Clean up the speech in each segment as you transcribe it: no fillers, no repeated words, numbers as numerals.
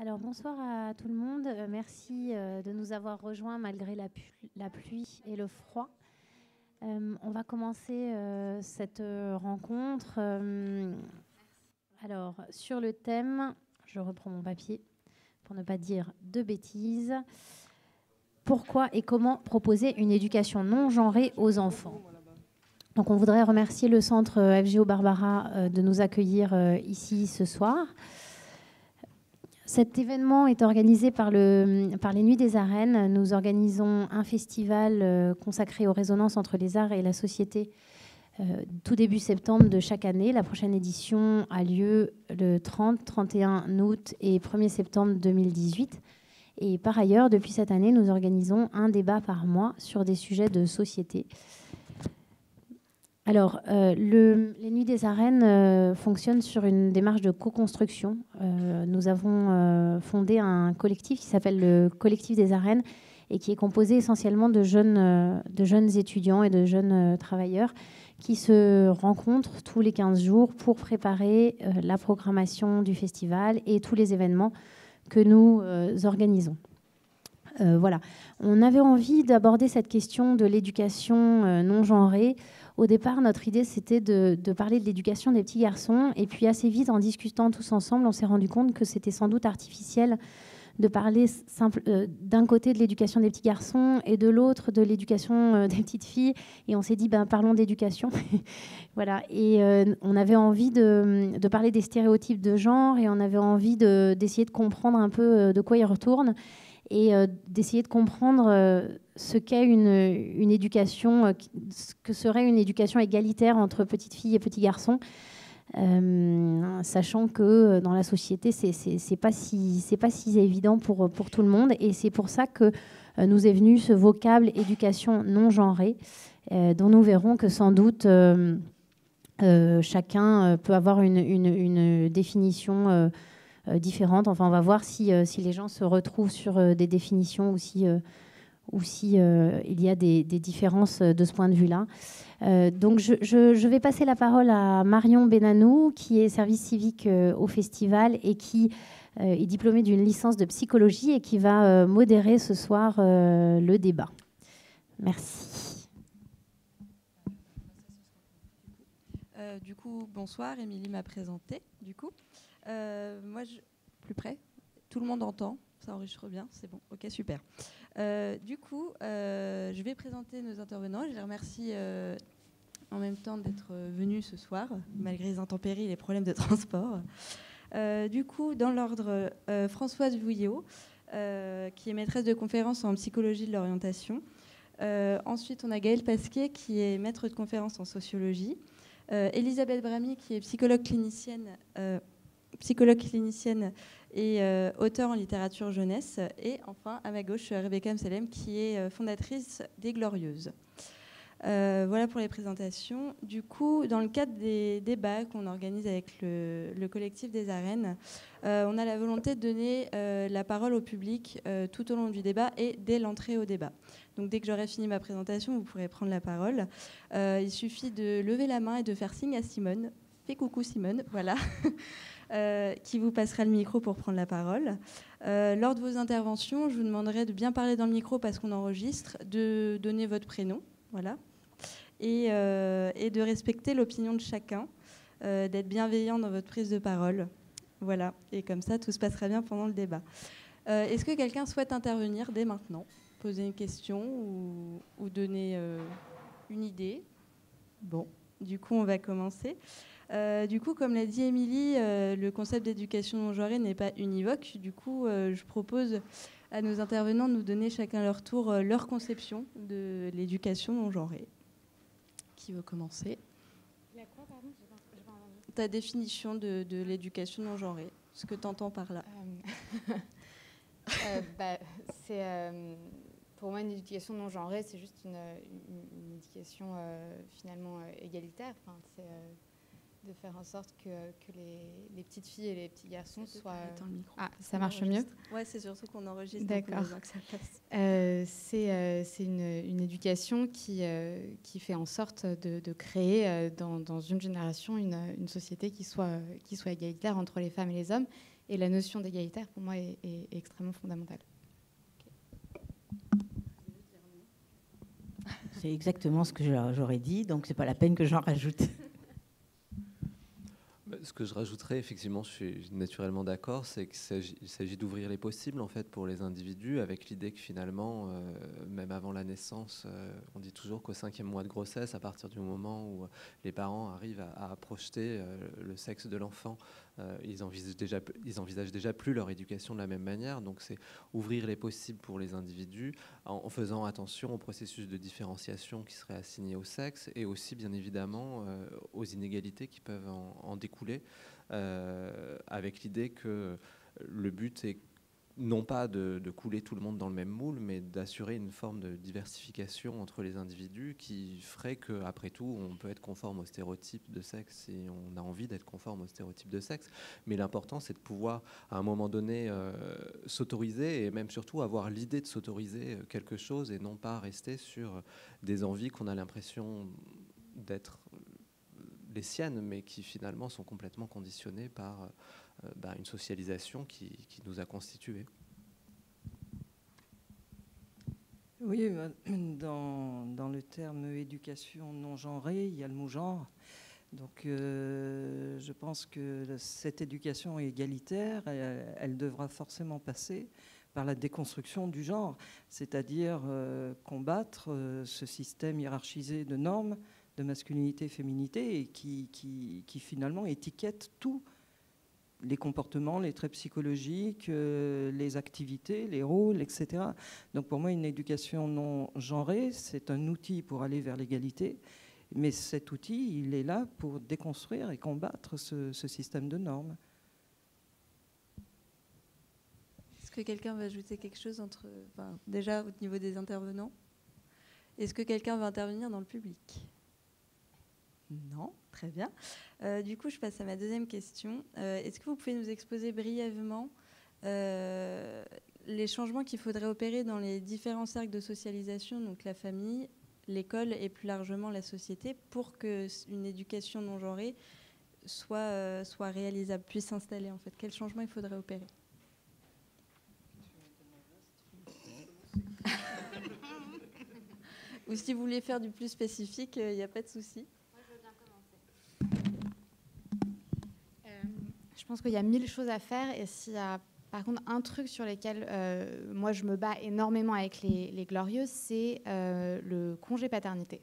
Alors bonsoir à tout le monde. Merci de nous avoir rejoints malgré la pluie et le froid. On va commencer cette rencontre. Alors sur le thème, je reprends mon papier pour ne pas dire de bêtises. Pourquoi et comment proposer une éducation non genrée aux enfants ? Donc on voudrait remercier le centre FGO Barbara de nous accueillir ici ce soir. Cet événement est organisé par les Nuits des Arènes. Nous organisons un festival consacré aux résonances entre les arts et la société tout début septembre de chaque année. La prochaine édition a lieu le 30, 31 août et 1er septembre 2018. Et par ailleurs, depuis cette année, nous organisons un débat par mois sur des sujets de société. Alors, les Nuits des Arènes fonctionnent sur une démarche de co-construction. Nous avons fondé un collectif qui s'appelle le Collectif des Arènes et qui est composé essentiellement de jeunes étudiants et de jeunes travailleurs qui se rencontrent tous les 15 jours pour préparer la programmation du festival et tous les événements que nous organisons. Voilà. On avait envie d'aborder cette question de l'éducation non genrée. Au départ, notre idée, c'était de parler de l'éducation des petits garçons. Et puis, assez vite, en discutant tous ensemble, on s'est rendu compte que c'était sans doute artificiel de parler d'un côté de l'éducation des petits garçons et de l'autre de l'éducation des petites filles. Et on s'est dit, parlons d'éducation. Voilà. Et on avait envie de parler des stéréotypes de genre et on avait envie d'essayer de comprendre un peu de quoi ils retournent et d'essayer de comprendre ce qu'est une éducation, ce que serait une éducation égalitaire entre petites filles et petits garçons, sachant que dans la société, c'est pas si évident pour tout le monde. Et c'est pour ça que nous est venu ce vocable éducation non genrée, dont nous verrons que sans doute chacun peut avoir une définition différentes. Enfin, on va voir si les gens se retrouvent sur des définitions ou si il y a des différences de ce point de vue-là. Donc, je vais passer la parole à Marion Benanou, qui est service civique au festival et qui est diplômée d'une licence de psychologie et qui va modérer ce soir le débat. Merci. Du coup, bonsoir. Émilie m'a présenté, du coup. Moi, plus près, tout le monde entend, ça enregistre bien, c'est bon, ok, super. Du coup, je vais présenter nos intervenants. Je les remercie en même temps d'être venus ce soir, malgré les intempéries et les problèmes de transport. Du coup, dans l'ordre, Françoise Vouillot, qui est maîtresse de conférence en psychologie de l'orientation. Ensuite, on a Gaëlle Pasquet, qui est maître de conférence en sociologie. Elisabeth Bramy, qui est psychologue clinicienne et auteure en littérature jeunesse. Et enfin, à ma gauche, Rebecca Mselem, qui est fondatrice des Glorieuses. Voilà pour les présentations. Du coup, dans le cadre des débats qu'on organise avec le collectif des arènes, on a la volonté de donner la parole au public tout au long du débat et dès l'entrée au débat. Donc dès que j'aurai fini ma présentation, vous pourrez prendre la parole. Il suffit de lever la main et de faire signe à Simone. Fais coucou Simone, voilà. Qui vous passera le micro pour prendre la parole. Lors de vos interventions, je vous demanderai de bien parler dans le micro parce qu'on enregistre, de donner votre prénom, voilà, et de respecter l'opinion de chacun, d'être bienveillant dans votre prise de parole. Voilà, et comme ça, tout se passera bien pendant le débat. Est-ce que quelqu'un souhaite intervenir dès maintenant, poser une question ou donner une idée? Bon, du coup, on va commencer. Du coup, comme l'a dit Émilie, le concept d'éducation non genrée n'est pas univoque. Du coup, je propose à nos intervenants de nous donner chacun à leur tour leur conception de l'éducation non genrée. Qui veut commencer? La quoi, pardon? Ta définition de l'éducation non genrée, ce que tu entends par là. C'est, pour moi, une éducation non genrée, c'est juste une éducation finalement égalitaire. Enfin, c'est de faire en sorte que les petites filles et les petits garçons soient... Dans le micro. Ah, ça marche mieux? Ouais, c'est surtout qu'on enregistre. D'accord. C'est une éducation qui fait en sorte de créer dans une génération une société qui soit égalitaire entre les femmes et les hommes Et la notion d'égalitaire, pour moi, est extrêmement fondamentale. C'est exactement ce que j'aurais dit, donc c'est pas la peine que j'en rajoute. Ce que je rajouterais, effectivement, je suis naturellement d'accord, c'est qu'il s'agit d'ouvrir les possibles en fait pour les individus, avec l'idée que finalement, même avant la naissance, on dit toujours qu'au 5e mois de grossesse, à partir du moment où les parents arrivent à projeter le sexe de l'enfant, ils envisagent déjà plus leur éducation de la même manière. Donc c'est ouvrir les possibles pour les individus en faisant attention au processus de différenciation qui serait assigné au sexe et aussi bien évidemment aux inégalités qui peuvent en découler, avec l'idée que le but est non pas de couler tout le monde dans le même moule, mais d'assurer une forme de diversification entre les individus qui ferait qu'après tout, on peut être conforme aux stéréotypes de sexe si on a envie d'être conforme aux stéréotypes de sexe. Mais l'important, c'est de pouvoir, à un moment donné, s'autoriser et même surtout avoir l'idée de s'autoriser quelque chose et non pas rester sur des envies qu'on a l'impression d'être les siennes, mais qui finalement sont complètement conditionnées par une socialisation qui nous a constitués. Oui, dans le terme éducation non genrée, il y a le mot genre. Donc je pense que cette éducation égalitaire, elle devra forcément passer par la déconstruction du genre, c'est-à-dire combattre ce système hiérarchisé de normes, de masculinité et féminité, et qui finalement étiquette tout. Les comportements, les traits psychologiques, les activités, les rôles, etc. Donc pour moi, une éducation non genrée, c'est un outil pour aller vers l'égalité, mais cet outil, il est là pour déconstruire et combattre ce système de normes. Est-ce que quelqu'un va ajouter quelque chose déjà au niveau des intervenants? Est-ce que quelqu'un va intervenir dans le public? Non, très bien. Du coup, je passe à ma deuxième question. Est-ce que vous pouvez nous exposer brièvement les changements qu'il faudrait opérer dans les différents cercles de socialisation, donc la famille, l'école et plus largement la société, pour qu'une éducation non genrée soit réalisable, puisse s'installer en fait? Quels changements il faudrait opérer? Ou si vous voulez faire du plus spécifique, il n'y a pas de souci. Je pense qu'il y a 1000 choses à faire, et s'il y a par contre un truc sur lequel moi je me bats énormément avec les Glorieuses, c'est le congé paternité,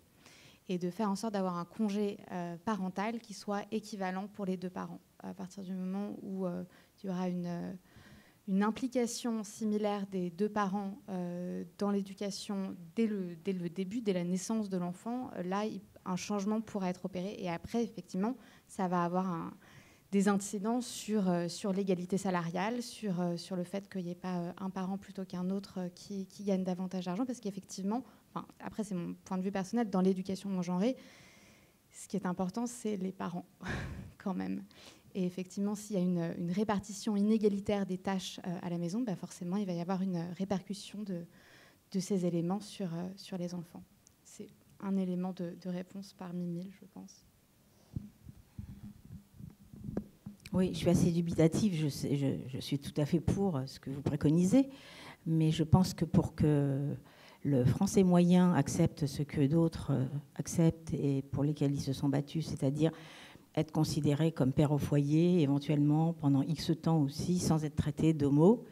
et de faire en sorte d'avoir un congé parental qui soit équivalent pour les deux parents. À partir du moment où il y aura une implication similaire des deux parents dans l'éducation dès le début, dès la naissance de l'enfant, là un changement pourra être opéré, et après effectivement ça va avoir des incidents sur l'égalité salariale, sur le fait qu'il n'y ait pas un parent plutôt qu'un autre qui gagne davantage d'argent, parce qu'effectivement, après c'est mon point de vue personnel, dans l'éducation non genrée, ce qui est important, c'est les parents, quand même. Et effectivement, s'il y a une répartition inégalitaire des tâches à la maison, forcément, il va y avoir une répercussion de ces éléments sur les enfants. C'est un élément de réponse parmi 1000, je pense. Oui, je suis assez dubitative. Je suis tout à fait pour ce que vous préconisez, mais je pense que pour que le français moyen accepte ce que d'autres acceptent et pour lesquels ils se sont battus, c'est-à-dire être considéré comme père au foyer, éventuellement pendant X temps aussi, sans être traité d'homo,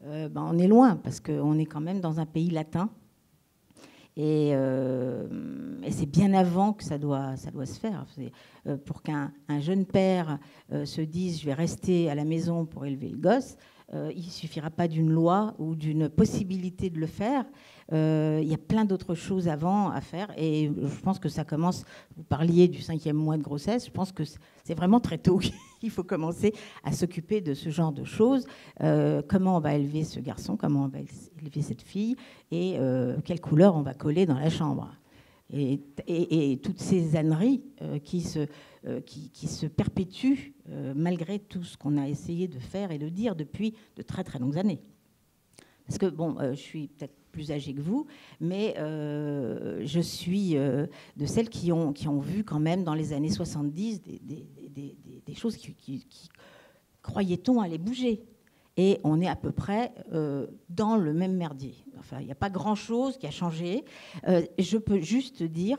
on est loin, parce qu'on est quand même dans un pays latin. Et c'est bien avant que ça doit se faire. Pour qu'un jeune père se dise « je vais rester à la maison pour élever le gosse », il ne suffira pas d'une loi ou d'une possibilité de le faire. Il y a plein d'autres choses avant à faire. Et je pense que ça commence, vous parliez du 5e mois de grossesse, je pense que c'est vraiment très tôt qu'il faut commencer à s'occuper de ce genre de choses. Comment on va élever ce garçon, comment on va élever cette fille, et quelle couleur on va coller dans la chambre. Et toutes ces âneries qui se perpétuent malgré tout ce qu'on a essayé de faire et de dire depuis de très très longues années. Parce que, je suis peut-être plus âgée que vous, mais je suis de celles qui ont vu quand même dans les années 70 des choses croyait-on, allait bouger. Et on est à peu près dans le même merdier. Enfin, il n'y a pas grand-chose qui a changé. Je peux juste dire,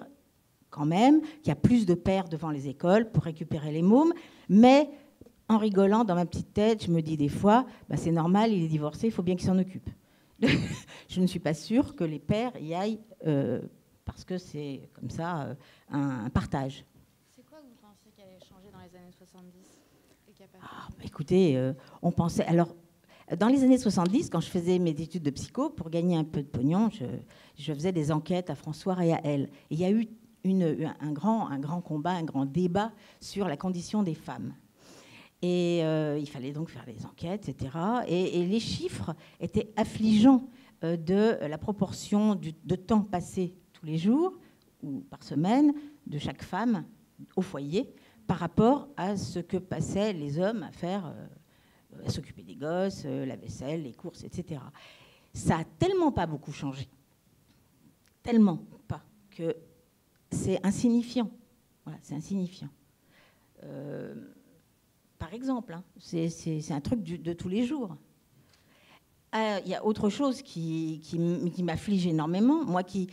quand même, qu'il y a plus de pères devant les écoles pour récupérer les mômes. Mais en rigolant, dans ma petite tête, je me dis des fois, bah, c'est normal, il est divorcé, il faut bien qu'il s'en occupe. Je ne suis pas sûre que les pères y aillent parce que c'est comme ça un partage. C'est quoi que vous pensez qui allait changer dans les années 70 et qui a pas changé ? Écoutez, on pensait... Alors, dans les années 70, quand je faisais mes études de psycho, pour gagner un peu de pognon, je faisais des enquêtes à François et à elle. Et il y a eu un grand combat, un grand débat sur la condition des femmes. Et il fallait donc faire des enquêtes, etc. Et les chiffres étaient affligeants de la proportion de temps passé tous les jours ou par semaine de chaque femme au foyer par rapport à ce que passaient les hommes à faire, à s'occuper des gosses, la vaisselle, les courses, etc. Ça n'a tellement pas beaucoup changé, tellement pas, que c'est insignifiant. Voilà, c'est insignifiant. Par exemple, hein, c'est un truc de tous les jours. Il y a autre chose qui m'afflige énormément. Moi qui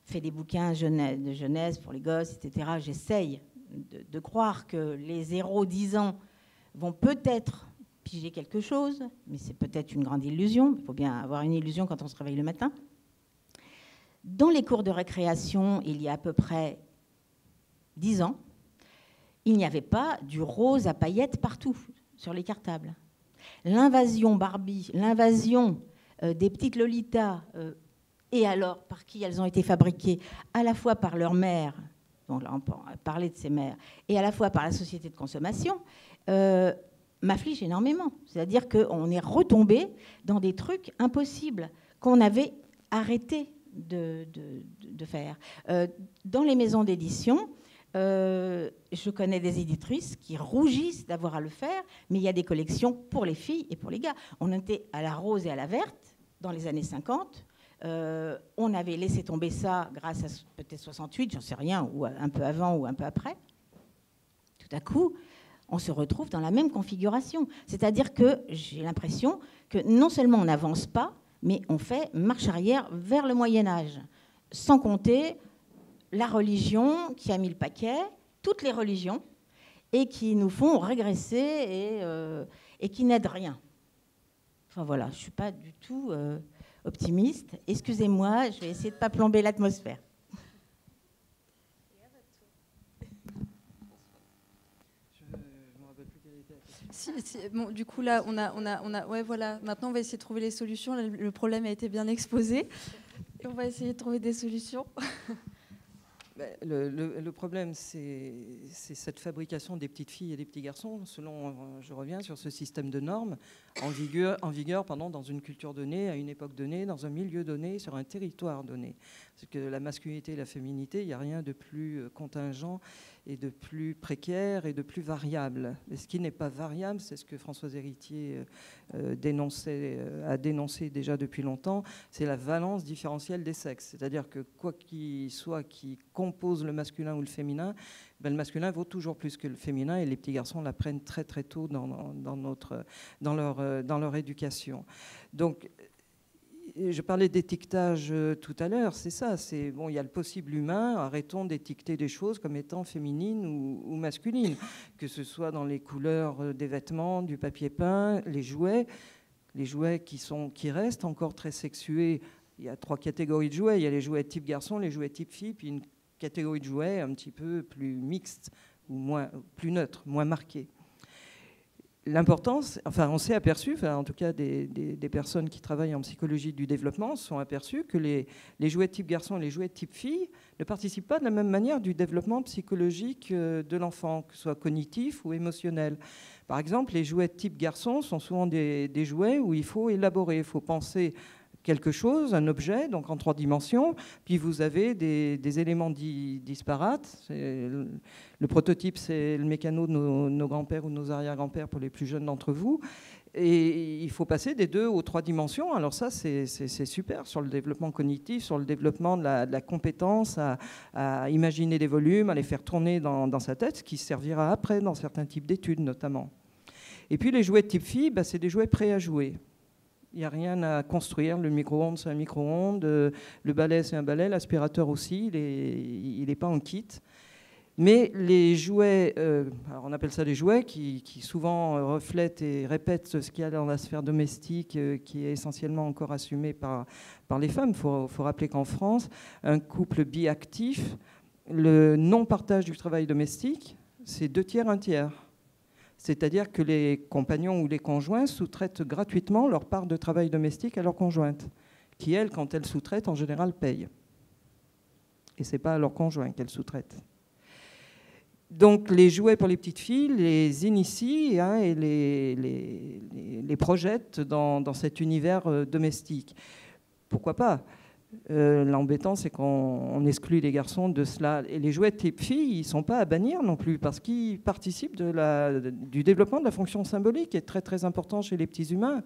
fais des bouquins de jeunesse pour les gosses, etc., j'essaye de croire que les 0-10 ans vont peut-être piger quelque chose, mais c'est peut-être une grande illusion. Il faut bien avoir une illusion quand on se réveille le matin. Dans les cours de récréation, il y a à peu près 10 ans, il n'y avait pas du rose à paillettes partout, sur les cartables. L'invasion Barbie, l'invasion des petites Lolitas, et alors par qui elles ont été fabriquées, à la fois par leur mère, on a parlé de ces mères, et à la fois par la société de consommation, m'afflige énormément. C'est-à-dire qu'on est retombé dans des trucs impossibles qu'on avait arrêté de faire. Dans les maisons d'édition, je connais des éditrices qui rougissent d'avoir à le faire, mais il y a des collections pour les filles et pour les gars. On était à la rose et à la verte dans les années 50. On avait laissé tomber ça grâce à peut-être 68, j'en sais rien, ou un peu avant ou un peu après. Tout à coup, on se retrouve dans la même configuration. C'est-à-dire que j'ai l'impression que non seulement on n'avance pas, mais on fait marche arrière vers le Moyen-Âge, sans compter la religion qui a mis le paquet, toutes les religions, et qui nous font régresser et qui n'aident rien. Enfin voilà, je ne suis pas du tout optimiste. Excusez-moi, je vais essayer de ne pas plomber l'atmosphère. Bon, du coup, là, ouais, voilà. Maintenant, on va essayer de trouver les solutions. Le problème a été bien exposé. Et on va essayer de trouver des solutions. Le problème, c'est cette fabrication des petites filles et des petits garçons, selon, je reviens sur ce système de normes, en vigueur dans une culture donnée, à une époque donnée, dans un milieu donné, sur un territoire donné. Parce que la masculinité et la féminité, il n'y a rien de plus contingent et de plus précaire et de plus variable. Et ce qui n'est pas variable, c'est ce que Françoise Héritier a dénoncé déjà depuis longtemps, c'est la valence différentielle des sexes. C'est-à-dire que quoi qu'il soit qui compose le masculin ou le féminin, ben le masculin vaut toujours plus que le féminin, et les petits garçons l'apprennent très très tôt dans leur éducation. Donc, je parlais d'étiquetage tout à l'heure, c'est ça, bon, il y a le possible humain, arrêtons d'étiqueter des choses comme étant féminines ou masculines, que ce soit dans les couleurs des vêtements, du papier peint, les jouets qui restent encore très sexués. Il y a 3 catégories de jouets, il y a les jouets type garçon, les jouets type fille, puis une catégorie de jouets un petit peu plus mixte, ou plus neutre, moins marquée. L'importance, enfin on s'est aperçu, enfin, en tout cas des personnes qui travaillent en psychologie du développement se sont aperçus que les jouets type garçon et les jouets type fille ne participent pas de la même manière du développement psychologique de l'enfant, que ce soit cognitif ou émotionnel. Par exemple, les jouets type garçon sont souvent des jouets où il faut élaborer, il faut penser quelque chose, un objet, donc en 3 dimensions, puis vous avez des éléments disparates. Le prototype, c'est le mécano de nos grands-pères ou de nos arrière-grands-pères pour les plus jeunes d'entre vous. Et il faut passer des 2 aux 3 dimensions. Alors ça, c'est super sur le développement cognitif, sur le développement de la compétence à imaginer des volumes, à les faire tourner dans sa tête, ce qui servira après dans certains types d'études notamment. Et puis les jouets type fille, c'est des jouets prêts à jouer. Il n'y a rien à construire. Le micro-ondes, c'est un micro-ondes. Le balai, c'est un balai. L'aspirateur aussi, il n'est pas en kit. Mais les jouets, alors on appelle ça des jouets qui souvent reflètent et répètent ce qu'il y a dans la sphère domestique, qui est essentiellement encore assumée par les femmes. Il faut rappeler qu'en France, un couple biactif, le non-partage du travail domestique, c'est 2 tiers, 1 tiers. C'est-à-dire que les compagnons ou les conjoints sous-traitent gratuitement leur part de travail domestique à leur conjointe, qui, elle, quand elle sous-traite, en général, paye. Et ce n'est pas à leur conjoint qu'elle sous-traite. Donc les jouets pour les petites filles les initient et les projettent dans cet univers domestique. Pourquoi pas ? L'embêtant, c'est qu'on exclut les garçons de cela. Et les jouets type filles, ils ne sont pas à bannir non plus, parce qu'ils participent du développement de la fonction symbolique, qui est très très important chez les petits humains.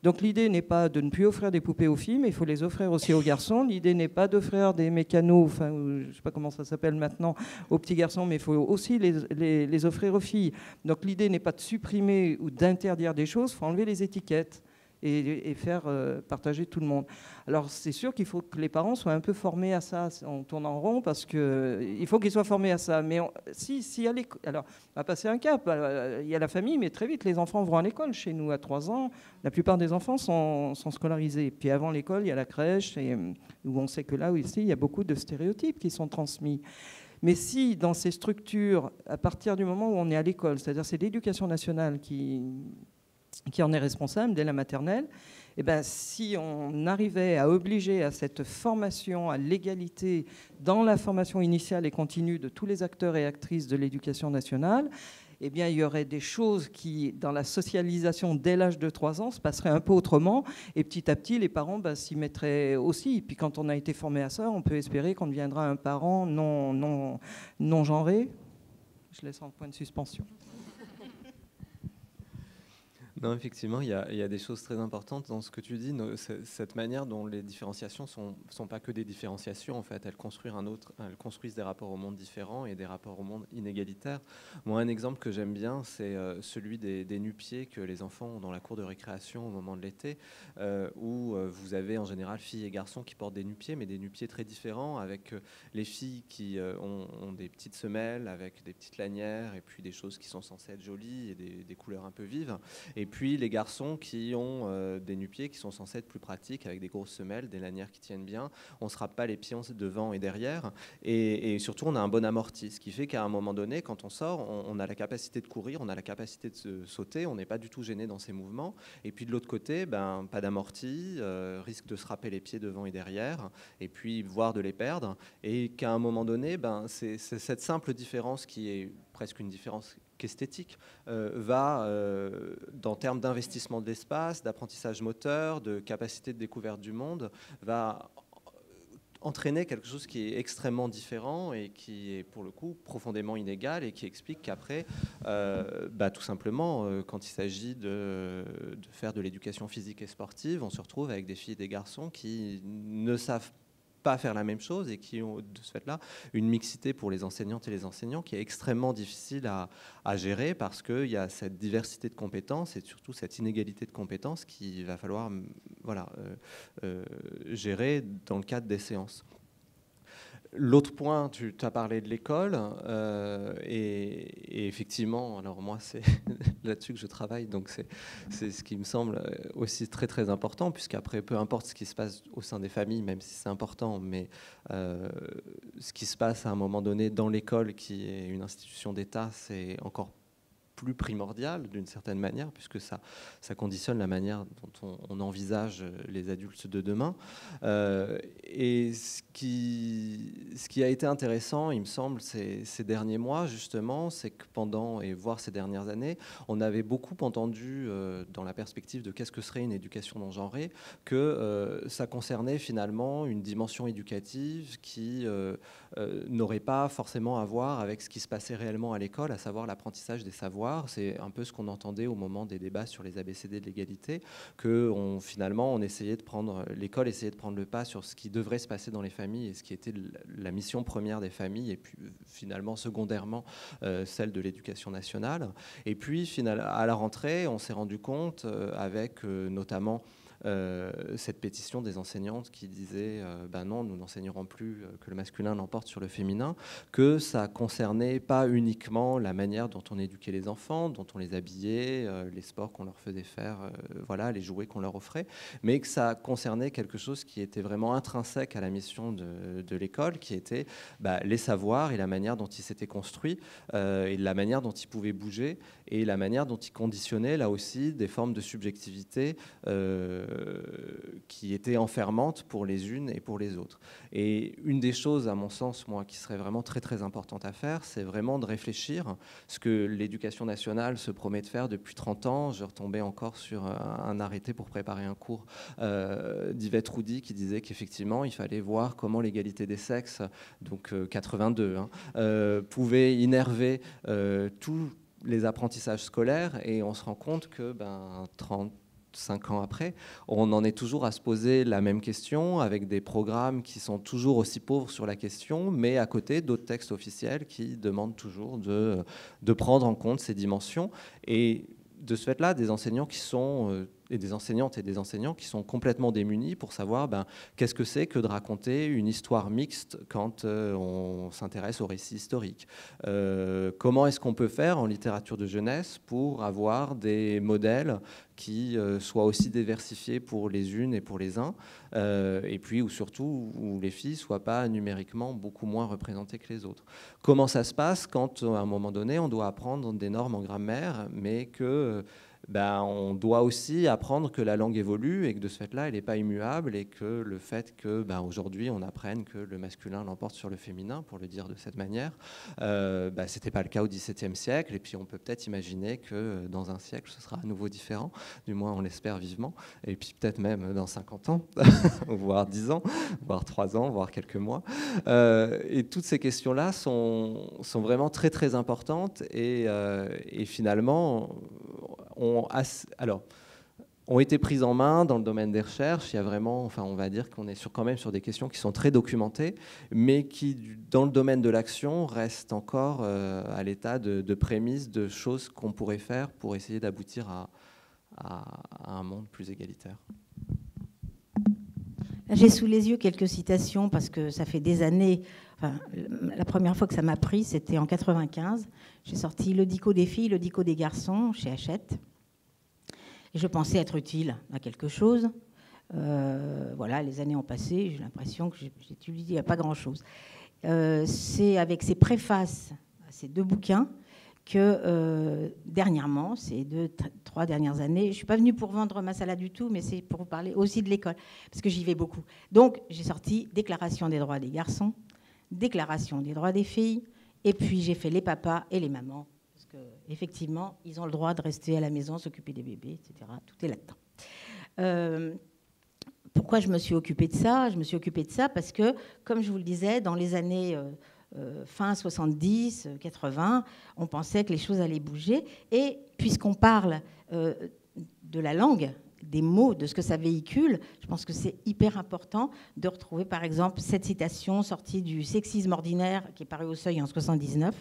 Donc l'idée n'est pas de ne plus offrir des poupées aux filles, mais il faut les offrir aussi aux garçons. L'idée n'est pas d'offrir des mécanos, enfin, je ne sais pas comment ça s'appelle maintenant, aux petits garçons, mais il faut aussi les offrir aux filles. Donc l'idée n'est pas de supprimer ou d'interdire des choses, il faut enlever les étiquettes et faire partager tout le monde. Alors c'est sûr qu'il faut que les parents soient un peu formés à ça. On tourne en rond parce qu'il faut qu'ils soient formés à ça. Mais si à l'école, alors on va passer un cap. Il y a la famille, mais très vite les enfants vont à l'école. Chez nous, à 3 ans, la plupart des enfants sont scolarisés. Puis avant l'école, il y a la crèche, où on sait que là aussi, il y a beaucoup de stéréotypes qui sont transmis. Mais si dans ces structures, à partir du moment où on est à l'école, c'est-à-dire c'est l'éducation nationale qui en est responsable dès la maternelle, et si on arrivait à obliger à cette formation à l'égalité dans la formation initiale et continue de tous les acteurs et actrices de l'éducation nationale, il y aurait des choses qui, dans la socialisation dès l'âge de 3 ans, se passeraient un peu autrement. Et petit à petit, les parents s'y mettraient aussi. Et puis quand on a été formé à ça, on peut espérer qu'on deviendra un parent non genré. Je laisse en point de suspension. Non, effectivement, il y a des choses très importantes dans ce que tu dis. Cette manière dont les différenciations sont pas que des différenciations, en fait. Elles construisent des rapports au monde différents et des rapports au monde inégalitaires. Moi, un exemple que j'aime bien, c'est celui des nu-pieds que les enfants ont dans la cour de récréation au moment de l'été, où vous avez en général filles et garçons qui portent des nu-pieds, mais des nu-pieds très différents, avec les filles qui ont des petites semelles, avec des petites lanières, et puis des choses qui sont censées être jolies et des couleurs un peu vives. Et puis les garçons qui ont des nu-pieds qui sont censés être plus pratiques, avec des grosses semelles, des lanières qui tiennent bien. On ne se râpe pas les pieds devant et derrière. Et surtout, on a un bon amorti. Ce qui fait qu'à un moment donné, quand on sort, on a la capacité de courir, on a la capacité de sauter. On n'est pas du tout gêné dans ces mouvements. Et puis de l'autre côté, pas d'amorti, risque de se râper les pieds devant et derrière, et puis voire de les perdre. Et qu'à un moment donné, c'est cette simple différence qui est presque une différence esthétique, en termes d'investissement de l'espace, d'apprentissage moteur, de capacité de découverte du monde, va entraîner quelque chose qui est extrêmement différent et qui est pour le coup profondément inégal, et qui explique qu'après, tout simplement, quand il s'agit de faire de l'éducation physique et sportive, on se retrouve avec des filles et des garçons qui ne savent pas faire la même chose et qui ont de ce fait-là une mixité pour les enseignantes et les enseignants qui est extrêmement difficile à gérer, parce qu'il y a cette diversité de compétences et surtout cette inégalité de compétences qu'il va falloir gérer dans le cadre des séances. L'autre point, tu as parlé de l'école, et effectivement, alors moi c'est là-dessus que je travaille, donc c'est ce qui me semble aussi très très important, puisqu'après, peu importe ce qui se passe au sein des familles, même si c'est important, mais ce qui se passe à un moment donné dans l'école, qui est une institution d'État, c'est encore plus primordial d'une certaine manière, puisque ça conditionne la manière dont on envisage les adultes de demain. Et ce qui a été intéressant, il me semble, ces derniers mois, justement, c'est que voire ces dernières années, on avait beaucoup entendu, dans la perspective de qu'est-ce que serait une éducation non genrée, que ça concernait finalement une dimension éducative qui n'aurait pas forcément à voir avec ce qui se passait réellement à l'école, à savoir l'apprentissage des savoirs, savoir, c'est un peu ce qu'on entendait au moment des débats sur les ABCD de l'égalité, que finalement l'école essayait de prendre le pas sur ce qui devrait se passer dans les familles et ce qui était la mission première des familles, et puis finalement secondairement celle de l'éducation nationale. Et puis à la rentrée, on s'est rendu compte avec notamment cette pétition des enseignantes qui disait ben non, nous n'enseignerons plus que le masculin l'emporte sur le féminin, que ça concernait pas uniquement la manière dont on éduquait les enfants, dont on les habillait, les sports qu'on leur faisait faire, voilà, les jouets qu'on leur offrait, mais que ça concernait quelque chose qui était vraiment intrinsèque à la mission de l'école, qui était les savoirs et la manière dont ils s'étaient construits, et la manière dont ils pouvaient bouger, et la manière dont ils conditionnaient là aussi des formes de subjectivité qui étaient enfermantes pour les unes et pour les autres. Et une des choses, à mon sens, moi, qui serait vraiment très très importante à faire, c'est vraiment de réfléchir ce que l'éducation nationale se promet de faire depuis 30 ans. Je retombais encore sur un arrêté pour préparer un cours d'Yvette Roudy qui disait qu'effectivement, il fallait voir comment l'égalité des sexes, donc 82, pouvait innerver tous les apprentissages scolaires, et on se rend compte que 35 ans après, on en est toujours à se poser la même question, avec des programmes qui sont toujours aussi pauvres sur la question, mais à côté d'autres textes officiels qui demandent toujours de prendre en compte ces dimensions. Et de ce fait-là, des enseignants qui sont, et des enseignantes et des enseignants qui sont complètement démunis pour savoir qu'est-ce que c'est que de raconter une histoire mixte quand on s'intéresse au récit historique. Comment est-ce qu'on peut faire en littérature de jeunesse pour avoir des modèles qui soient aussi diversifiés pour les unes et pour les uns, et puis surtout où les filles ne soient pas numériquement beaucoup moins représentées que les autres. Comment ça se passe quand, à un moment donné, on doit apprendre des normes en grammaire, mais que on doit aussi apprendre que la langue évolue et que de ce fait-là, elle n'est pas immuable, et que le fait que aujourd'hui on apprenne que le masculin l'emporte sur le féminin, pour le dire de cette manière, c'était pas le cas au XVIIe siècle, et puis on peut peut-être imaginer que dans un siècle ce sera à nouveau différent, du moins on l'espère vivement, et puis peut-être même dans 50 ans, voire 10 ans, voire 3 ans, voire quelques mois. Et toutes ces questions-là sont vraiment très très importantes, et finalement ont été prises en main dans le domaine des recherches. Il y a vraiment, on va dire qu'on est quand même sur des questions qui sont très documentées, mais qui, dans le domaine de l'action, restent encore à l'état de prémices de choses qu'on pourrait faire pour essayer d'aboutir à un monde plus égalitaire. J'ai sous les yeux quelques citations parce que ça fait des années. La première fois que ça m'a pris, c'était en 95. J'ai sorti le dico des filles, le dico des garçons chez Hachette. Et je pensais être utile à quelque chose. Voilà, les années ont passé, j'ai l'impression que j'ai étudié à pas grand-chose. C'est avec ces préfaces à ces 2 bouquins que dernièrement, ces 2-3 dernières années, je ne suis pas venue pour vendre ma salade du tout, mais c'est pour vous parler aussi de l'école, parce que j'y vais beaucoup. Donc, j'ai sorti Déclaration des droits des garçons, Déclaration des droits des filles, et puis j'ai fait les papas et les mamans, parce qu'effectivement, ils ont le droit de rester à la maison, s'occuper des bébés, etc. Tout est là-dedans. Pourquoi je me suis occupée de ça ? Je me suis occupée de ça parce que, comme je vous le disais, dans les années fin 70, 80, on pensait que les choses allaient bouger. Et puisqu'on parle de la langue, des mots, de ce que ça véhicule, je pense que c'est hyper important de retrouver, par exemple, cette citation sortie du Sexisme ordinaire, qui est paru au Seuil en 79.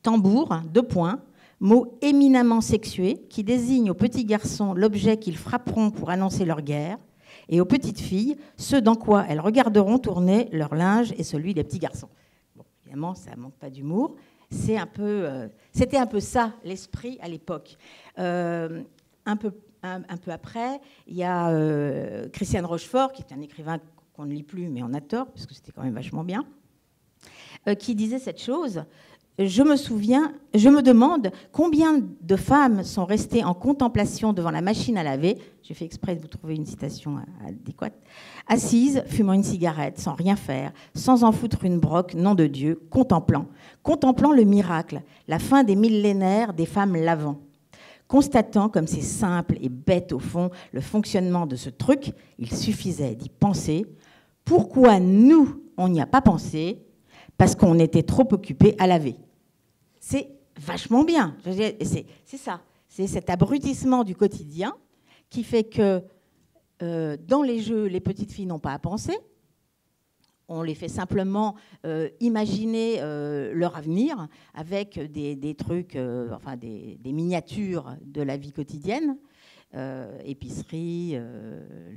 Tambour, 2 points, mot éminemment sexué, qui désigne aux petits garçons l'objet qu'ils frapperont pour annoncer leur guerre, et aux petites filles ce dans quoi elles regarderont tourner leur linge et celui des petits garçons. Bon, évidemment, ça ne manque pas d'humour. C'était un peu ça, l'esprit à l'époque. Un peu après, il y a Christiane Rochefort, qui est un écrivain qu'on ne lit plus, mais on a tort, parce que c'était quand même vachement bien, qui disait cette chose. Je me demande combien de femmes sont restées en contemplation devant la machine à laver, j'ai fait exprès de vous trouver une citation adéquate, assises, fumant une cigarette, sans rien faire, sans en foutre une broque, nom de Dieu, contemplant le miracle, la fin des millénaires des femmes lavant. Constatant comme c'est simple et bête au fond le fonctionnement de ce truc, il suffisait d'y penser. Pourquoi nous, on n'y a pas pensé ? Parce qu'on était trop occupés à laver. C'est vachement bien. C'est ça. C'est cet abrutissement du quotidien qui fait que dans les jeux, les petites filles n'ont pas à penser. On les fait simplement imaginer leur avenir avec des trucs, enfin des miniatures de la vie quotidienne, épicerie,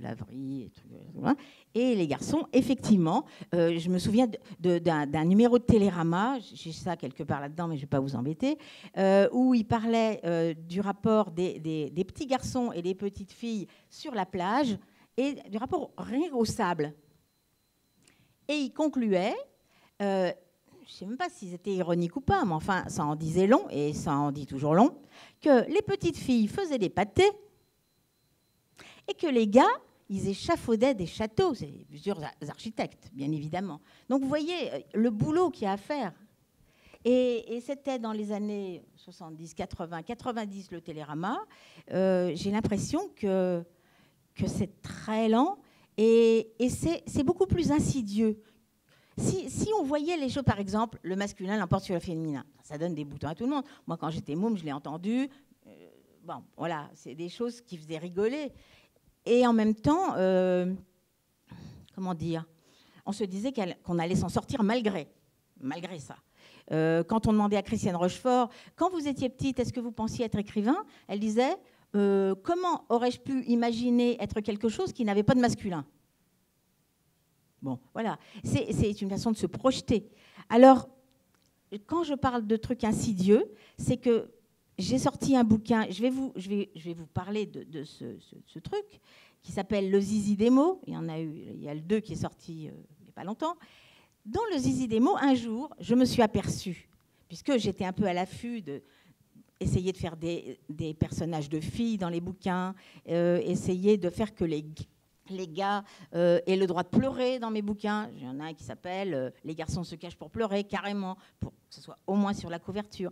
laverie, et trucs, voilà. Et les garçons, effectivement, je me souviens d'un numéro de Télérama, j'ai ça quelque part là-dedans, mais je ne vais pas vous embêter, où il parlait du rapport des petits garçons et des petites filles sur la plage et du rapport rien au sable. Et il concluait, je ne sais même pas s'ils étaient ironiques ou pas, mais enfin, ça en disait long, et ça en dit toujours long, que les petites filles faisaient des pâtés et que les gars, ils échafaudaient des châteaux. C'est plusieurs architectes, bien évidemment. Donc, vous voyez le boulot qu'il y a à faire. Et c'était dans les années 70, 80, 90, le Télérama. J'ai l'impression que c'est très lent. Et c'est beaucoup plus insidieux. Si on voyait les choses, par exemple, le masculin l'emporte sur le féminin, ça donne des boutons à tout le monde. Moi, quand j'étais môme, je l'ai entendu. Bon, voilà, c'est des choses qui faisaient rigoler. Et en même temps, comment dire, on se disait qu'on allait s'en sortir malgré ça. Quand on demandait à Christiane Rochefort, quand vous étiez petite, est-ce que vous pensiez être écrivain? Elle disait... comment aurais-je pu imaginer être quelque chose qui n'avait pas de masculin? Bon, voilà. C'est une façon de se projeter. Alors, quand je parle de trucs insidieux, c'est que j'ai sorti un bouquin, je vais vous parler de ce truc qui s'appelle Le Zizi des mots. Il y a le 2 qui est sorti il n'y a pas longtemps. Dans Le Zizi des mots, un jour, je me suis aperçue, puisque j'étais un peu à l'affût de... essayer de faire des personnages de filles dans les bouquins, essayer de faire que les gars aient le droit de pleurer dans mes bouquins. Il y en a un qui s'appelle « Les garçons se cachent pour pleurer », carrément, pour que ce soit au moins sur la couverture.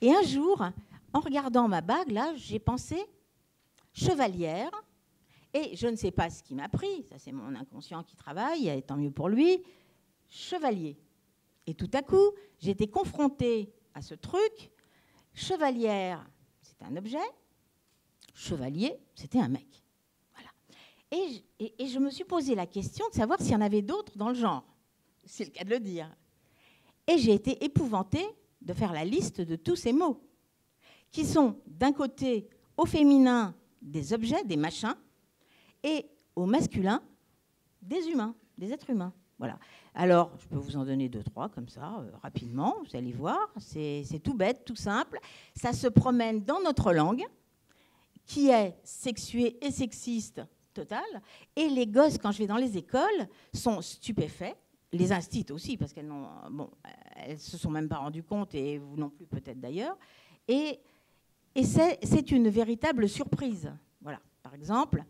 Et un jour, en regardant ma bague, là, j'ai pensé chevalière, et je ne sais pas ce qui m'a pris, ça c'est mon inconscient qui travaille, et tant mieux pour lui, chevalier. Et tout à coup, j'ai été confrontée à ce truc. Chevalière, c'est un objet. Chevalier, c'était un mec. Voilà. Et je me suis posé la question de savoir s'il y en avait d'autres dans le genre. C'est le cas de le dire. Et j'ai été épouvantée de faire la liste de tous ces mots, qui sont d'un côté au féminin des objets, des machins, et au masculin des humains, des êtres humains. Voilà. Alors, je peux vous en donner 2, 3 comme ça, rapidement, vous allez voir. C'est tout bête, tout simple. Ça se promène dans notre langue, qui est sexuée et sexiste totale. Et les gosses, quand je vais dans les écoles, sont stupéfaits. Les instituts aussi, parce qu'elles elles se sont même pas rendues compte, et vous non plus peut-être d'ailleurs. Et c'est une véritable surprise. Voilà. Par exemple,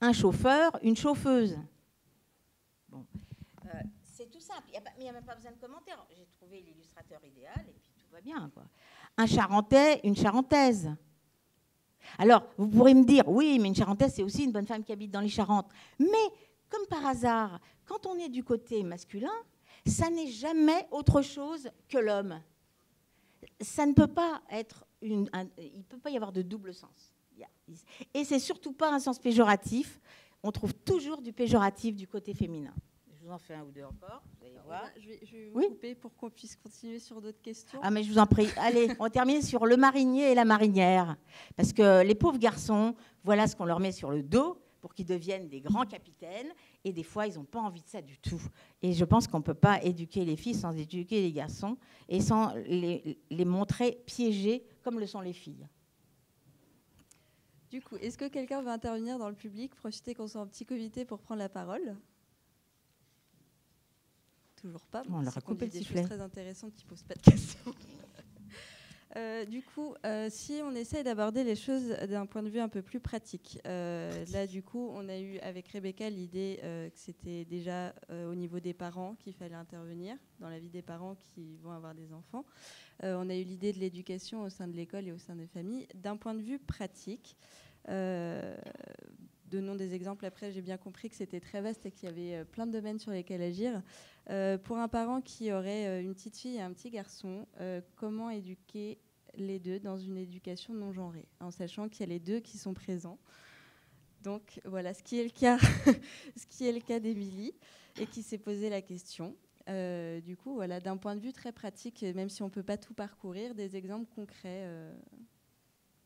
un chauffeur, une chauffeuse. C'est tout simple, mais il n'y a même pas besoin de commentaire. J'ai trouvé l'illustrateur idéal et puis tout va bien, quoi. Un Charentais, une Charentaise. Alors, vous pourrez me dire, oui, mais une Charentaise, c'est aussi une bonne femme qui habite dans les Charentes. Mais, comme par hasard, quand on est du côté masculin, ça n'est jamais autre chose que l'homme. Ça ne peut pas être il ne peut pas y avoir de double sens. Et c'est surtout pas un sens péjoratif. On trouve toujours du péjoratif du côté féminin. Je vous en fais un ou 2 encore, vous allez voir. Je vais vous couper pour qu'on puisse continuer sur d'autres questions. Ah, mais je vous en prie. Allez, on termine sur le marinier et la marinière. Parce que les pauvres garçons, voilà ce qu'on leur met sur le dos pour qu'ils deviennent des grands capitaines. Et des fois, ils n'ont pas envie de ça du tout. Et je pense qu'on ne peut pas éduquer les filles sans éduquer les garçons et sans les montrer piégés comme le sont les filles. Du coup, est-ce que quelqu'un veut intervenir dans le public, profiter qu'on soit en petit comité pour prendre la parole? Toujours pas. On leur a coupé le sifflet. Des choses très intéressantes qui ne posent pas de questions. Du coup, si on essaye d'aborder les choses d'un point de vue un peu plus pratique, là, du coup, on a eu avec Rebecca l'idée que c'était déjà au niveau des parents qu'il fallait intervenir, dans la vie des parents qui vont avoir des enfants. On a eu l'idée de l'éducation au sein de l'école et au sein des familles. D'un point de vue pratique, donnons des exemples. Après, j'ai bien compris que c'était très vaste et qu'il y avait plein de domaines sur lesquels agir. Pour un parent qui aurait une petite fille et un petit garçon, comment éduquer les deux dans une éducation non genrée, en sachant qu'il y a les deux qui sont présents. Donc voilà, ce qui est le cas, ce qui est le cas d'Émilie et qui s'est posé la question. Du coup, voilà, d'un point de vue très pratique, même si on ne peut pas tout parcourir, des exemples concrets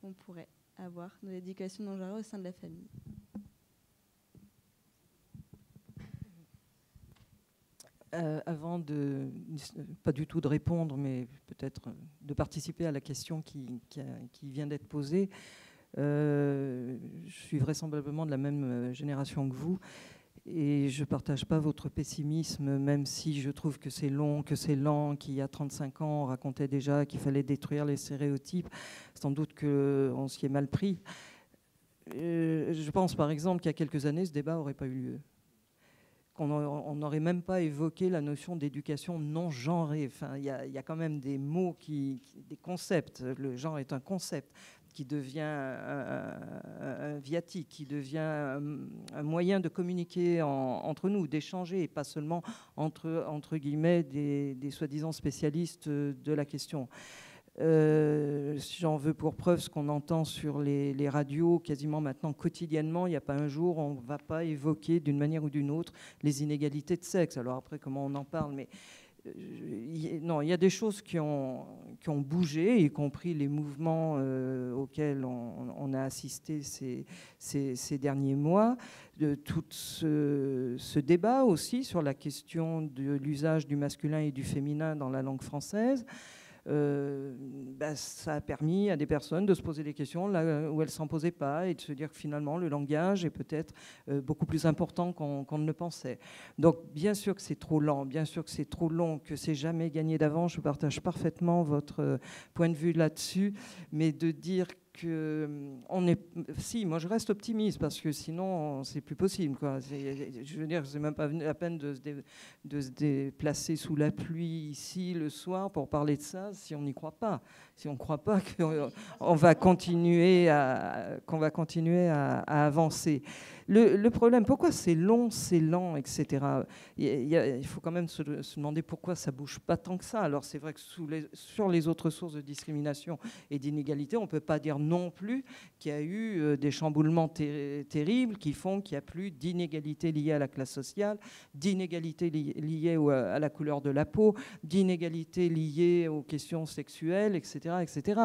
qu'on pourrait avoir de l'éducation non genrée au sein de la famille. Avant pas du tout de répondre, mais peut-être de participer à la question qui vient d'être posée, je suis vraisemblablement de la même génération que vous et je ne partage pas votre pessimisme, même si je trouve que c'est long, que c'est lent, qu'il y a 35 ans, on racontait déjà qu'il fallait détruire les stéréotypes. Sans doute qu'on s'y est mal pris. Je pense par exemple qu'il y a quelques années, ce débat n'aurait pas eu lieu. On n'aurait même pas évoqué la notion d'éducation non genrée. Enfin, il y a quand même des mots, des concepts. Le genre est un concept qui devient un viatique, qui devient un moyen de communiquer entre nous, d'échanger, et pas seulement entre guillemets des soi-disant spécialistes de la question. Si j'en veux pour preuve ce qu'on entend sur les radios quasiment maintenant quotidiennement, il n'y a pas un jour où on ne va pas évoquer d'une manière ou d'une autre les inégalités de sexe. Alors après, comment on en parle, mais non, il y a des choses qui ont bougé, y compris les mouvements auxquels on a assisté ces derniers mois. Tout ce débat aussi sur la question de l'usage du masculin et du féminin dans la langue française. Ça a permis à des personnes de se poser des questions là où elles ne s'en posaient pas et de se dire que finalement le langage est peut-être beaucoup plus important qu'on ne le pensait. Donc bien sûr que c'est trop lent, bien sûr que c'est trop long, que c'est jamais gagné d'avance. Je partage parfaitement votre point de vue là-dessus, mais de dire si, moi je reste optimiste parce que sinon c'est plus possible, quoi. Je veux dire, c'est même pas la peine de se déplacer sous la pluie ici le soir pour parler de ça si on n'y croit pas, si on ne croit pas qu'on va continuer à avancer. Le problème, pourquoi c'est long, c'est lent, etc. Il faut quand même se demander pourquoi ça ne bouge pas tant que ça. Alors c'est vrai que sur les autres sources de discrimination et d'inégalité, on ne peut pas dire non plus qu'il y a eu des chamboulements terribles qui font qu'il n'y a plus d'inégalité liée à la classe sociale, d'inégalité liée à la couleur de la peau, d'inégalité liée aux questions sexuelles, etc., etc.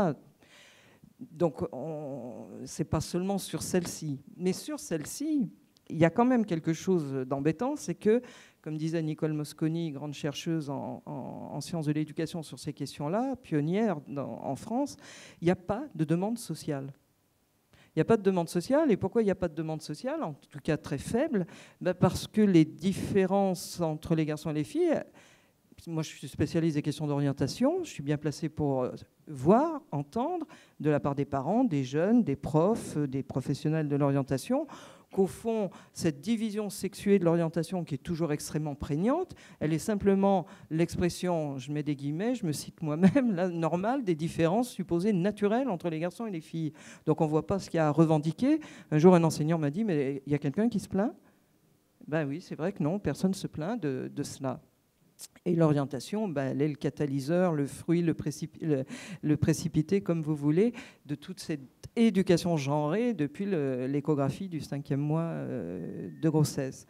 Donc, ce n'est pas seulement sur celle-ci. Mais sur celle-ci, il y a quand même quelque chose d'embêtant, c'est que, comme disait Nicole Mosconi, grande chercheuse en sciences de l'éducation sur ces questions-là, pionnière en France, il n'y a pas de demande sociale. Il n'y a pas de demande sociale. Et pourquoi il n'y a pas de demande sociale, en tout cas très faible? Parce que les différences entre les garçons et les filles... Moi, je suis spécialiste des questions d'orientation. Je suis bien placé pour voir, entendre, de la part des parents, des jeunes, des profs, des professionnels de l'orientation, qu'au fond, cette division sexuée de l'orientation qui est toujours extrêmement prégnante, elle est simplement l'expression, je mets des guillemets, je me cite moi-même, la normale des différences supposées naturelles entre les garçons et les filles. Donc on ne voit pas ce qu'il y a à revendiquer. Un jour, un enseignant m'a dit, mais il y a quelqu'un qui se plaint? Ben oui, c'est vrai que non, personne ne se plaint de cela. Et l'orientation, elle est le catalyseur, le fruit, le précipité, comme vous voulez, de toute cette éducation genrée depuis l'échographie du 5e mois de grossesse.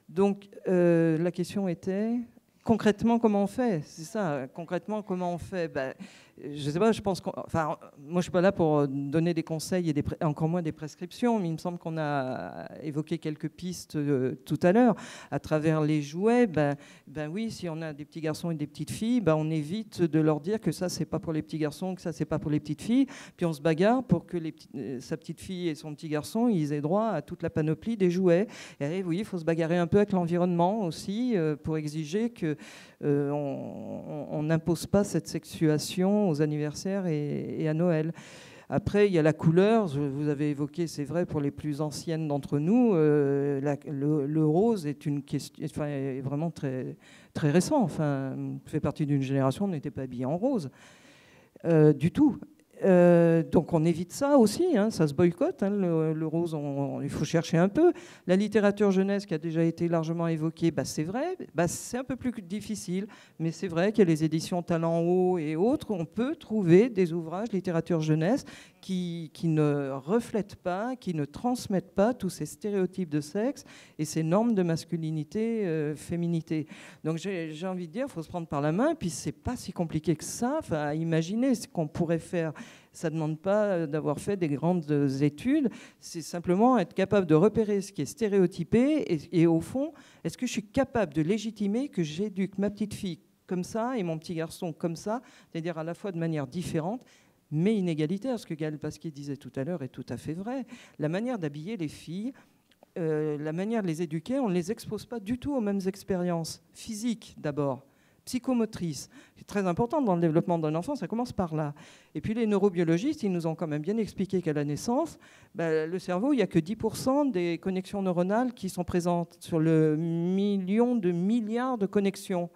Donc, la question était, concrètement, comment on fait? C'est ça, concrètement, comment on fait? Je ne sais pas, je pense moi, je ne suis pas là pour donner des conseils et encore moins des prescriptions, mais il me semble qu'on a évoqué quelques pistes tout à l'heure. À travers les jouets, oui, si on a des petits garçons et des petites filles, on évite de leur dire que ça, c'est pas pour les petits garçons, que ça, c'est pas pour les petites filles. Puis on se bagarre pour que sa petite fille et son petit garçon, ils aient droit à toute la panoplie des jouets. Et oui, il faut se bagarrer un peu avec l'environnement aussi pour exiger qu'on n'impose pas cette sexuation aux anniversaires et à Noël. Après, il y a la couleur, vous avez évoqué, c'est vrai, pour les plus anciennes d'entre nous, le rose est une question, est vraiment très, très récent. Fait partie d'une génération, on n'était pas habillé en rose du tout. Donc on évite ça aussi, hein, ça se boycotte, hein, le rose, il faut chercher un peu. La littérature jeunesse qui a déjà été largement évoquée, c'est vrai, c'est un peu plus difficile, mais c'est vrai qu'il y a les éditions Talent Haut et autres, on peut trouver des ouvrages littérature jeunesse qui ne reflètent pas, qui ne transmettent pas tous ces stéréotypes de sexe et ces normes de masculinité, féminité. Donc j'ai envie de dire, il faut se prendre par la main, puis c'est pas si compliqué que ça, à imaginer ce qu'on pourrait faire. Ça ne demande pas d'avoir fait des grandes études, c'est simplement être capable de repérer ce qui est stéréotypé et au fond, est-ce que je suis capable de légitimer que j'éduque ma petite fille comme ça et mon petit garçon comme ça, c'est-à-dire à la fois de manière différente, mais inégalitaire. Ce que Gaël Pasquier disait tout à l'heure est tout à fait vrai. La manière d'habiller les filles, la manière de les éduquer, on ne les expose pas du tout aux mêmes expériences physiques d'abord, psychomotrices. C'est très important dans le développement d'un enfant, ça commence par là. Et puis les neurobiologistes, ils nous ont quand même bien expliqué qu'à la naissance, le cerveau, il n'y a que 10% des connexions neuronales qui sont présentes sur le million de milliards de connexions.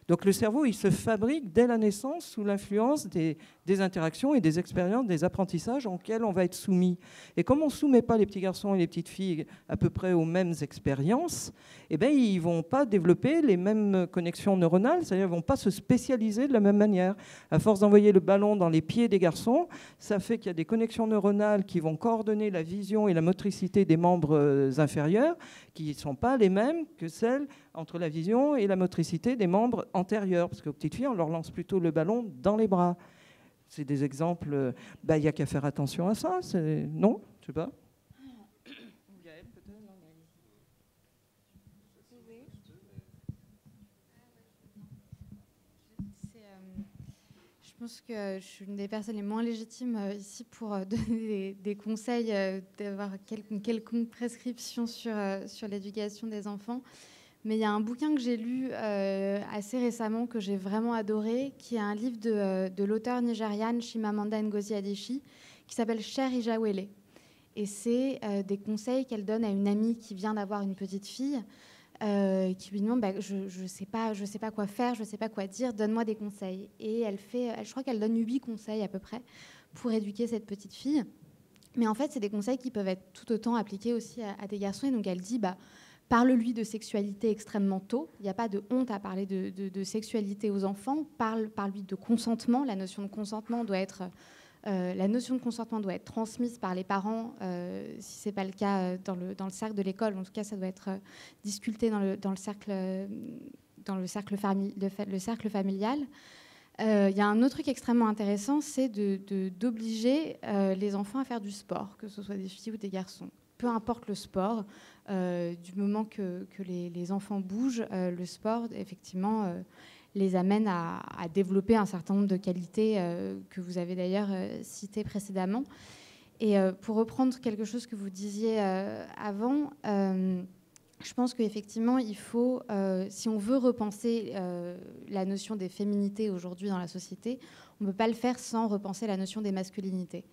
Donc le cerveau, il se fabrique dès la naissance sous l'influence des interactions et des expériences, des apprentissages auxquels on va être soumis. Et comme on ne soumet pas les petits garçons et les petites filles à peu près aux mêmes expériences, ils ne vont pas développer les mêmes connexions neuronales, c'est-à-dire qu'ils ne vont pas se spécialiser de la même manière. À force d'envoyer le ballon dans les pieds des garçons, ça fait qu'il y a des connexions neuronales qui vont coordonner la vision et la motricité des membres inférieurs, qui ne sont pas les mêmes que celles entre la vision et la motricité des membres antérieurs. Parce qu'aux petites filles, on leur lance plutôt le ballon dans les bras. C'est des exemples. Il n'y a qu'à faire attention à ça. Non, je ne sais pas. Je pense que je suis une des personnes les moins légitimes ici pour donner des conseils, d'avoir une quelconque prescription sur l'éducation des enfants. Mais il y a un bouquin que j'ai lu assez récemment, que j'ai vraiment adoré, qui est un livre de l'auteure nigériane Chimamanda Ngozi Adichie, qui s'appelle Cher Ijawele. Et c'est des conseils qu'elle donne à une amie qui vient d'avoir une petite fille, qui lui demande je sais pas quoi faire, je sais pas quoi dire, donne-moi des conseils. Et je crois qu'elle donne 8 conseils à peu près pour éduquer cette petite fille. Mais en fait, c'est des conseils qui peuvent être tout autant appliqués aussi à des garçons. Et donc elle dit parle-lui de sexualité extrêmement tôt. Il n'y a pas de honte à parler de sexualité aux enfants. Parle-lui de consentement. La notion de consentement doit être transmise par les parents, si ce n'est pas le cas dans le cercle de l'école. En tout cas, ça doit être discuté dans le cercle familial. Il y a un autre truc extrêmement intéressant, c'est d'obliger les enfants à faire du sport, que ce soit des filles ou des garçons. Peu importe le sport, du moment que les enfants bougent, le sport, effectivement, les amène à développer un certain nombre de qualités que vous avez d'ailleurs citées précédemment. Et pour reprendre quelque chose que vous disiez avant, je pense qu'effectivement, il faut, si on veut repenser la notion des féminités aujourd'hui dans la société, on ne peut pas le faire sans repenser la notion des masculinités,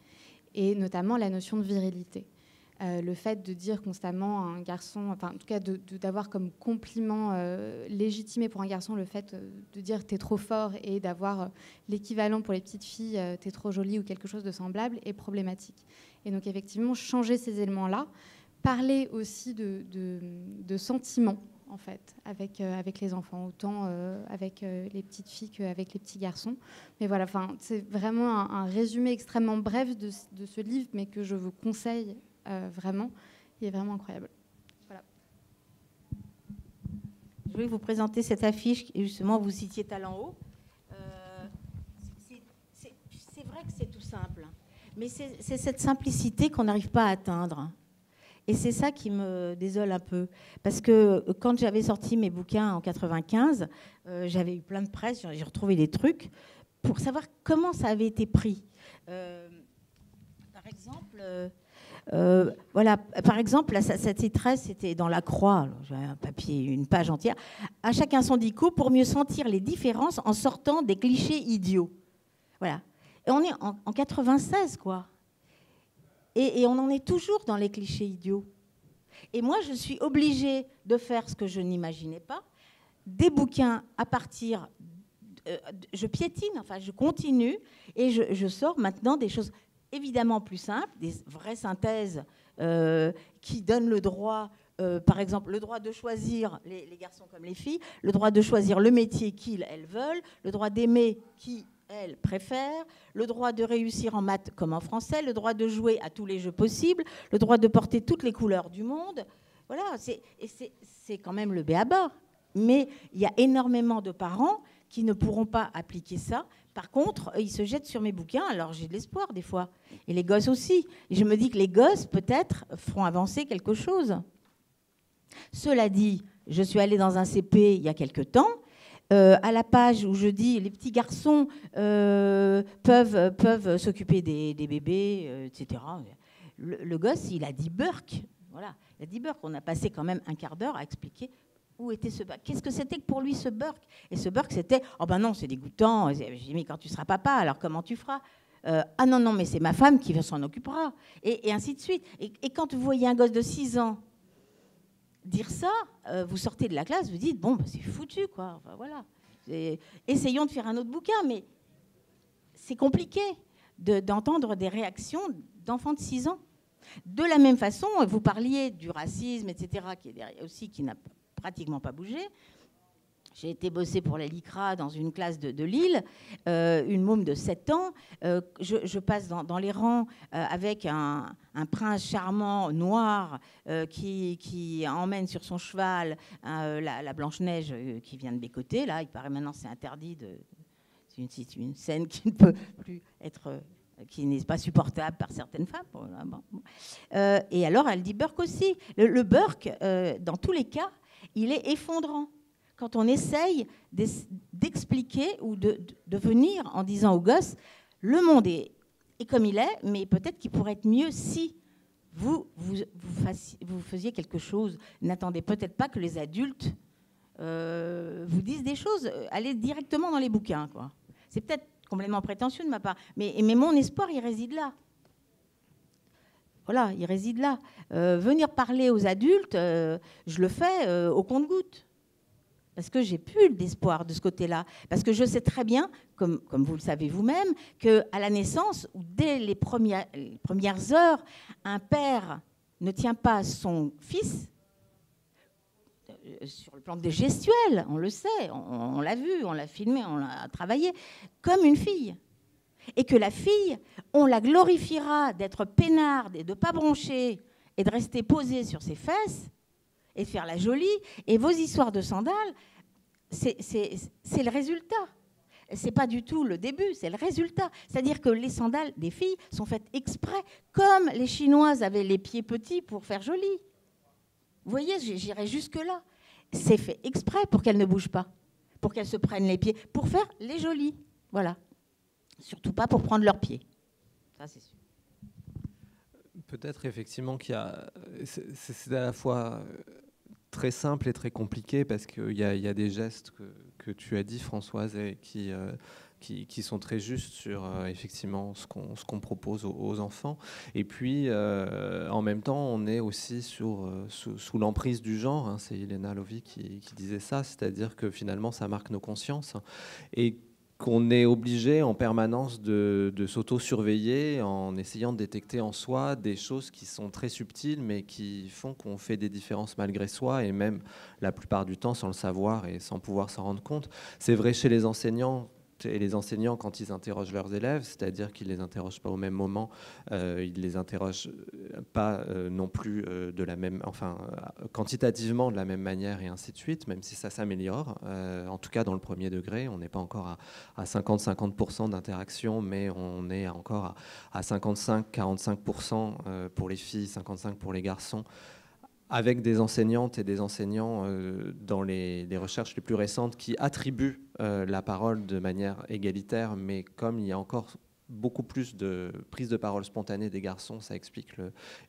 et notamment la notion de virilité. Le fait de dire constamment à un garçon, enfin en tout cas d'avoir comme compliment légitimé pour un garçon le fait de dire t'es trop fort, et d'avoir l'équivalent pour les petites filles t'es trop jolie ou quelque chose de semblable, est problématique. Et donc effectivement, changer ces éléments-là, parler aussi de sentiments en fait avec les enfants, autant avec les petites filles qu'avec les petits garçons. Mais voilà, c'est vraiment un résumé extrêmement bref de ce livre, mais que je vous conseille vraiment. Il est vraiment incroyable. Voilà. Je voulais vous présenter cette affiche, et justement vous citiez Talent Haut. C'est vrai que c'est tout simple, mais c'est cette simplicité qu'on n'arrive pas à atteindre. Et c'est ça qui me désole un peu. Parce que quand j'avais sorti mes bouquins en 95, j'avais eu plein de presse, j'ai retrouvé des trucs pour savoir comment ça avait été pris. Par exemple... voilà, par exemple, cette titresse, c'était dans La Croix, j'avais un papier, une page entière. À chacun son dico pour mieux sentir les différences en sortant des clichés idiots. Voilà. Et on est en 96, quoi. Et on en est toujours dans les clichés idiots. Et moi, je suis obligée de faire ce que je n'imaginais pas, des bouquins à partir je piétine, enfin, je continue, et je sors maintenant des choses évidemment plus simples, des vraies synthèses qui donnent le droit, par exemple, le droit de choisir, les garçons comme les filles, le droit de choisir le métier elles veulent, le droit d'aimer qui elles préfèrent, le droit de réussir en maths comme en français, le droit de jouer à tous les jeux possibles, le droit de porter toutes les couleurs du monde. Voilà, c'est quand même le b.a.-ba. Mais il y a énormément de parents qui ne pourront pas appliquer ça. Par contre, ils se jettent sur mes bouquins, alors j'ai de l'espoir des fois. Et les gosses aussi. Et je me dis que les gosses, peut-être, feront avancer quelque chose. Cela dit, je suis allée dans un CP il y a quelque temps, à la page où je dis les petits garçons peuvent s'occuper des bébés, etc. Le gosse, il a dit Burke. Voilà, il a dit Burke. On a passé quand même un quart d'heure à expliquer où était ce Burke. Qu'est-ce que c'était que pour lui ce Burke? Et ce Burke, c'était oh ben non, c'est dégoûtant. J'ai dit mais quand tu seras papa, alors comment tu feras? Ah non, mais c'est ma femme qui s'en occupera. Et ainsi de suite. Et quand vous voyez un gosse de 6 ans dire ça, vous sortez de la classe, vous dites bon, bah, c'est foutu, quoi. Enfin, voilà. Essayons de faire un autre bouquin, mais c'est compliqué d'entendre des réactions d'enfants de 6 ans. De la même façon, vous parliez du racisme, etc., qui est derrière aussi, qui n'a pratiquement pas bougé. J'ai été bosser pour la LICRA dans une classe de Lille, une môme de 7 ans. Je passe dans les rangs avec un prince charmant noir qui emmène sur son cheval la Blanche-Neige qui vient de bécoter. Là, il paraît maintenant c'est interdit. C'est une scène qui ne peut plus être... qui n'est pas supportable par certaines femmes. Et alors, elle dit Burke aussi. Le Burke, dans tous les cas, il est effondrant. Quand on essaye d'expliquer ou de venir en disant aux gosses, le monde est comme il est, mais peut-être qu'il pourrait être mieux si vous faisiez quelque chose. N'attendez peut-être pas que les adultes vous disent des choses. Allez directement dans les bouquins, quoi. C'est peut-être complètement prétentieux de ma part, mais mon espoir, il réside là. Voilà, il réside là. Venir parler aux adultes, je le fais au compte-gouttes. Parce que j'ai plus d'espoir de ce côté-là. Parce que je sais très bien, comme vous le savez vous-même, qu'à la naissance, ou dès les premières heures, un père ne tient pas son fils, sur le plan des gestuels, on le sait, on l'a vu, on l'a filmé, on l'a travaillé, comme une fille. Et que la fille, on la glorifiera d'être peinarde et de ne pas broncher et de rester posée sur ses fesses et de faire la jolie. Et vos histoires de sandales, c'est le résultat. Ce n'est pas du tout le début, c'est le résultat. C'est-à-dire que les sandales des filles sont faites exprès, comme les Chinoises avaient les pieds petits pour faire joli. Vous voyez, j'irai jusque-là. C'est fait exprès pour qu'elles ne bougent pas, pour qu'elles se prennent les pieds, pour faire les jolies. Voilà. Surtout pas pour prendre leurs pieds. Ça, c'est sûr. Peut-être effectivement qu'il y a... C'est à la fois très simple et très compliqué parce qu'il y a des gestes que tu as dit, Françoise, et qui sont très justes sur effectivement ce qu'on propose aux enfants. Et puis, en même temps, on est aussi sous l'emprise du genre. Hein, c'est Elena Lovi qui disait ça, c'est-à-dire que finalement, ça marque nos consciences. Et qu'on est obligé en permanence de s'auto-surveiller en essayant de détecter en soi des choses qui sont très subtiles mais qui font qu'on fait des différences malgré soi et même la plupart du temps sans le savoir et sans pouvoir s'en rendre compte. C'est vrai chez les enseignants. Et les enseignants, quand ils interrogent leurs élèves, c'est-à-dire qu'ils ne les interrogent pas au même moment, ils ne les interrogent pas non plus de la même, enfin, quantitativement de la même manière et ainsi de suite, même si ça s'améliore. En tout cas, dans le premier degré, on n'est pas encore à 50% d'interaction, mais on est encore à 55-45% pour les filles, 55% pour les garçons. Avec des enseignantes et des enseignants dans les recherches les plus récentes qui attribuent la parole de manière égalitaire, mais comme il y a encore beaucoup plus de prise de parole spontanée des garçons, ça explique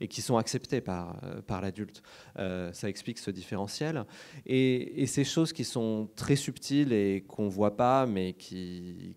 et qui sont acceptés par l'adulte. Ça explique ce différentiel. Et ces choses qui sont très subtiles et qu'on ne voit pas, mais qui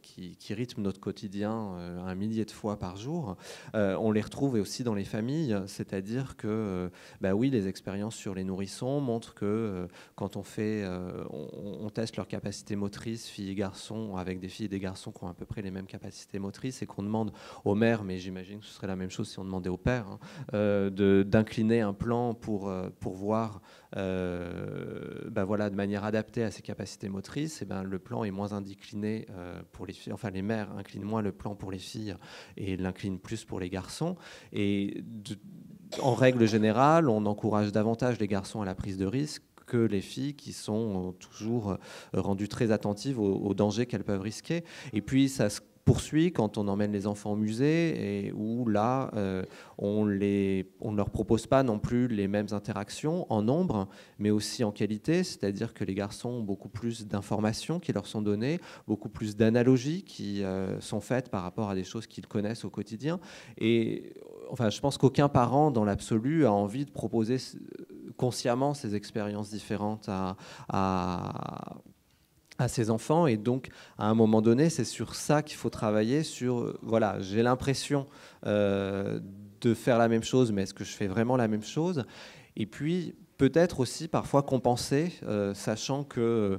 rythment notre quotidien un millier de fois par jour, on les retrouve aussi dans les familles. C'est-à-dire que, oui, les expériences sur les nourrissons montrent que quand on teste leur capacité motrice, filles et garçons, avec des filles et des garçons qui ont à peu près les mêmes capacités motrices, et qu'on demande aux mères, mais j'imagine que ce serait la même chose si on demandait aux pères, d'incliner un plan pour voir de manière adaptée à ses capacités motrices, et le plan est moins incliné pour les filles. Enfin, les mères inclinent moins le plan pour les filles et l'inclinent plus pour les garçons. Et en règle générale, on encourage davantage les garçons à la prise de risque que les filles qui sont toujours rendues très attentives aux dangers qu'elles peuvent risquer. Et puis, ça se poursuit quand on emmène les enfants au musée et où là, on ne leur propose pas non plus les mêmes interactions en nombre, mais aussi en qualité, c'est-à-dire que les garçons ont beaucoup plus d'informations qui leur sont données, beaucoup plus d'analogies qui sont faites par rapport à des choses qu'ils connaissent au quotidien. Et enfin, je pense qu'aucun parent, dans l'absolu, a envie de proposer consciemment ces expériences différentes à ses enfants, et donc à un moment donné, c'est sur ça qu'il faut travailler, voilà, j'ai l'impression de faire la même chose, mais est-ce que je fais vraiment la même chose? Et puis peut-être aussi parfois compenser, sachant que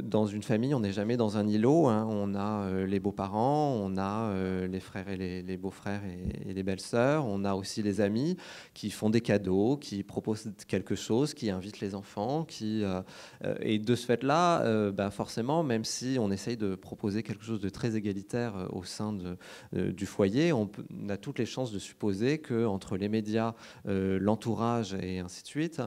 dans une famille, on n'est jamais dans un îlot, hein. On a les beaux-parents, on a les frères et les beaux-frères et les belles-sœurs, on a aussi les amis qui font des cadeaux, qui proposent quelque chose, qui invitent les enfants, et de ce fait-là, forcément, même si on essaye de proposer quelque chose de très égalitaire au sein du foyer, on a toutes les chances de supposer qu'entre les médias, l'entourage et ainsi de suite,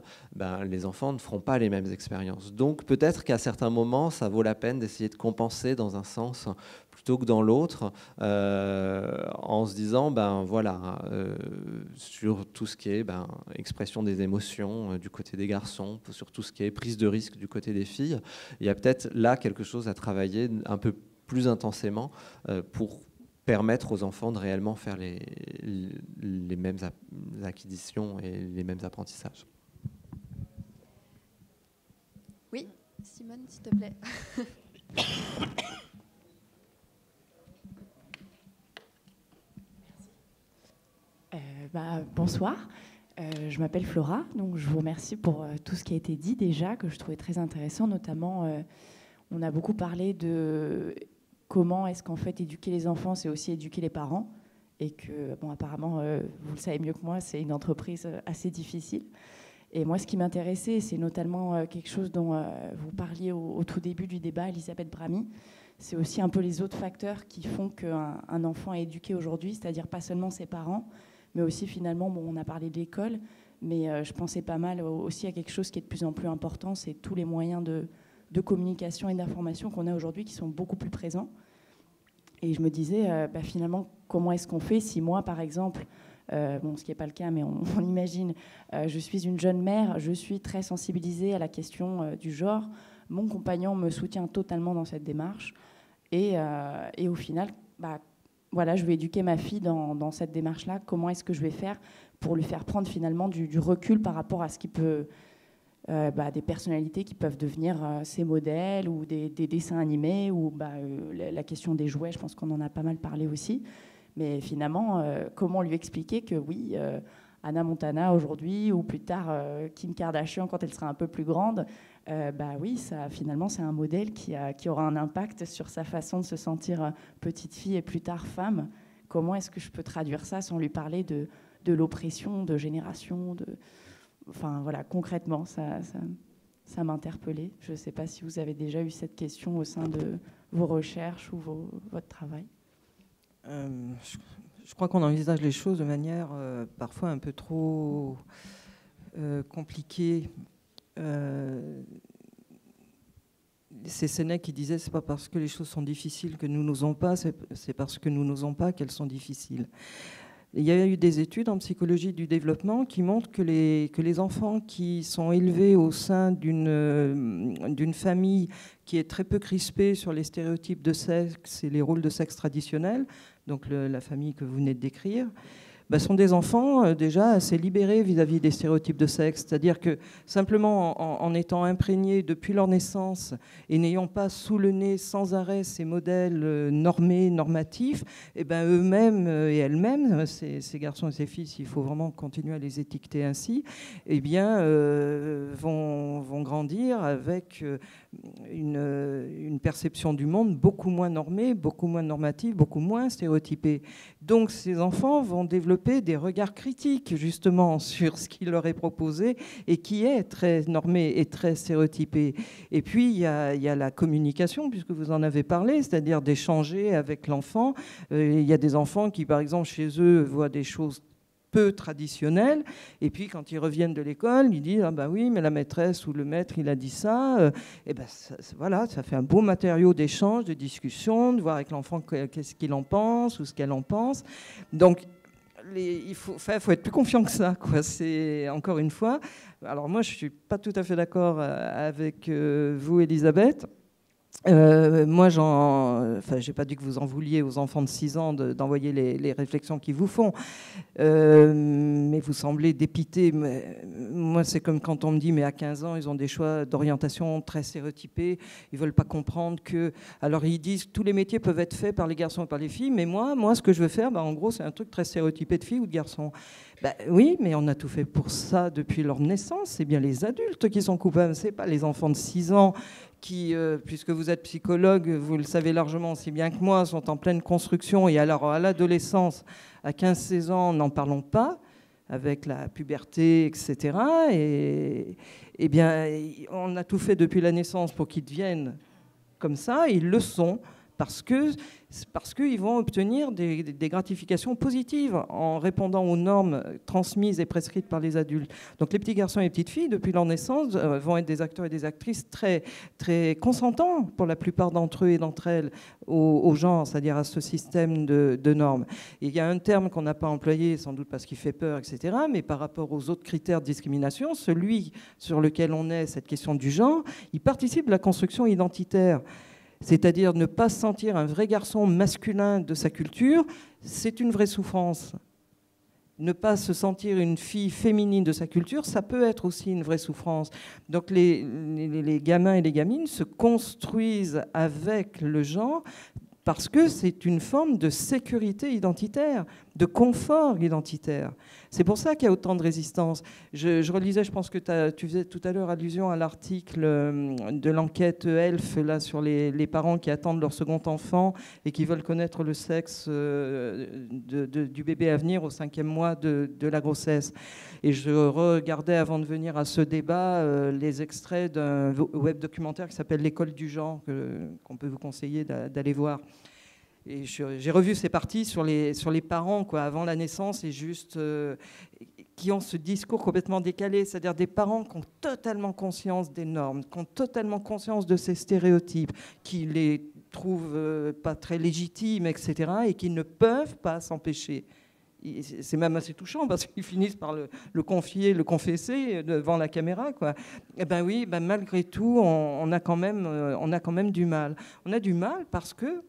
les enfants ne feront pas les mêmes expériences. Donc peut-être qu'à certains moments, ça vaut la peine d'essayer de compenser dans un sens plutôt que dans l'autre, en se disant, sur tout ce qui est expression des émotions du côté des garçons, sur tout ce qui est prise de risque du côté des filles, il y a peut-être là quelque chose à travailler un peu plus intensément pour permettre aux enfants de réellement faire les mêmes acquisitions et les mêmes apprentissages. Oui, Simone, s'il te plaît. Bonsoir, je m'appelle Flora, donc je vous remercie pour tout ce qui a été dit déjà, que je trouvais très intéressant, notamment on a beaucoup parlé de comment est-ce qu'en fait éduquer les enfants, c'est aussi éduquer les parents, et que, apparemment, vous le savez mieux que moi, c'est une entreprise assez difficile. Et moi, ce qui m'intéressait, c'est notamment quelque chose dont vous parliez au tout début du débat, Elisabeth Bramy. C'est aussi un peu les autres facteurs qui font qu'un enfant est éduqué aujourd'hui, c'est-à-dire pas seulement ses parents, mais aussi finalement, on a parlé de l'école, mais je pensais pas mal aussi à quelque chose qui est de plus en plus important, c'est tous les moyens de communication et d'information qu'on a aujourd'hui qui sont beaucoup plus présents. Et je me disais, finalement, comment est-ce qu'on fait si moi, par exemple, ce qui n'est pas le cas, mais on imagine, je suis une jeune mère, je suis très sensibilisée à la question du genre, mon compagnon me soutient totalement dans cette démarche, et au final, je vais éduquer ma fille dans cette démarche-là. Comment est-ce que je vais faire pour lui faire prendre finalement du recul par rapport à ce qui peut... des personnalités qui peuvent devenir ses modèles, ou des dessins animés, ou la question des jouets, je pense qu'on en a pas mal parlé aussi. Mais finalement, comment lui expliquer que oui, Hannah Montana aujourd'hui, ou plus tard Kim Kardashian quand elle sera un peu plus grande, oui, ça, finalement, c'est un modèle qui aura un impact sur sa façon de se sentir petite fille et plus tard femme. Comment est-ce que je peux traduire ça sans lui parler de l'oppression, de génération, Enfin, voilà, concrètement, ça m'a interpellée. Je ne sais pas si vous avez déjà eu cette question au sein de vos recherches ou votre travail. Je crois qu'on envisage les choses de manière parfois un peu trop compliquée. C'est Sénèque qui disait « c'est pas parce que les choses sont difficiles que nous n'osons pas, c'est parce que nous n'osons pas qu'elles sont difficiles ». Il y a eu des études en psychologie du développement qui montrent que les enfants qui sont élevés au sein d'une famille qui est très peu crispée sur les stéréotypes de sexe et les rôles de sexe traditionnels, donc la famille que vous venez de décrire, sont des enfants déjà assez libérés vis-à-vis des stéréotypes de sexe. C'est-à-dire que simplement en étant imprégnés depuis leur naissance et n'ayant pas sous le nez sans arrêt ces modèles normés, normatifs, eux-mêmes et elles-mêmes, ces garçons et ces filles, s'il faut vraiment continuer à les étiqueter ainsi, vont grandir avec une perception du monde beaucoup moins normée, beaucoup moins normative, beaucoup moins stéréotypée. Donc ces enfants vont développer des regards critiques justement sur ce qui leur est proposé et qui est très normé et très stéréotypé. Et puis il y a la communication, puisque vous en avez parlé, c'est-à-dire d'échanger avec l'enfant. Il y a des enfants qui, par exemple, chez eux, voient des choses peu traditionnels, et puis quand ils reviennent de l'école, ils disent « Ah ben oui, mais la maîtresse ou le maître, il a dit ça. » Voilà, ça fait un beau matériau d'échange, de discussion, de voir avec l'enfant qu'est-ce qu'il en pense ou ce qu'elle en pense. Donc, il faut être plus confiant que ça, quoi. C'est, encore une fois, alors moi, je ne suis pas tout à fait d'accord avec vous, Elisabeth. Moi, j'ai pas dit que vous en vouliez aux enfants de 6 ans d'envoyer les réflexions qu'ils vous font, mais vous semblez dépité. Moi, c'est comme quand on me dit, mais à 15 ans, ils ont des choix d'orientation très stéréotypés, ils veulent pas comprendre que... Alors, ils disent que tous les métiers peuvent être faits par les garçons et par les filles, mais moi ce que je veux faire, en gros, c'est un truc très stéréotypé de filles ou de garçons. Oui, mais on a tout fait pour ça depuis leur naissance. C'est bien les adultes qui sont coupables, c'est pas les enfants de 6 ans qui, puisque vous êtes psychologue, vous le savez largement aussi bien que moi, sont en pleine construction. Et alors, à l'adolescence, à 15-16 ans, n'en parlons pas, avec la puberté, etc. Et bien, on a tout fait depuis la naissance pour qu'ils deviennent comme ça. Ils le sont parce qu'ils vont obtenir des gratifications positives en répondant aux normes transmises et prescrites par les adultes. Donc les petits garçons et les petites filles, depuis leur naissance, vont être des acteurs et des actrices très, très consentants, pour la plupart d'entre eux et d'entre elles, au genre, c'est-à-dire à ce système de normes. Et il y a un terme qu'on n'a pas employé, sans doute parce qu'il fait peur, etc., mais par rapport aux autres critères de discrimination, celui sur lequel on est, cette question du genre, il participe de la construction identitaire. C'est-à-dire ne pas sentir un vrai garçon masculin de sa culture, c'est une vraie souffrance. Ne pas se sentir une fille féminine de sa culture, ça peut être aussi une vraie souffrance. Donc les gamins et les gamines se construisent avec le genre parce que c'est une forme de sécurité identitaire, de confort identitaire. C'est pour ça qu'il y a autant de résistance. Je relisais, je pense que tu faisais tout à l'heure allusion à l'article de l'enquête ELF là, sur les parents qui attendent leur second enfant et qui veulent connaître le sexe du bébé à venir au 5e mois de la grossesse. Et je regardais avant de venir à ce débat les extraits d'un web documentaire qui s'appelle L'école du genre, qu'on peut vous conseiller d'aller voir. Et j'ai revu ces parties sur les parents avant la naissance et juste qui ont ce discours complètement décalé, c'est-à-dire des parents qui ont totalement conscience des normes, qui ont totalement conscience de ces stéréotypes, qui les trouvent pas très légitimes, etc., et qui ne peuvent pas s'empêcher. C'est même assez touchant parce qu'ils finissent par le confier, le confesser devant la caméra, quoi. Et oui, malgré tout, on a quand même du mal. On a du mal parce que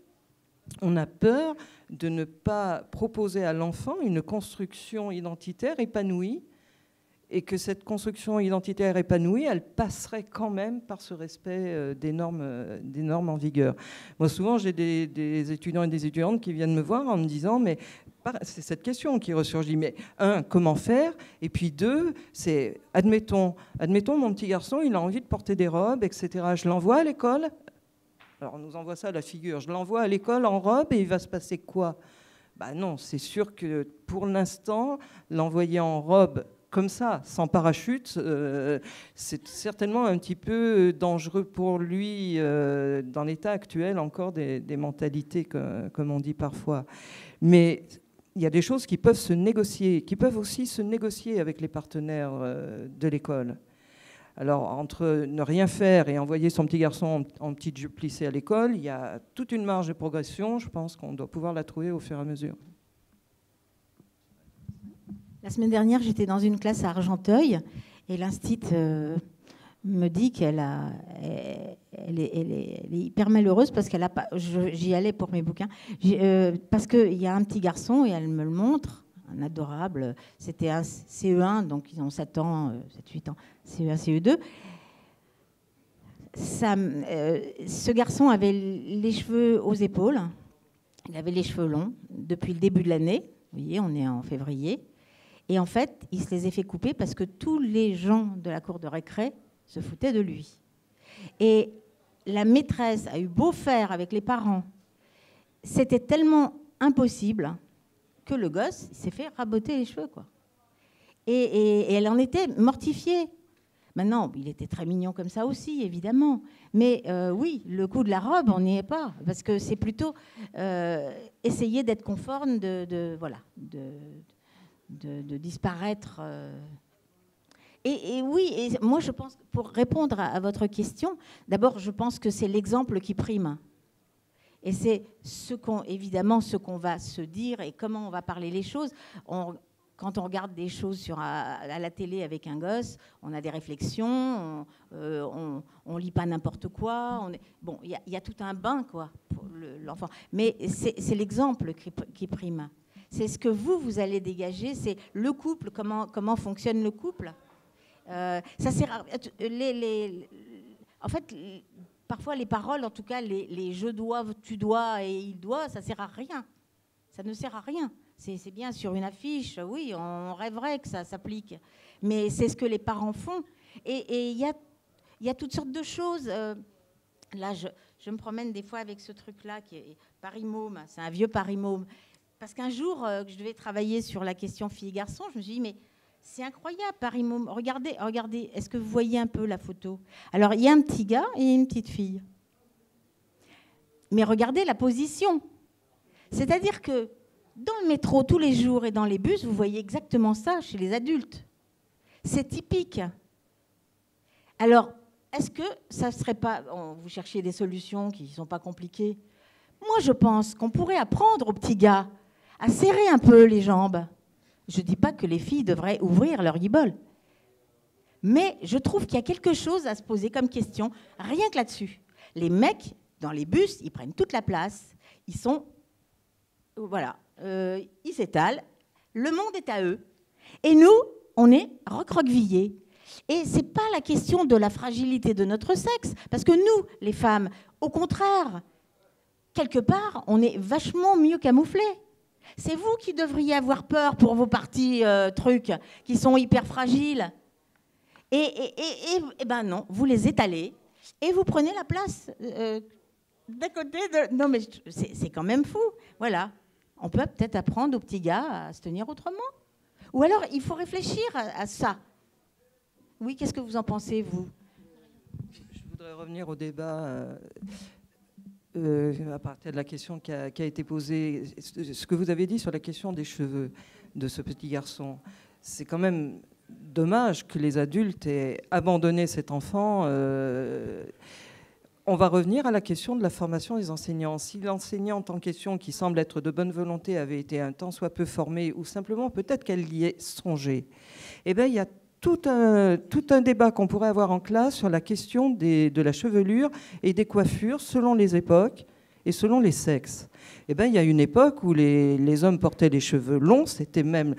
on a peur de ne pas proposer à l'enfant une construction identitaire épanouie et que cette construction identitaire épanouie, elle passerait quand même par ce respect des normes en vigueur. Moi, souvent, j'ai des étudiants et des étudiantes qui viennent me voir en me disant « mais c'est cette question qui ressurgit. Mais un, comment faire? Et puis deux, c'est admettons, mon petit garçon, il a envie de porter des robes, etc. Je l'envoie à l'école. Alors, on nous envoie ça à la figure. Je l'envoie à l'école en robe et il va se passer quoi? Non, c'est sûr que pour l'instant, l'envoyer en robe comme ça, sans parachute, c'est certainement un petit peu dangereux pour lui dans l'état actuel encore des mentalités, comme on dit parfois. Mais il y a des choses qui peuvent se négocier, qui peuvent aussi se négocier avec les partenaires de l'école. Alors, entre ne rien faire et envoyer son petit garçon en petite jupe plissée à l'école, il y a toute une marge de progression. Je pense qu'on doit pouvoir la trouver au fur et à mesure. La semaine dernière, j'étais dans une classe à Argenteuil et l'instit me dit qu'elle est hyper malheureuse parce qu'elle a pas. J'y allais pour mes bouquins parce qu'il y a un petit garçon et elle me le montre, un adorable. C'était un CE1, donc ils ont 7 ans, 7-8 ans, CE1, CE2. Ce garçon avait les cheveux aux épaules. Il avait les cheveux longs depuis le début de l'année. Vous voyez, on est en février. Et en fait, il se les a fait couper parce que tous les gens de la cour de récré se foutaient de lui. Et la maîtresse a eu beau faire avec les parents. C'était tellement impossible que le gosse s'est fait raboter les cheveux, quoi. Et elle en était mortifiée. Maintenant, il était très mignon comme ça aussi, évidemment. Mais oui, le coup de la robe, on n'y est pas. Parce que c'est plutôt essayer d'être conforme, de disparaître. Et oui, et moi je pense, pour répondre à votre question, d'abord je pense que c'est l'exemple qui prime. Et c'est évidemment ce qu'on va se dire et comment on va parler les choses. Quand on regarde des choses à la télé avec un gosse, on a des réflexions, on lit pas n'importe quoi. Bon, il y a tout un bain, quoi, pour l'enfant. Mais c'est l'exemple qui prime. C'est ce que vous allez dégager, c'est le couple, comment fonctionne le couple. Ça sert en fait, parfois les paroles, en tout cas les je dois, tu dois et il doit, ça sert à rien. Ça ne sert à rien. C'est bien sur une affiche, oui, on rêverait que ça s'applique. Mais c'est ce que les parents font. Et il y a toutes sortes de choses. Là, je me promène des fois avec ce truc-là qui est Paris-Môme. C'est un vieux Paris-Môme. Parce qu'un jour, que je devais travailler sur la question filles-garçons, je me suis dit, mais c'est incroyable, Paris-Môme. Regardez, est-ce que vous voyez un peu la photo? Alors, il y a un petit gars et une petite fille. Mais regardez la position. C'est-à-dire que dans le métro, tous les jours, et dans les bus, vous voyez exactement ça chez les adultes. C'est typique. Alors, est-ce que ça ne serait pas... vous cherchez des solutions qui ne sont pas compliquées. Moi, je pense qu'on pourrait apprendre aux petits gars à serrer un peu les jambes. Je ne dis pas que les filles devraient ouvrir leur guibole. Mais je trouve qu'il y a quelque chose à se poser comme question, rien que là-dessus. Les mecs, dans les bus, ils prennent toute la place. Ils sont... Voilà. Ils s'étalent. Le monde est à eux. Et nous, on est recroquevillés. Et ce n'est pas la question de la fragilité de notre sexe. Parce que nous, les femmes, au contraire, quelque part, on est vachement mieux camouflés. C'est vous qui devriez avoir peur pour vos parties trucs qui sont hyper fragiles. Et ben non, vous les étalez et vous prenez la place d'à côté de... Non, mais c'est quand même fou. Voilà. On peut peut-être apprendre aux petits gars à se tenir autrement. Ou alors, il faut réfléchir à ça. Oui, qu'est-ce que vous en pensez, vous? Je voudrais revenir au débat à partir de la question qui a été posée. Ce que vous avez dit sur la question des cheveux de ce petit garçon, c'est quand même dommage que les adultes aient abandonné cet enfant. On va revenir à la question de la formation des enseignants. Si l'enseignante en question, qui semble être de bonne volonté, avait été un tant soit peu formée, ou simplement peut-être qu'elle y ait songé, eh bien, il y a tout un débat qu'on pourrait avoir en classe sur la question de la chevelure et des coiffures selon les époques et selon les sexes. Eh bien, il y a une époque où les hommes portaient les cheveux longs, c'était même,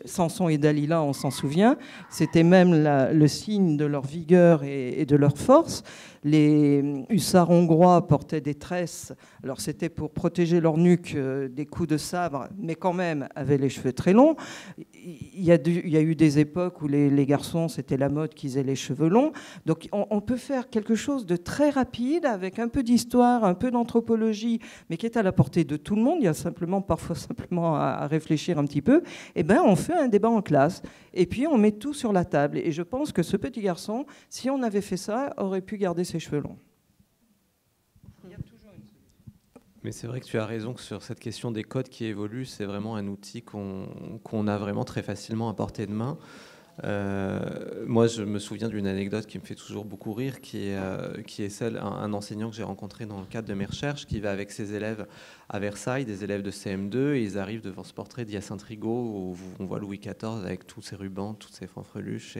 Samson et Dalila, on s'en souvient, c'était même le signe de leur vigueur et de leur force. Les hussards hongrois portaient des tresses, alors c'était pour protéger leur nuque des coups de sabre, mais quand même avaient les cheveux très longs. Il y a eu des époques où les garçons, c'était la mode qu'ils aient les cheveux longs. Donc on peut faire quelque chose de très rapide, avec un peu d'histoire, un peu d'anthropologie, mais qui est à la portée de tout le monde. Il y a parfois simplement à réfléchir un petit peu. Eh bien, on fait un débat en classe, et puis on met tout sur la table. Et je pense que ce petit garçon, si on avait fait ça, aurait pu garder ses cheveux longs. Mais c'est vrai que tu as raison que sur cette question des codes qui évoluent, c'est vraiment un outil qu'on a vraiment très facilement à portée de main. Moi, je me souviens d'une anecdote qui me fait toujours beaucoup rire, qui est celle d'un enseignant que j'ai rencontré dans le cadre de mes recherches, qui va avec ses élèves à Versailles, des élèves de CM2, et ils arrivent devant ce portrait d'Hyacinthe Rigaud où on voit Louis XIV avec tous ses rubans, toutes ses fanfreluches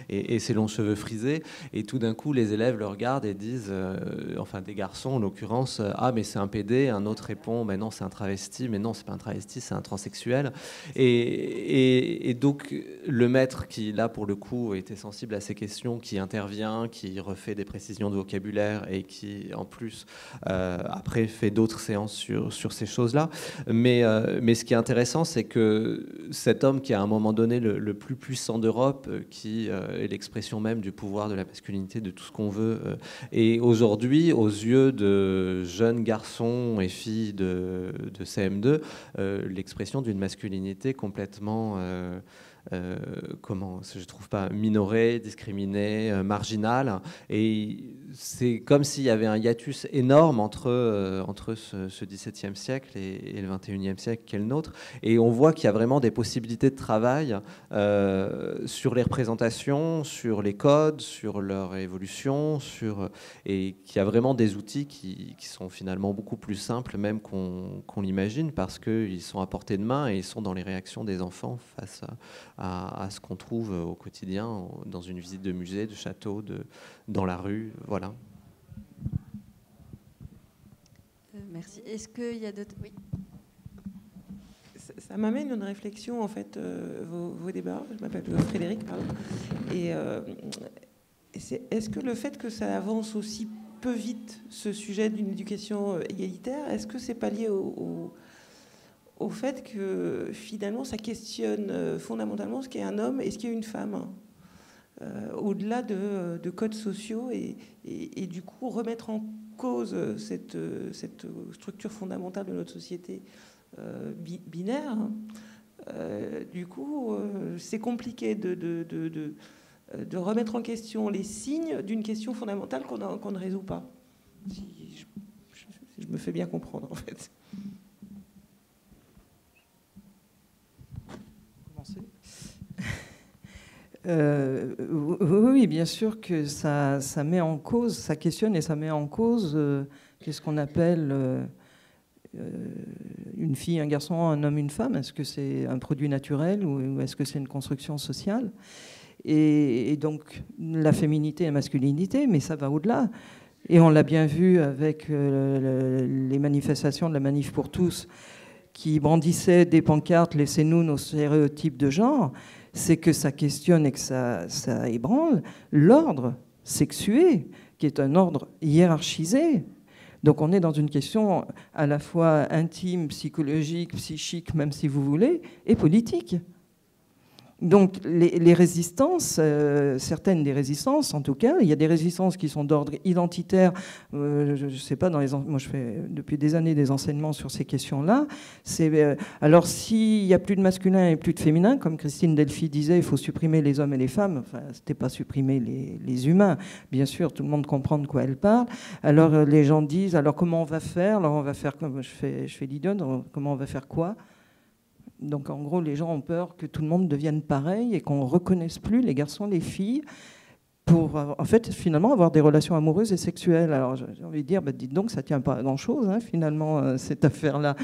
et ses longs cheveux frisés. Et tout d'un coup, les élèves le regardent et disent, enfin des garçons en l'occurrence, ah mais c'est un PD. Un autre répond, mais non c'est un travesti. Mais non, c'est pas un travesti, c'est un transsexuel. Et donc le maître qui là pour le coup était sensible à ces questions, qui intervient, qui refait des précisions de vocabulaire et qui en plus après fait d'autres séances sur ces choses-là. Mais ce qui est intéressant, c'est que cet homme qui à un moment donné le plus puissant d'Europe, qui est l'expression même du pouvoir, de la masculinité, de tout ce qu'on veut, et aujourd'hui, aux yeux de jeunes garçons et filles de CM2, l'expression d'une masculinité complètement comment, je trouve pas, minorée, discriminée, marginale. Et c'est comme s'il y avait un hiatus énorme entre ce XVIIe siècle et le XXIe siècle qui est le nôtre. Et on voit qu'il y a vraiment des possibilités de travail sur les représentations, sur les codes, sur leur évolution, et qu'il y a vraiment des outils qui sont finalement beaucoup plus simples même qu'on l'imagine, parce qu'ils sont à portée de main et ils sont dans les réactions des enfants face à ce qu'on trouve au quotidien dans une visite de musée, de château, dans la rue, voilà. Merci. Est-ce qu'il y a d'autres... Oui. Ça m'amène une réflexion, en fait, vos débats. Je m'appelle Frédéric, pardon. Et est-ce que le fait que ça avance aussi peu vite, ce sujet d'une éducation égalitaire, est-ce que c'est pas lié au fait que finalement ça questionne fondamentalement ce qu'est un homme et ce qu'est une femme, au-delà de codes sociaux, et du coup remettre en cause cette structure fondamentale de notre société binaire. Du coup, c'est compliqué de remettre en question les signes d'une question fondamentale qu'on ne résout pas. Si je me fais bien comprendre, en fait. Oui, bien sûr que ça met en cause, ça questionne et ça met en cause qu'est-ce qu'on appelle une fille, un garçon, un homme, une femme. Est-ce que c'est un produit naturel ou est-ce que c'est une construction sociale ? Et donc la féminité et la masculinité, mais ça va au-delà. Et on l'a bien vu avec les manifestations de la Manif pour tous, qui brandissaient des pancartes « Laissez-nous nos stéréotypes de genre », c'est que ça questionne et que ça ébranle l'ordre sexué, qui est un ordre hiérarchisé. Donc on est dans une question à la fois intime, psychologique, psychique, même si vous voulez, et politique. Donc les résistances, certaines des résistances en tout cas, il y a des résistances qui sont d'ordre identitaire. Je ne sais pas, moi je fais depuis des années des enseignements sur ces questions-là. Alors s'il n'y a plus de masculin et plus de féminin, comme Christine Delphi disait, il faut supprimer les hommes et les femmes. Enfin, c'était pas supprimer les humains. Bien sûr, tout le monde comprend de quoi elle parle. Alors les gens disent, alors comment on va faire ? Alors on va faire comme je fais l'idiote, comment on va faire quoi ? Donc en gros, les gens ont peur que tout le monde devienne pareil et qu'on ne reconnaisse plus les garçons, les filles, pour en fait finalement avoir des relations amoureuses et sexuelles. Alors j'ai envie de dire, dites donc, ça ne tient pas à grand-chose, hein, finalement, cette affaire-là.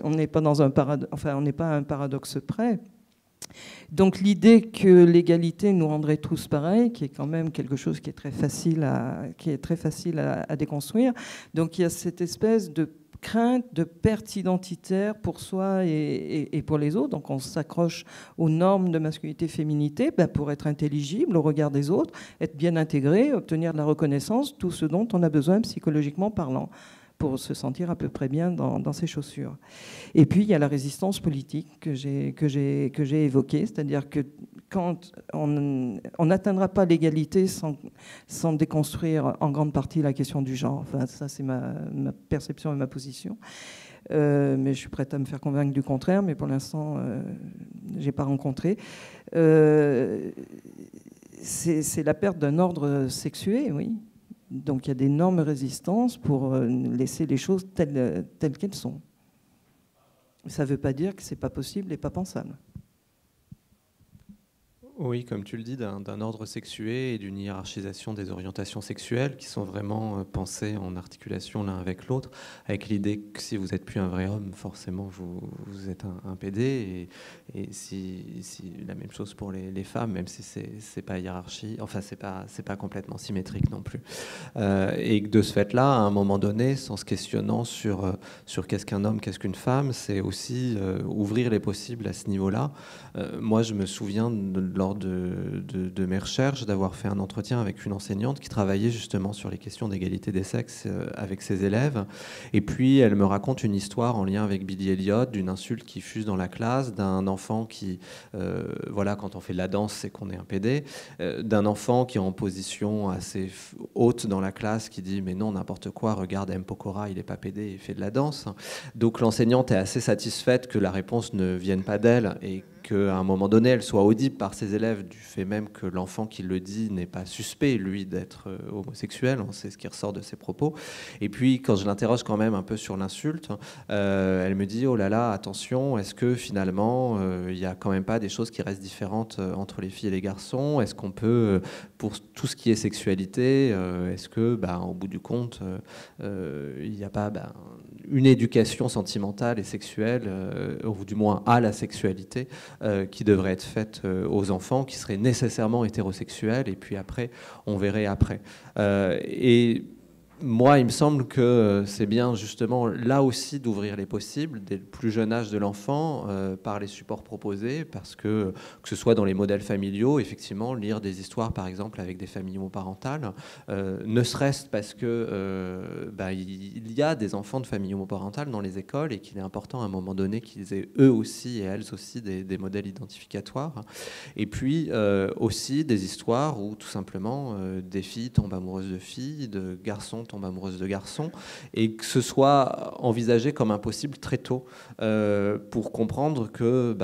On n'est pas dans un on n'est pas à un paradoxe près. Donc l'idée que l'égalité nous rendrait tous pareils, qui est quand même quelque chose qui est très facile à déconstruire. Donc il y a cette espèce de crainte de perte identitaire pour soi et pour les autres. Donc on s'accroche aux normes de masculinité-féminité pour être intelligible au regard des autres, être bien intégré, obtenir de la reconnaissance, tout ce dont on a besoin psychologiquement parlant, pour se sentir à peu près bien dans ses chaussures. Et puis, il y a la résistance politique que j'ai évoquée, c'est-à-dire que quand on n'atteindra pas l'égalité sans déconstruire en grande partie la question du genre. Enfin, ça, c'est ma perception et ma position. Mais je suis prête à me faire convaincre du contraire, mais pour l'instant, je n'ai pas rencontré. C'est la perte d'un ordre sexué, oui. Donc il y a d'énormes résistances pour laisser les choses telles qu'elles sont. Ça ne veut pas dire que ce n'est pas possible et pas pensable. Oui, comme tu le dis, d'un ordre sexué et d'une hiérarchisation des orientations sexuelles qui sont vraiment pensées en articulation l'un avec l'autre, avec l'idée que si vous n'êtes plus un vrai homme, forcément vous êtes un PD, et si la même chose pour les femmes, même si c'est pas hiérarchie, enfin c'est pas complètement symétrique non plus. Et que de ce fait-là, à un moment donné, sans se questionnant sur qu'est-ce qu'un homme, qu'est-ce qu'une femme, c'est aussi ouvrir les possibles à ce niveau-là. Moi, je me souviens lors de mes recherches d'avoir fait un entretien avec une enseignante qui travaillait justement sur les questions d'égalité des sexes avec ses élèves. Et puis, elle me raconte une histoire en lien avec Billy Elliot, d'une insulte qui fuse dans la classe, d'un enfant qui, voilà, quand on fait de la danse, c'est qu'on est un PD, d'un enfant qui est en position assez haute dans la classe, qui dit « mais non, n'importe quoi, regarde M. Pokora, il n'est pas PD, il fait de la danse ». Donc l'enseignante est assez satisfaite que la réponse ne vienne pas d'elle et qu'à un moment donné, elle soit audible par ses élèves, du fait même que l'enfant qui le dit n'est pas suspect, lui, d'être homosexuel. C'est ce qui ressort de ses propos. Et puis, quand je l'interroge quand même un peu sur l'insulte, elle me dit « oh là là, attention, est-ce que finalement, il n'y a quand même pas des choses qui restent différentes entre les filles et les garçons? Est-ce qu'on peut, pour tout ce qui est sexualité, est-ce que, au bout du compte, il n'y a pas une éducation sentimentale et sexuelle, ou du moins à la sexualité, qui devrait être faite aux enfants, qui seraient nécessairement hétérosexuels, et puis après, on verrait après. Et moi, il me semble que c'est bien justement là aussi d'ouvrir les possibles dès le plus jeune âge de l'enfant par les supports proposés, parce que ce soit dans les modèles familiaux, effectivement, lire des histoires par exemple avec des familles homoparentales, ne serait-ce parce que il y a des enfants de familles homoparentales dans les écoles et qu'il est important à un moment donné qu'ils aient eux aussi et elles aussi des modèles identificatoires. Et puis aussi des histoires où tout simplement des filles tombent amoureuses de filles, de garçons tombent amoureuses de garçons, et que ce soit envisagé comme impossible très tôt pour comprendre que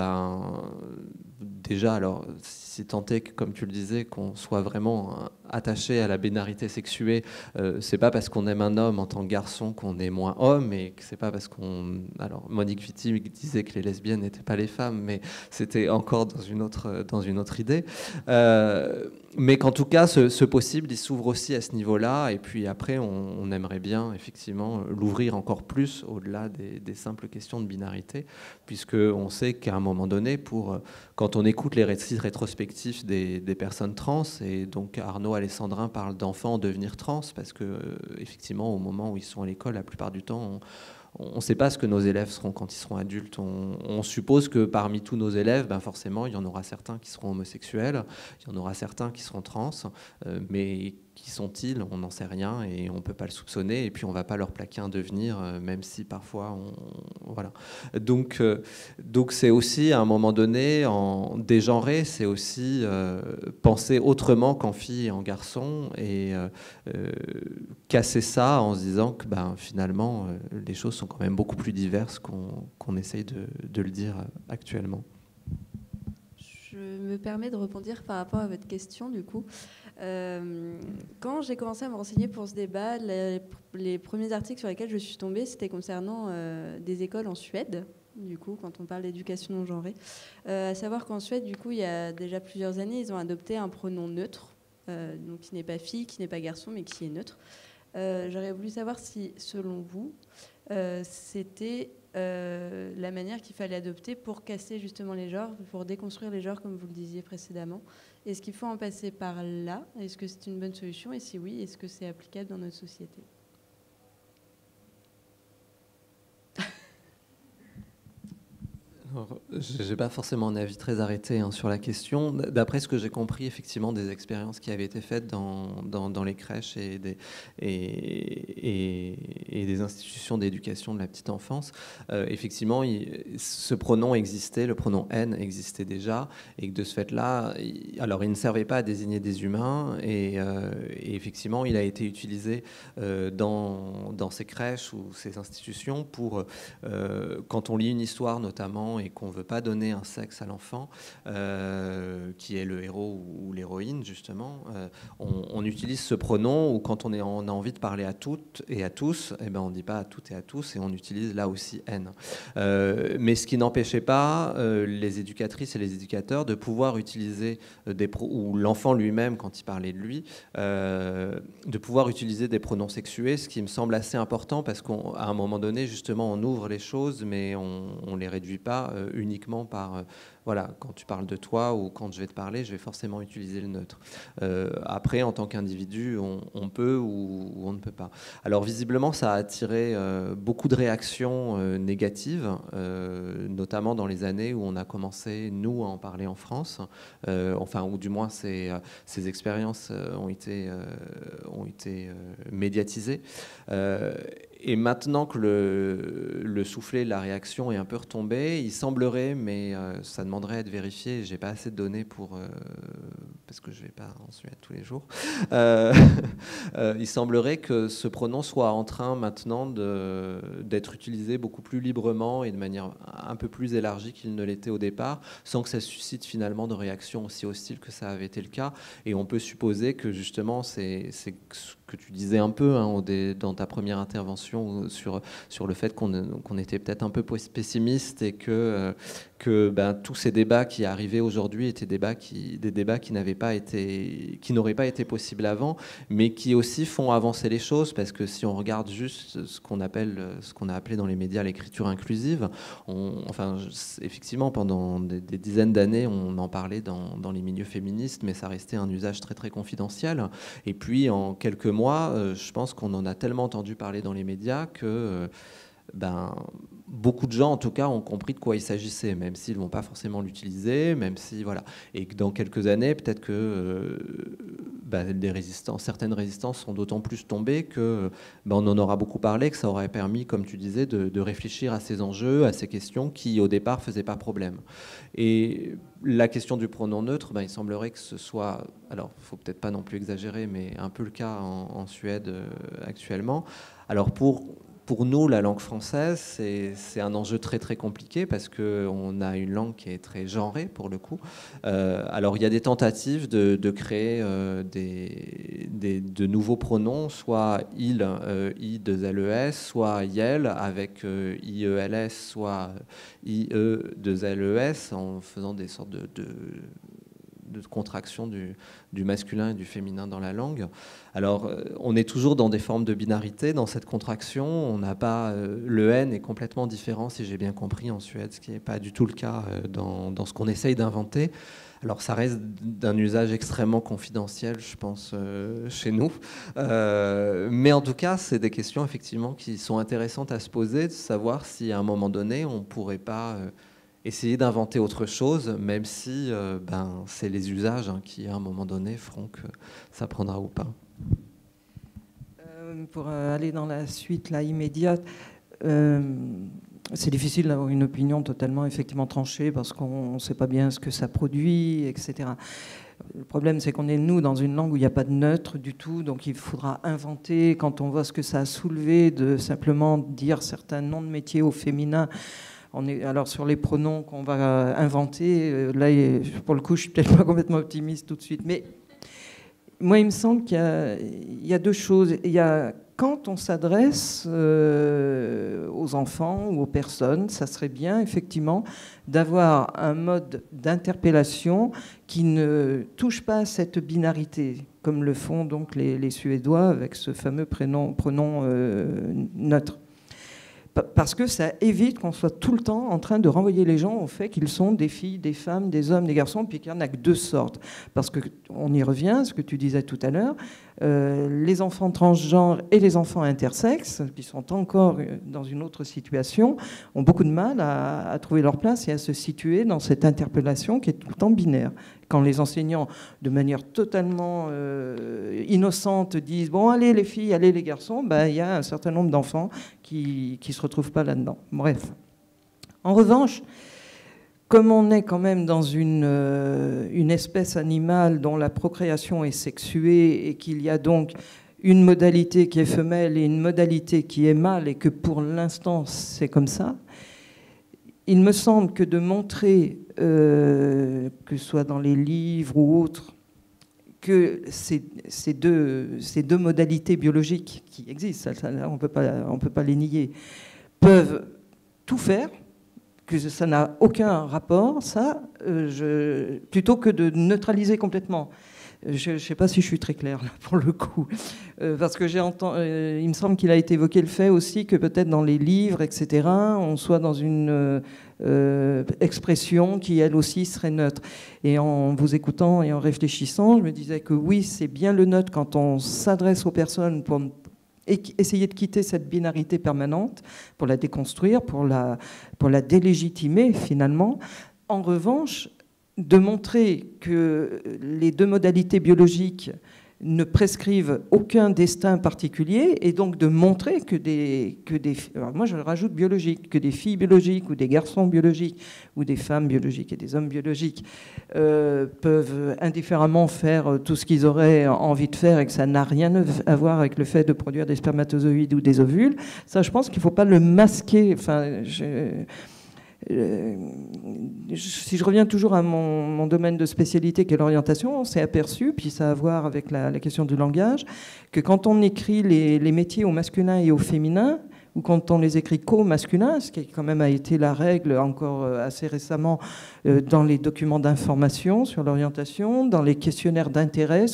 déjà, alors si tant est que, comme tu le disais, qu'on soit vraiment attaché à la binarité sexuée, c'est pas parce qu'on aime un homme en tant que garçon qu'on est moins homme, et que c'est pas parce qu'on... Alors Monique Wittig disait que les lesbiennes n'étaient pas les femmes, mais c'était encore dans une autre idée. Mais qu'en tout cas, ce possible, il s'ouvre aussi à ce niveau-là, et puis après, on aimerait bien effectivement l'ouvrir encore plus au-delà des simples questions de binarité, puisqu'on sait qu'à un moment donné, quand on écoute les récits rétrospectifs des personnes trans, et donc Arnaud Alessandrin parle d'enfants en devenir trans, parce que effectivement, au moment où ils sont à l'école, la plupart du temps, on ne sait pas ce que nos élèves seront quand ils seront adultes. On suppose que parmi tous nos élèves, forcément, il y en aura certains qui seront homosexuels, il y en aura certains qui seront trans, mais qui sont-ils? On n'en sait rien et on ne peut pas le soupçonner, et puis on ne va pas leur plaquer un devenir, même si parfois voilà. Donc c'est aussi à un moment donné, en dégenrer, c'est aussi penser autrement qu'en fille et en garçon, et casser ça en se disant que finalement les choses sont quand même beaucoup plus diverses qu'on essaye de le dire actuellement. Je me permets de rebondir par rapport à votre question, du coup. Quand j'ai commencé à me renseigner pour ce débat, les premiers articles sur lesquels je suis tombée, c'était concernant des écoles en Suède, du coup, quand on parle d'éducation non genrée. À savoir qu'en Suède, du coup, il y a déjà plusieurs années, ils ont adopté un pronom neutre, donc qui n'est pas fille, qui n'est pas garçon, mais qui est neutre. J'aurais voulu savoir si, selon vous, c'était la manière qu'il fallait adopter pour casser justement les genres, pour déconstruire les genres, comme vous le disiez précédemment. Est-ce qu'il faut en passer par là? Est-ce que c'est une bonne solution? Et si oui, est-ce que c'est applicable dans notre société? Je n'ai pas forcément un avis très arrêté sur la question. D'après ce que j'ai compris, effectivement, des expériences qui avaient été faites dans les crèches et des institutions d'éducation de la petite enfance, effectivement, ce pronom existait, le pronom « N » existait déjà, et que de ce fait-là, alors il ne servait pas à désigner des humains, et effectivement, il a été utilisé dans ces crèches ou ces institutions pour, quand on lit une histoire notamment, et qu'on ne veut pas donner un sexe à l'enfant, qui est le héros ou l'héroïne, justement, on utilise ce pronom où quand on a envie de parler à toutes et à tous, eh ben, on ne dit pas à toutes et à tous, et on utilise là aussi « N ». Mais ce qui n'empêchait pas les éducatrices et les éducateurs de pouvoir utiliser ou l'enfant lui-même, quand il parlait de lui, de pouvoir utiliser des pronoms sexués, ce qui me semble assez important parce qu'à un moment donné, justement, on ouvre les choses, mais on ne les réduit pas uniquement par... voilà, quand tu parles de toi ou quand je vais te parler, je vais forcément utiliser le neutre. Après, en tant qu'individu, on peut ou on ne peut pas. Alors, visiblement, ça a attiré beaucoup de réactions négatives, notamment dans les années où on a commencé, nous, à en parler en France. Enfin, ou du moins, ces expériences ont été médiatisées. Et maintenant que le soufflet de la réaction est un peu retombé, il semblerait, mais ça demanderait à être vérifié, j'ai pas assez de données parce que je vais pas en Suède tous les jours, il semblerait que ce pronom soit en train maintenant d'être utilisé beaucoup plus librement et de manière un peu plus élargie qu'il ne l'était au départ, sans que ça suscite finalement de réactions aussi hostiles que ça avait été le cas. Et on peut supposer que justement, c'est ce que tu disais un peu dans ta première intervention sur le fait qu'on était peut-être un peu pessimiste et que tous ces débats qui arrivaient aujourd'hui étaient des débats qui n'auraient pas été possibles avant, mais qui aussi font avancer les choses, parce que si on regarde juste ce qu'on a appelé dans les médias l'écriture inclusive, effectivement pendant des dizaines d'années on en parlait dans les milieux féministes, mais ça restait un usage très très confidentiel. Et puis en quelques mois, je pense qu'on en a tellement entendu parler dans les médias que beaucoup de gens, en tout cas, ont compris de quoi il s'agissait, même s'ils ne vont pas forcément l'utiliser, même si, voilà. Et que dans quelques années, peut-être que certaines résistances sont d'autant plus tombées que on en aura beaucoup parlé, que ça aurait permis, comme tu disais, de réfléchir à ces enjeux, à ces questions qui, au départ, ne faisaient pas problème. Et la question du pronom neutre, il semblerait que ce soit, alors il ne faut peut-être pas non plus exagérer, mais un peu le cas en Suède actuellement. Alors pour nous, la langue française, c'est un enjeu très très compliqué parce qu'on a une langue qui est très genrée pour le coup. Alors il y a des tentatives de créer de nouveaux pronoms, soit il, I2LES, soit iel avec IELS, soit IE2LES, en faisant des sortes de contraction du masculin et du féminin dans la langue. Alors, on est toujours dans des formes de binarité dans cette contraction. On n'a pas le N est complètement différent, si j'ai bien compris, en Suède, ce qui n'est pas du tout le cas dans ce qu'on essaye d'inventer. Alors, ça reste d'un usage extrêmement confidentiel, je pense, chez nous. Mais en tout cas, c'est des questions, effectivement, qui sont intéressantes à se poser, de savoir si, à un moment donné, on ne pourrait pas essayer d'inventer autre chose, même si c'est les usages qui, à un moment donné, feront que ça prendra ou pas. Pour aller dans la suite là, immédiate, c'est difficile d'avoir une opinion totalement effectivement tranchée parce qu'on ne sait pas bien ce que ça produit, etc. Le problème, c'est qu'on est, nous, dans une langue où il n'y a pas de neutre du tout, donc il faudra inventer, quand on voit ce que ça a soulevé, de simplement dire certains noms de métiers au féminin. Alors sur les pronoms qu'on va inventer, là, pour le coup, je suis peut-être pas complètement optimiste tout de suite. Mais moi, il me semble qu'il y a deux choses. Il y a, quand on s'adresse aux enfants ou aux personnes, ça serait bien, effectivement, d'avoir un mode d'interpellation qui ne touche pas à cette binarité, comme le font donc les Suédois avec ce fameux pronom neutre. Parce que ça évite qu'on soit tout le temps en train de renvoyer les gens au fait qu'ils sont des filles, des femmes, des hommes, des garçons, puis qu'il n'y en a que deux sortes. Parce qu'on y revient, ce que tu disais tout à l'heure, les enfants transgenres et les enfants intersexes, qui sont encore dans une autre situation, ont beaucoup de mal à trouver leur place et à se situer dans cette interpellation qui est tout le temps binaire. Quand les enseignants, de manière totalement innocente, disent « bon, allez les filles, allez les garçons », il y a un certain nombre d'enfants qui ne se retrouvent pas là-dedans. Bref. En revanche, comme on est quand même dans une espèce animale dont la procréation est sexuée et qu'il y a donc une modalité qui est femelle et une modalité qui est mâle et que pour l'instant c'est comme ça, il me semble que de montrer, que ce soit dans les livres ou autres, que ces deux modalités biologiques qui existent, on peut pas les nier, peuvent tout faire, que ça n'a aucun rapport, ça, plutôt que de neutraliser complètement. Je ne sais pas si je suis très claire là, pour le coup, parce que il me semble qu'il a été évoqué le fait aussi que peut-être dans les livres, etc., on soit dans une expression qui elle aussi serait neutre. Et en vous écoutant et en réfléchissant, je me disais que oui, c'est bien le neutre quand on s'adresse aux personnes pour essayer de quitter cette binarité permanente, pour la déconstruire, pour la délégitimer finalement. En revanche, de montrer que les deux modalités biologiques ne prescrivent aucun destin particulier, et donc de montrer que alors moi je rajoute biologique, que des filles biologiques ou des garçons biologiques ou des femmes biologiques et des hommes biologiques peuvent indifféremment faire tout ce qu'ils auraient envie de faire et que ça n'a rien à voir avec le fait de produire des spermatozoïdes ou des ovules. Ça, je pense qu'il ne faut pas le masquer. Enfin, si je reviens toujours à mon domaine de spécialité qui est l'orientation, on s'est aperçu, puis ça a à voir avec la question du langage, que quand on écrit les métiers au masculin et au féminin, ou quand on les écrit qu'au masculin, ce qui quand même a été la règle encore assez récemment dans les documents d'information sur l'orientation, dans les questionnaires d'intérêt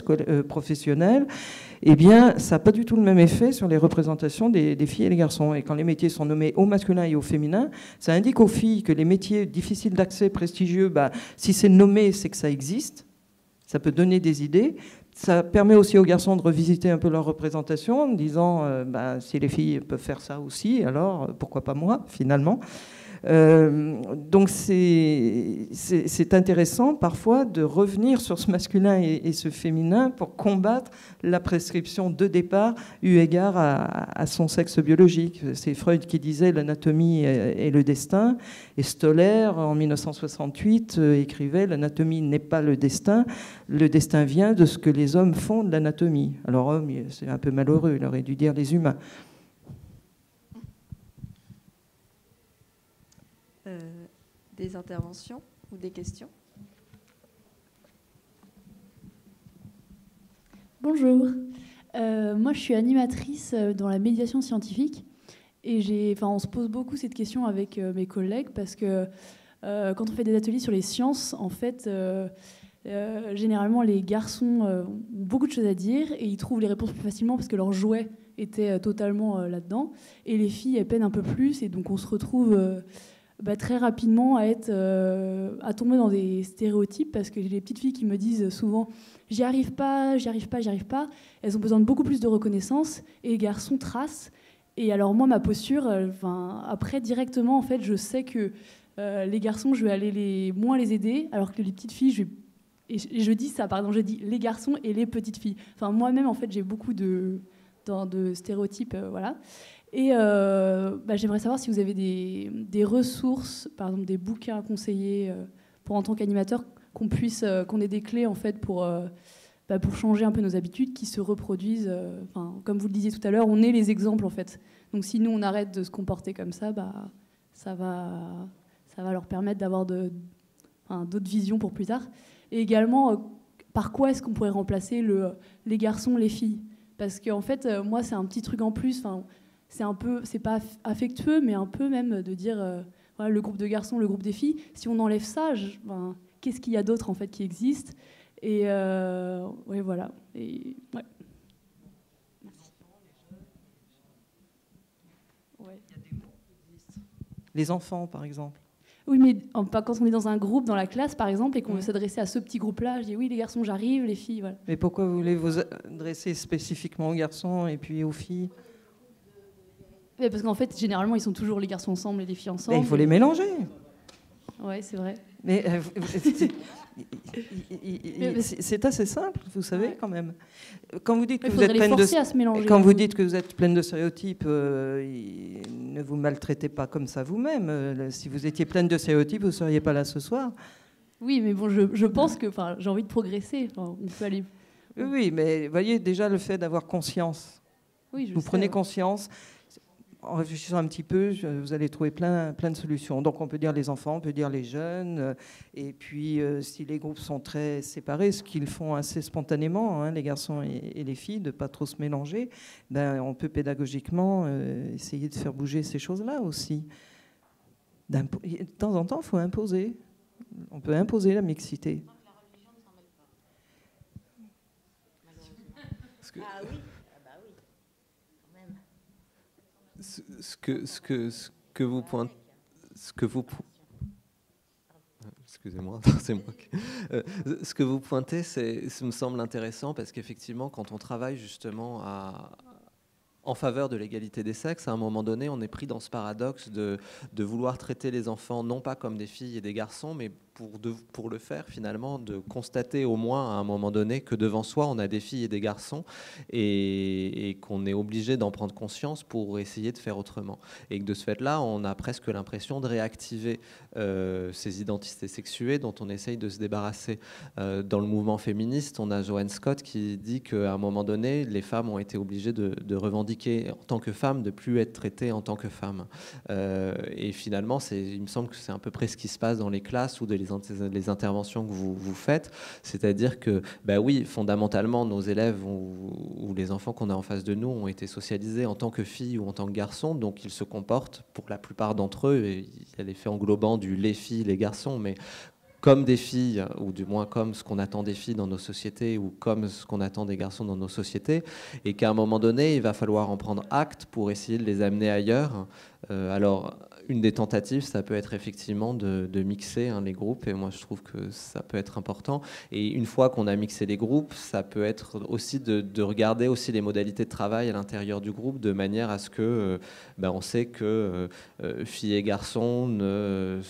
professionnels, eh bien, ça n'a pas du tout le même effet sur les représentations des filles et des garçons. Et quand les métiers sont nommés au masculin et au féminin, ça indique aux filles que les métiers difficiles d'accès, prestigieux, si c'est nommé, c'est que ça existe. Ça peut donner des idées. Ça permet aussi aux garçons de revisiter un peu leur représentation en disant si les filles peuvent faire ça aussi, alors pourquoi pas moi, finalement. Donc c'est intéressant parfois de revenir sur ce masculin et ce féminin pour combattre la prescription de départ eu égard à son sexe biologique. C'est Freud qui disait l'anatomie est le destin, et Stoller en 1968 écrivait l'anatomie n'est pas le destin vient de ce que les hommes font de l'anatomie. Alors homme, c'est un peu malheureux, il aurait dû dire les humains. Des interventions ou des questions? Bonjour, moi je suis animatrice dans la médiation scientifique et on se pose beaucoup cette question avec mes collègues parce que quand on fait des ateliers sur les sciences, en fait, généralement les garçons ont beaucoup de choses à dire et ils trouvent les réponses plus facilement parce que leur jouet était totalement là-dedans, et les filles elles peinent un peu plus, et donc on se retrouve très rapidement à tomber dans des stéréotypes, parce que j'ai des petites filles qui me disent souvent j'y arrive pas. Elles ont besoin de beaucoup plus de reconnaissance, et les garçons tracent. Et alors moi, ma posture, après directement, en fait, je sais que les garçons, je vais aller moins les aider, alors que les petites filles, je dis ça, pardon, je dis les garçons et les petites filles. Enfin, moi-même, en fait, j'ai beaucoup de stéréotypes, voilà. Et j'aimerais savoir si vous avez des ressources, par exemple des bouquins à conseiller pour, en tant qu'animateur, qu'on ait des clés en fait pour changer un peu nos habitudes qui se reproduisent. Comme vous le disiez tout à l'heure, on est les exemples en fait. Donc si nous on arrête de se comporter comme ça, ça va leur permettre d'avoir d'autres visions pour plus tard. Et également, par quoi est-ce qu'on pourrait remplacer les garçons, les filles? Parce qu'en fait, moi c'est un petit truc en plus. C'est pas affectueux, mais un peu même de dire voilà, le groupe de garçons, le groupe des filles. Si on enlève ça, qu'est-ce qu'il y a d'autre en fait qui existe? Et ouais, voilà. Et, ouais. Merci. Ouais. Il y a des mots qui existent. Les enfants, par exemple. Oui, mais quand on est dans un groupe, dans la classe, par exemple, et qu'on veut s'adresser à ce petit groupe-là, je dis oui, les garçons, j'arrive, les filles, voilà. Mais pourquoi vous voulez vous adresser spécifiquement aux garçons et puis aux filles? Mais parce qu'en fait, généralement, ils sont toujours les garçons ensemble et les filles ensemble. Mais il faut les mélanger. Ouais, c'est vrai. Mais c'est assez simple, vous savez, quand même. Quand vous dites que vous êtes pleine de stéréotypes, ne vous maltraitez pas comme ça vous-même. Si vous étiez pleine de stéréotypes, vous ne seriez pas là ce soir. Oui, mais bon, je pense que j'ai envie de progresser. On peut aller. Oui, mais voyez déjà le fait d'avoir conscience. Oui, vous prenez conscience. en réfléchissant un petit peu, vous allez trouver plein de solutions. Donc on peut dire les enfants, on peut dire les jeunes, et puis si les groupes sont très séparés, ce qu'ils font assez spontanément, hein, les garçons et les filles, de ne pas trop se mélanger, ben, on peut pédagogiquement essayer de faire bouger ces choses-là aussi. De temps en temps, il faut imposer. On peut imposer la mixité. Ah oui, bah oui, quand même. Ce que vous pointez, excusez-moi, c'est moi. Ce que vous pointez, ça me semble intéressant parce qu'effectivement, quand on travaille justement en faveur de l'égalité des sexes, à un moment donné, on est pris dans ce paradoxe de vouloir traiter les enfants non pas comme des filles et des garçons, mais pour le faire, finalement, de constater au moins à un moment donné que devant soi, on a des filles et des garçons et qu'on est obligé d'en prendre conscience pour essayer de faire autrement. Et que de ce fait-là, on a presque l'impression de réactiver ces identités sexuées dont on essaye de se débarrasser. Dans le mouvement féministe, on a Joanne Scott qui dit qu'à un moment donné, les femmes ont été obligées de revendiquer en tant que femmes, de plus être traitées en tant que femmes. Et finalement, il me semble que c'est à peu près ce qui se passe dans les classes ou les interventions que vous faites, c'est-à-dire que, bah oui, fondamentalement, nos élèves ou les enfants qu'on a en face de nous ont été socialisés en tant que filles ou en tant que garçons, donc ils se comportent, pour la plupart d'entre eux, et il y a l'effet englobant du les filles, les garçons, mais comme des filles, ou du moins comme ce qu'on attend des filles dans nos sociétés, ou comme ce qu'on attend des garçons dans nos sociétés, et qu'à un moment donné, il va falloir en prendre acte pour essayer de les amener ailleurs. Alors, une des tentatives, ça peut être effectivement de mixer les groupes, et moi je trouve que ça peut être important. Et une fois qu'on a mixé les groupes, ça peut être aussi de regarder aussi les modalités de travail à l'intérieur du groupe, de manière à ce que on sait que filles et garçons ne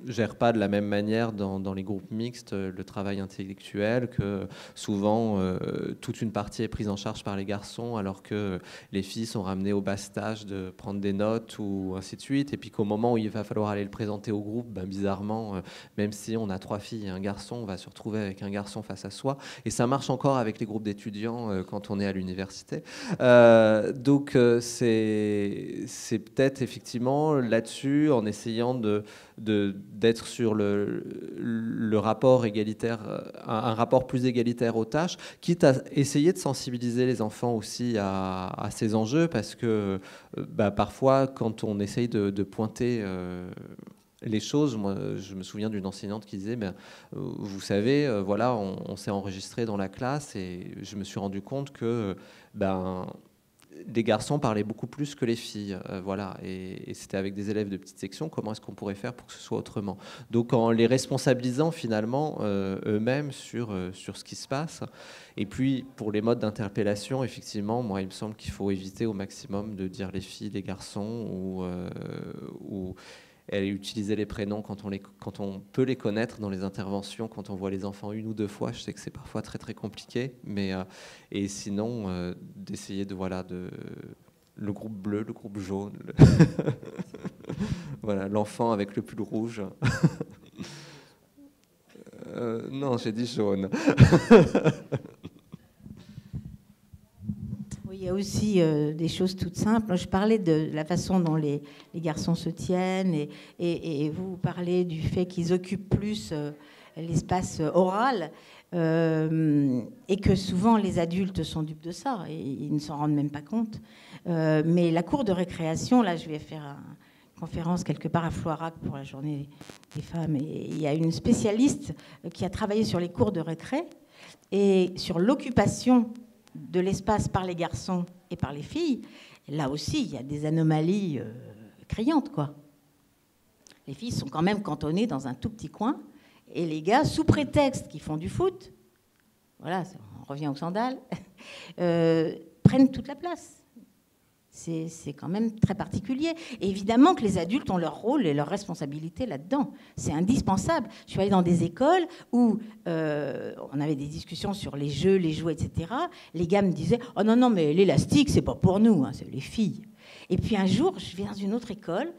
gèrent pas de la même manière dans les groupes mixtes le travail intellectuel, que souvent toute une partie est prise en charge par les garçons alors que les filles sont ramenées au bas stage de prendre des notes ou ainsi de suite, et puis qu'au moment où il va falloir aller le présenter au groupe, bizarrement, même si on a 3 filles et un garçon, on va se retrouver avec un garçon face à soi, et ça marche encore avec les groupes d'étudiants quand on est à l'université. Donc c'est peut-être effectivement là-dessus, en essayant d'être sur le rapport égalitaire, un rapport plus égalitaire aux tâches, quitte à essayer de sensibiliser les enfants aussi à ces enjeux, parce que parfois, quand on essaye de pointer les choses, moi je me souviens d'une enseignante qui disait vous savez, voilà, on s'est enregistré dans la classe et je me suis rendu compte que les garçons parlaient beaucoup plus que les filles, voilà, et c'était avec des élèves de petite section. Comment est-ce qu'on pourrait faire pour que ce soit autrement? Donc en les responsabilisant finalement eux-mêmes sur ce qui se passe. Et puis pour les modes d'interpellation, effectivement, moi il me semble qu'il faut éviter au maximum de dire les filles, les garçons, ou utiliser les prénoms quand on peut les connaître dans les interventions, quand on voit les enfants 1 ou 2 fois. Je sais que c'est parfois très très compliqué, mais et sinon d'essayer de le groupe bleu, le groupe jaune, voilà, l'enfant avec le pull rouge. Non, j'ai dit jaune. Il y a aussi des choses toutes simples. Je parlais de la façon dont les garçons se tiennent, et vous parlez du fait qu'ils occupent plus l'espace oral, et que souvent les adultes sont dupes de ça, et ils ne s'en rendent même pas compte. Mais la cour de récréation, là je vais faire une conférence quelque part à Floirac pour la journée des femmes, et il y a une spécialiste qui a travaillé sur les cours de récré et sur l'occupation de l'espace par les garçons et par les filles. Là aussi, il y a des anomalies criantes, quoi. Les filles sont quand même cantonnées dans un tout petit coin, et les gars, sous prétexte qu'ils font du foot, voilà, on revient aux sandales, prennent toute la place. C'est quand même très particulier. Et évidemment que les adultes ont leur rôle et leur responsabilité là-dedans. C'est indispensable. Je suis allée dans des écoles où on avait des discussions sur les jeux, les jouets, etc. Les gars me disaient « Oh non, mais l'élastique, c'est pas pour nous, hein, c'est les filles. » Et puis un jour, je vais dans une autre école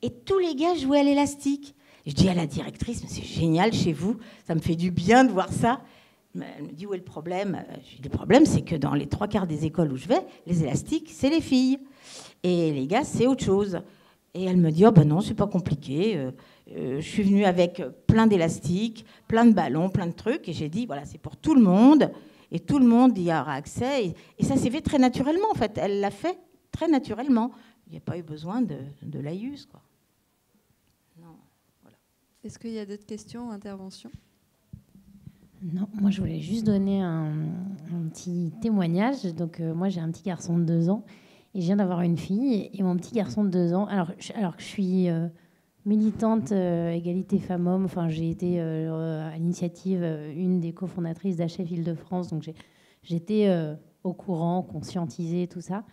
et tous les gars jouaient à l'élastique. Je dis à la directrice « Mais c'est génial chez vous, ça me fait du bien de voir ça. » Elle me dit, où est le problème? Je dis, le problème, c'est que dans les 3/4 des écoles où je vais, les élastiques, c'est les filles. Et les gars, c'est autre chose. Et elle me dit, oh ben non, c'est pas compliqué. Je suis venue avec plein d'élastiques, plein de ballons, plein de trucs. Et j'ai dit, voilà, c'est pour tout le monde. Et tout le monde y aura accès. Et ça s'est fait très naturellement, en fait. Elle l'a fait très naturellement. Il n'y a pas eu besoin de laïus, quoi. Non, voilà. Est-ce qu'il y a d'autres questions ou interventions? Non, moi je voulais juste donner un petit témoignage. Donc moi j'ai un petit garçon de 2 ans et je viens d'avoir une fille. Et mon petit garçon de 2 ans, alors que je suis militante égalité femmes-hommes, enfin j'ai été à l'initiative une des cofondatrices d'HF Île-de-France, donc j'étais au courant, conscientisée, tout ça.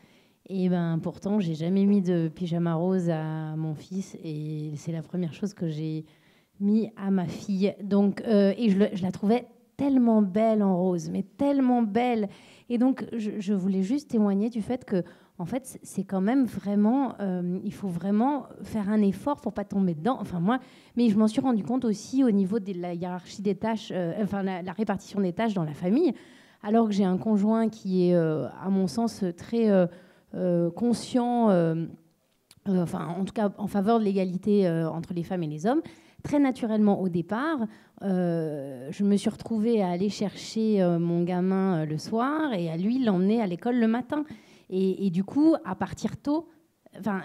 Et ben pourtant j'ai jamais mis de pyjama rose à mon fils et c'est la première chose que j'ai mis à ma fille. Donc et je la trouvais tellement belle en rose, mais tellement belle. Et donc, je voulais juste témoigner du fait que, en fait, c'est quand même vraiment... il faut vraiment faire un effort pour pas tomber dedans. Enfin, moi... Mais je m'en suis rendu compte aussi au niveau de la hiérarchie des tâches, enfin, la répartition des tâches dans la famille. Alors que j'ai un conjoint qui est, à mon sens, très conscient... enfin, en tout cas, en faveur de l'égalité entre les femmes et les hommes. Très naturellement, au départ, je me suis retrouvée à aller chercher mon gamin le soir et à lui l'emmener à l'école le matin. Et du coup, à partir tôt,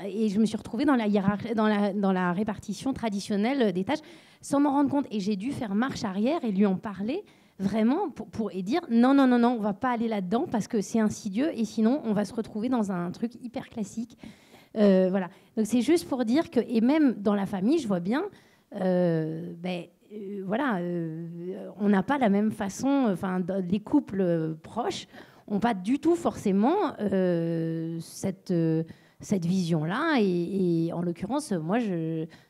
et je me suis retrouvée dans la hiérarchie, dans la répartition traditionnelle des tâches, sans m'en rendre compte. Et j'ai dû faire marche arrière et lui en parler vraiment et dire non, on va pas aller là-dedans parce que c'est insidieux et sinon on va se retrouver dans un truc hyper classique. Voilà. Donc c'est juste pour dire que, et même dans la famille, je vois bien... voilà, on n'a pas la même façon, enfin, les couples proches n'ont pas du tout forcément cette vision-là. Et en l'occurrence, moi,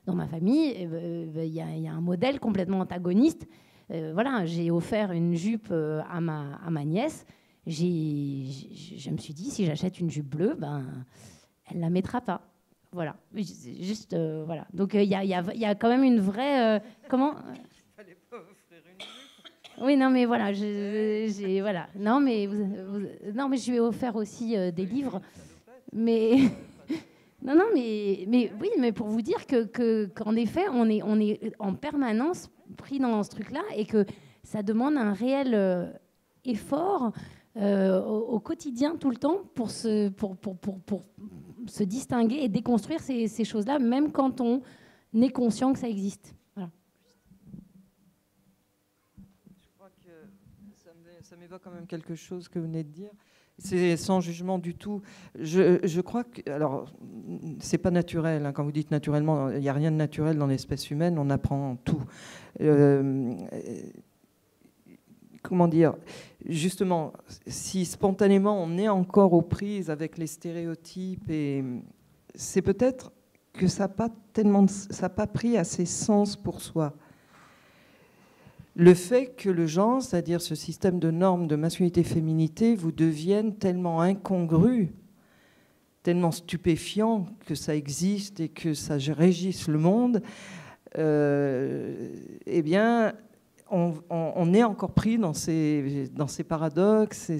dans ma famille, il y a un modèle complètement antagoniste. Voilà, j'ai offert une jupe à ma nièce. Je me suis dit, si j'achète une jupe bleue, elle ne la mettra pas. Voilà, juste voilà. Donc il y a quand même une vraie comment. Il fallait pas offrir une jupe. Oui, non, mais voilà, voilà. Non, mais non, mais je lui ai offert aussi des livres, mais non, mais oui, mais pour vous dire qu'en effet, on est en permanence pris dans ce truc-là et que ça demande un réel effort au quotidien, tout le temps, pour se distinguer et déconstruire ces choses-là, même quand on est conscient que ça existe. Voilà. Je crois que ça m'évoque quand même quelque chose que vous venez de dire. C'est sans jugement du tout. Je crois que... Alors, c'est pas naturel. Hein, quand vous dites naturellement, il n'y a rien de naturel dans l'espèce humaine, on apprend tout. Comment dire, justement, si spontanément on est encore aux prises avec les stéréotypes, et c'est peut-être que ça n'a pas pris assez sens pour soi. Le fait que le genre, c'est-à-dire ce système de normes de masculinité-féminité, vous devienne tellement incongru, tellement stupéfiant que ça existe et que ça régisse le monde, eh bien... On est encore pris dans ces paradoxes.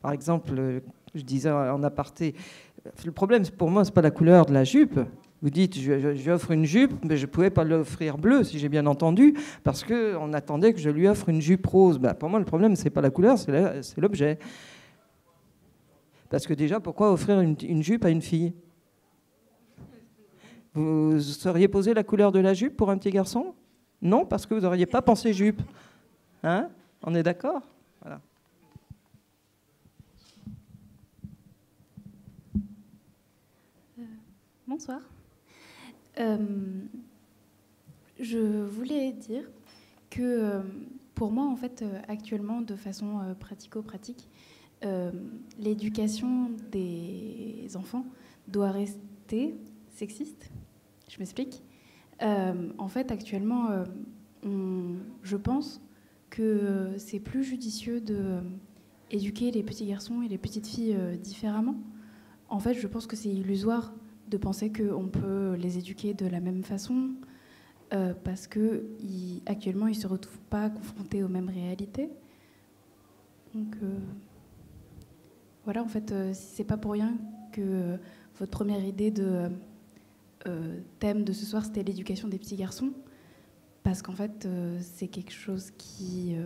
Par exemple, je disais en aparté, le problème pour moi, ce n'est pas la couleur de la jupe. Vous dites, je offre une jupe, mais je ne pouvais pas l'offrir bleue, si j'ai bien entendu, parce qu'on attendait que je lui offre une jupe rose. Pour moi, le problème, ce n'est pas la couleur, c'est l'objet. Parce que déjà, pourquoi offrir une jupe à une fille? Vous seriez posé la couleur de la jupe pour un petit garçon? Non, parce que vous n'auriez pas pensé jupe. Hein? On est d'accord? Voilà. Bonsoir. Je voulais dire que pour moi, en fait, actuellement, de façon pratico-pratique, l'éducation des enfants doit rester sexiste. Je m'explique. En fait, actuellement, je pense que c'est plus judicieux d'éduquer les petits garçons et les petites filles différemment. En fait, je pense que c'est illusoire de penser qu'on peut les éduquer de la même façon. parce que actuellement, ils ne se retrouvent pas confrontés aux mêmes réalités. Donc, voilà, en fait, c'est pas pour rien que votre première idée de thème de ce soir, c'était l'éducation des petits garçons. Parce qu'en fait, c'est quelque chose qui...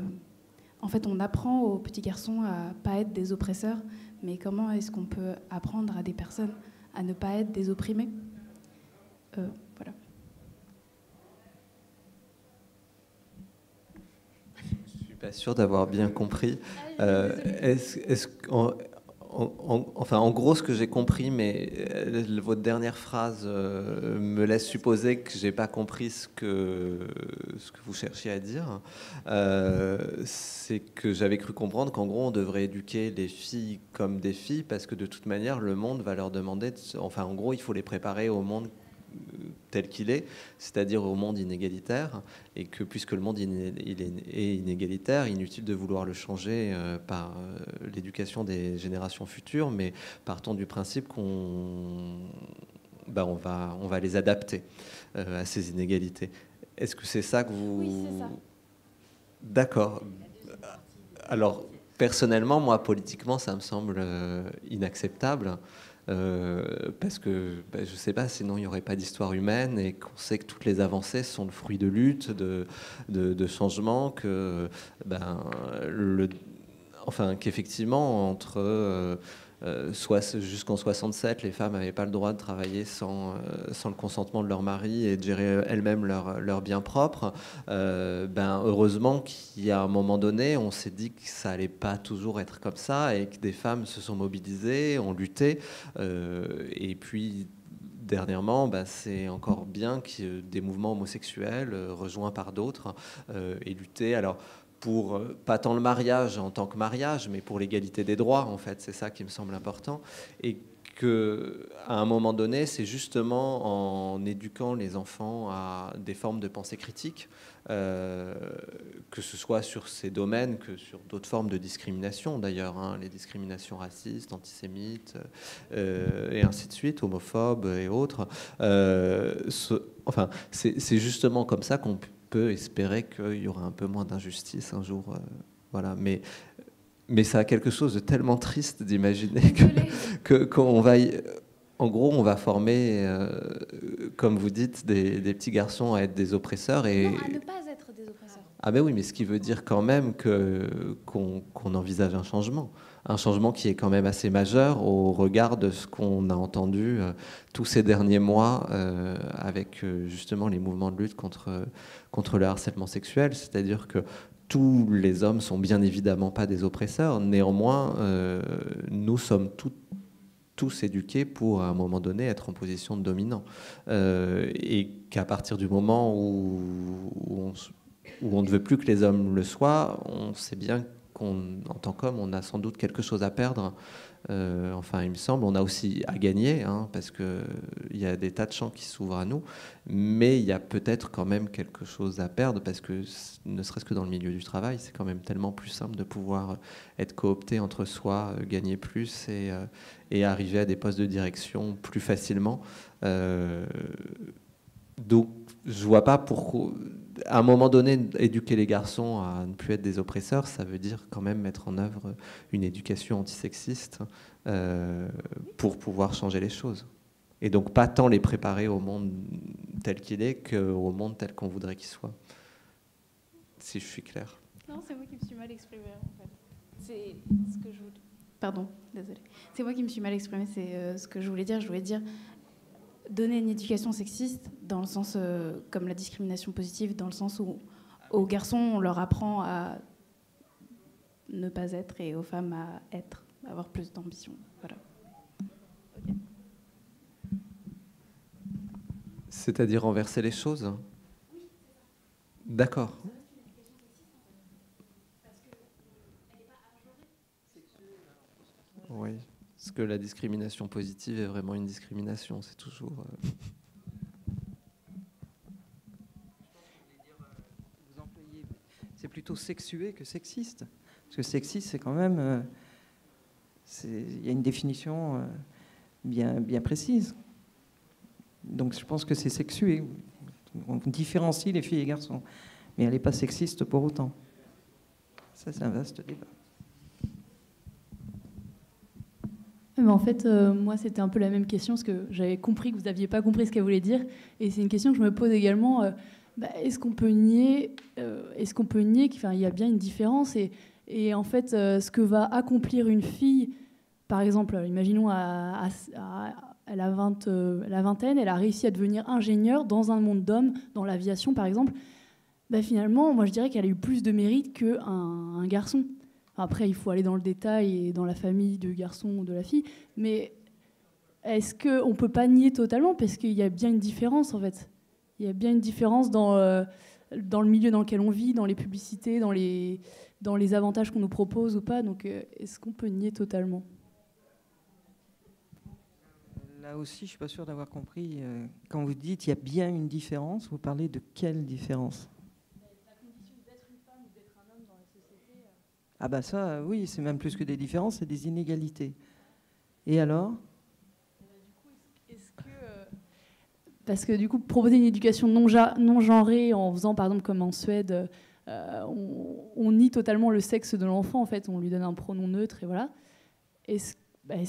en fait, on apprend aux petits garçons à pas être des oppresseurs, mais comment est-ce qu'on peut apprendre à des personnes à ne pas être des opprimés? Voilà. Je ne suis pas sûr d'avoir bien compris. Enfin, en gros, ce que j'ai compris, mais votre dernière phrase me laisse supposer que j'ai pas compris ce que vous cherchiez à dire. C'est que j'avais cru comprendre qu'en gros, on devrait éduquer les filles comme des filles parce que de toute manière, le monde va leur demander. Enfin, en gros, il faut les préparer au monde tel qu'il est, c'est-à-dire au monde inégalitaire, et que puisque le monde est inégalitaire, inutile de vouloir le changer par l'éducation des générations futures, mais partons du principe qu'on va les adapter à ces inégalités. Est-ce que c'est ça que vous... Oui, c'est ça. D'accord. Alors, personnellement, moi, politiquement, ça me semble inacceptable. Parce que je ne sais pas, sinon il n'y aurait pas d'histoire humaine et qu'on sait que toutes les avancées sont le fruit de luttes, de changements, que qu'effectivement entre jusqu'en 67, les femmes n'avaient pas le droit de travailler sans le consentement de leur mari et de gérer elles-mêmes leurs biens propres. Heureusement qu'il y a un moment donné, on s'est dit que ça allait pas toujours être comme ça et que des femmes se sont mobilisées, ont lutté. Et puis dernièrement, c'est encore bien qu'il y ait des mouvements homosexuels rejoints par d'autres et lutter. Alors, pour pas tant le mariage en tant que mariage, mais pour l'égalité des droits, en fait, c'est ça qui me semble important. Et qu'à un moment donné, c'est justement en éduquant les enfants à des formes de pensée critique, que ce soit sur ces domaines que sur d'autres formes de discrimination, d'ailleurs, les discriminations racistes, antisémites, et ainsi de suite, homophobes et autres. C'est justement comme ça qu'on peut espérer qu'il y aura un peu moins d'injustice un jour, voilà. Mais ça a quelque chose de tellement triste d'imaginer qu'on va, en gros, on va former, comme vous dites, des petits garçons à être des oppresseurs et non, à ne pas être des oppresseurs. Ah ben oui, mais ce qui veut dire quand même qu'on envisage un changement qui est quand même assez majeur au regard de ce qu'on a entendu tous ces derniers mois avec justement les mouvements de lutte contre le harcèlement sexuel, c'est-à-dire que tous les hommes sont bien évidemment pas des oppresseurs, néanmoins nous sommes tous éduqués pour à un moment donné être en position de dominant et qu'à partir du moment où on ne veut plus que les hommes le soient, on sait bien qu'en tant qu'homme, on a sans doute quelque chose à perdre. Enfin, il me semble, on a aussi à gagner, parce qu'il y a des tas de champs qui s'ouvrent à nous, mais il y a peut-être quand même quelque chose à perdre, parce que ne serait-ce que dans le milieu du travail, c'est quand même tellement plus simple de pouvoir être coopté entre soi, gagner plus et arriver à des postes de direction plus facilement. Donc, je vois pas pourquoi... À un moment donné, éduquer les garçons à ne plus être des oppresseurs, ça veut dire quand même mettre en œuvre une éducation antisexiste pour pouvoir changer les choses. Et donc pas tant les préparer au monde tel qu'il est qu'au monde tel qu'on voudrait qu'il soit. Si je suis clair. Non, c'est moi qui me suis mal exprimée, en fait. C'est ce que je voulais... Pardon, désolée. C'est moi qui me suis mal exprimée, c'est ce que je voulais dire. Je voulais dire... donner une éducation sexiste dans le sens comme la discrimination positive, dans le sens où aux garçons on leur apprend à ne pas être et aux femmes à être, à avoir plus d'ambition. Voilà. Okay. C'est-à-dire renverser les choses ? Oui. D'accord. Oui. Parce que la discrimination positive est vraiment une discrimination, c'est toujours... C'est plutôt sexué que sexiste. Parce que sexiste, c'est quand même... il y a une définition bien précise. Donc je pense que c'est sexué. On différencie les filles et les garçons. Mais elle n'est pas sexiste pour autant. Ça, c'est un vaste débat. Mais en fait, moi, c'était un peu la même question, parce que j'avais compris que vous n'aviez pas compris ce qu'elle voulait dire. Et c'est une question que je me pose également. Est-ce qu'on peut nier qu'il y a bien une différence et en fait, ce que va accomplir une fille, par exemple, imaginons à la vingtaine, elle a réussi à devenir ingénieure dans un monde d'hommes, dans l'aviation par exemple, finalement, moi je dirais qu'elle a eu plus de mérite qu'un garçon. Après, il faut aller dans le détail et dans la famille du garçon ou de la fille, mais est-ce qu'on ne peut pas nier totalement, parce qu'il y a bien une différence en fait. Il y a bien une différence dans le milieu dans lequel on vit, dans les publicités, dans les avantages qu'on nous propose ou pas. Donc, est-ce qu'on peut nier totalement ? Là aussi, je ne suis pas sûre d'avoir compris. Quand vous dites qu'il y a bien une différence, vous parlez de quelle différence ? La condition d'être une femme ou d'être un homme dans la société. Ah bah ça, oui, c'est même plus que des différences, c'est des inégalités. Et alors ? Parce que du coup, proposer une éducation non genrée en faisant, par exemple, comme en Suède, on nie totalement le sexe de l'enfant, en fait, on lui donne un pronom neutre, et voilà. Est-ce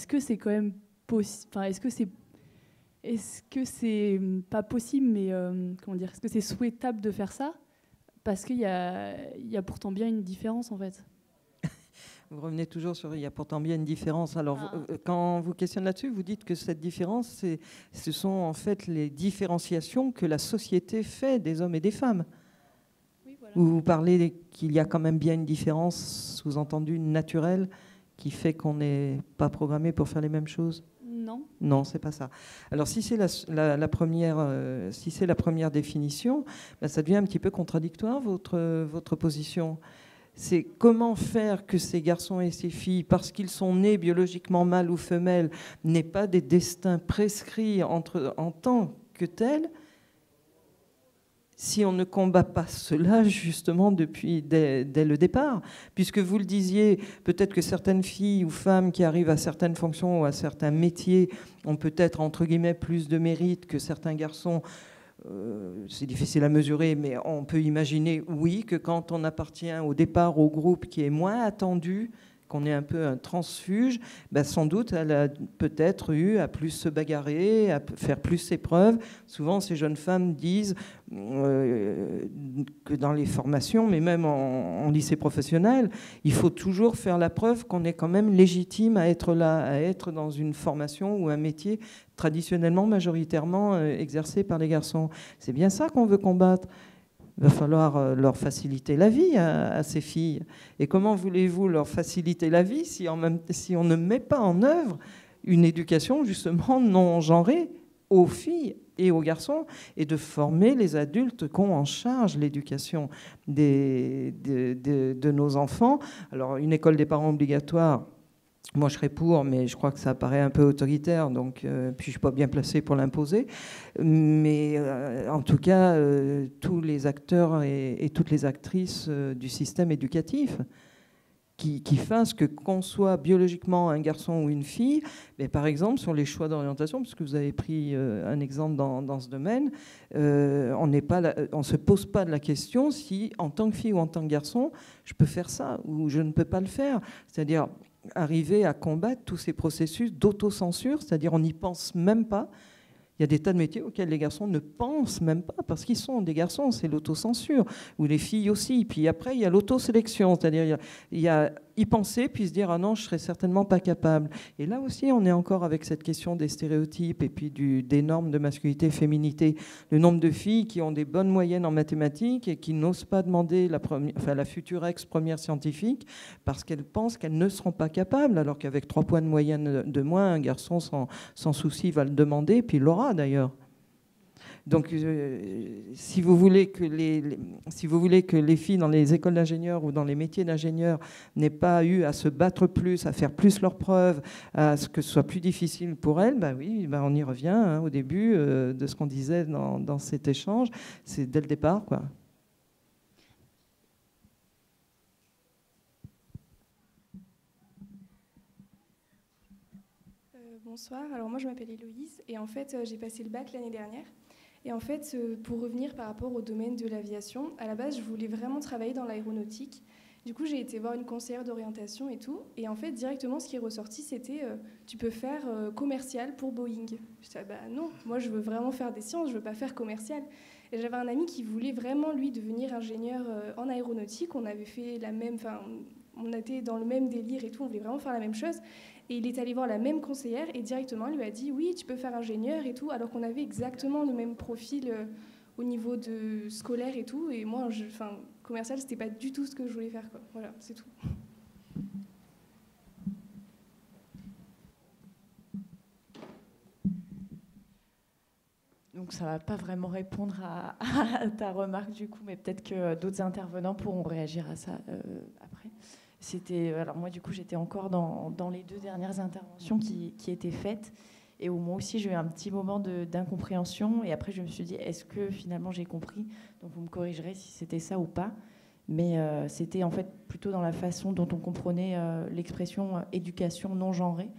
que c'est quand même possible, enfin, est-ce que c'est pas possible, mais comment dire, est-ce que c'est souhaitable de faire ça ? Parce qu'il y a pourtant bien une différence, en fait. Vous revenez toujours sur « il y a pourtant bien une différence ». Alors, quand vous questionnez là-dessus, vous dites que cette différence, ce sont en fait les différenciations que la société fait des hommes et des femmes. Oui, voilà. Ou vous parlez qu'il y a quand même bien une différence, sous-entendue naturelle, qui fait qu'on n'est pas programmé pour faire les mêmes choses ? Non. Non, c'est pas ça. Alors, si c'est la première définition, ça devient un petit peu contradictoire, votre position. C'est comment faire que ces garçons et ces filles, parce qu'ils sont nés biologiquement mâles ou femelles, n'aient pas des destins prescrits en tant que tels, si on ne combat pas cela justement dès le départ. Puisque vous le disiez, peut-être que certaines filles ou femmes qui arrivent à certaines fonctions ou à certains métiers ont peut-être, entre guillemets, plus de mérite que certains garçons. C'est difficile à mesurer, mais on peut imaginer, oui, que quand on appartient au départ au groupe qui est moins attendu, qu'on est un peu un transfuge, sans doute elle a peut-être eu à plus se bagarrer, à faire plus ses preuves. Souvent, ces jeunes femmes disent que dans les formations, mais même en lycée professionnel, il faut toujours faire la preuve qu'on est quand même légitime à être là, à être dans une formation ou un métier traditionnellement, majoritairement exercé par les garçons. C'est bien ça qu'on veut combattre. Il va falloir leur faciliter la vie à ces filles. Et comment voulez-vous leur faciliter la vie si on ne met pas en œuvre une éducation justement non genrée aux filles et aux garçons, et de former les adultes qui ont en charge l'éducation de nos enfants. Alors, une école des parents obligatoire, moi, je serais pour, mais je crois que ça paraît un peu autoritaire, donc puis je ne suis pas bien placée pour l'imposer. Mais en tout cas, tous les acteurs et toutes les actrices du système éducatif qui fassent qu'on soit biologiquement un garçon ou une fille, mais par exemple sur les choix d'orientation, parce que vous avez pris un exemple dans ce domaine, on ne se pose pas de la question si, en tant que fille ou en tant que garçon, je peux faire ça ou je ne peux pas le faire. C'est-à-dire arriver à combattre tous ces processus d'autocensure, c'est-à-dire on n'y pense même pas. Il y a des tas de métiers auxquels les garçons ne pensent même pas parce qu'ils sont des garçons, c'est l'autocensure, ou les filles aussi. Puis après, il y a l'autosélection, c'est-à-dire il y a y penser puis se dire « ah non, je serais certainement pas capable ». Et là aussi, on est encore avec cette question des stéréotypes et puis des normes de masculinité et féminité. Le nombre de filles qui ont des bonnes moyennes en mathématiques et qui n'osent pas demander la future ex-première scientifique parce qu'elles pensent qu'elles ne seront pas capables, alors qu'avec 3 points de moyenne de moins, un garçon sans souci va le demander, puis il l'aura d'ailleurs. Donc, si vous voulez que les filles dans les écoles d'ingénieurs ou dans les métiers d'ingénieurs n'aient pas eu à se battre plus, à faire plus leurs preuves, à ce que ce soit plus difficile pour elles, on y revient au début de ce qu'on disait dans cet échange. C'est dès le départ, quoi. Bonsoir, alors moi je m'appelle Héloïse et en fait j'ai passé le bac l'année dernière Et en fait, pour revenir par rapport au domaine de l'aviation, à la base, je voulais vraiment travailler dans l'aéronautique. Du coup, j'ai été voir une conseillère d'orientation et tout. Et en fait, directement, ce qui est ressorti, c'était tu peux faire commercial pour Boeing. Je disais, bah non, moi, je veux vraiment faire des sciences, je veux pas faire commercial. Et j'avais un ami qui voulait vraiment, lui, devenir ingénieur en aéronautique. On avait fait la même, enfin, on était dans le même délire et tout, on voulait vraiment faire la même chose. Et il est allé voir la même conseillère et directement, elle lui a dit, oui, tu peux faire ingénieur et tout, alors qu'on avait exactement le même profil au niveau de scolaire et tout. Et moi, commercial, c'était pas du tout ce que je voulais faire, quoi. Voilà, c'est tout. Donc ça va pas vraiment répondre à ta remarque du coup, mais peut-être que d'autres intervenants pourront réagir à ça après. Alors moi du coup j'étais encore dans les 2 dernières interventions qui étaient faites, et où moi aussi j'ai eu un petit moment d'incompréhension, et après je me suis dit est-ce que finalement j'ai compris, donc vous me corrigerez si c'était ça ou pas, mais c'était en fait plutôt dans la façon dont on comprenait l'expression éducation non genrée.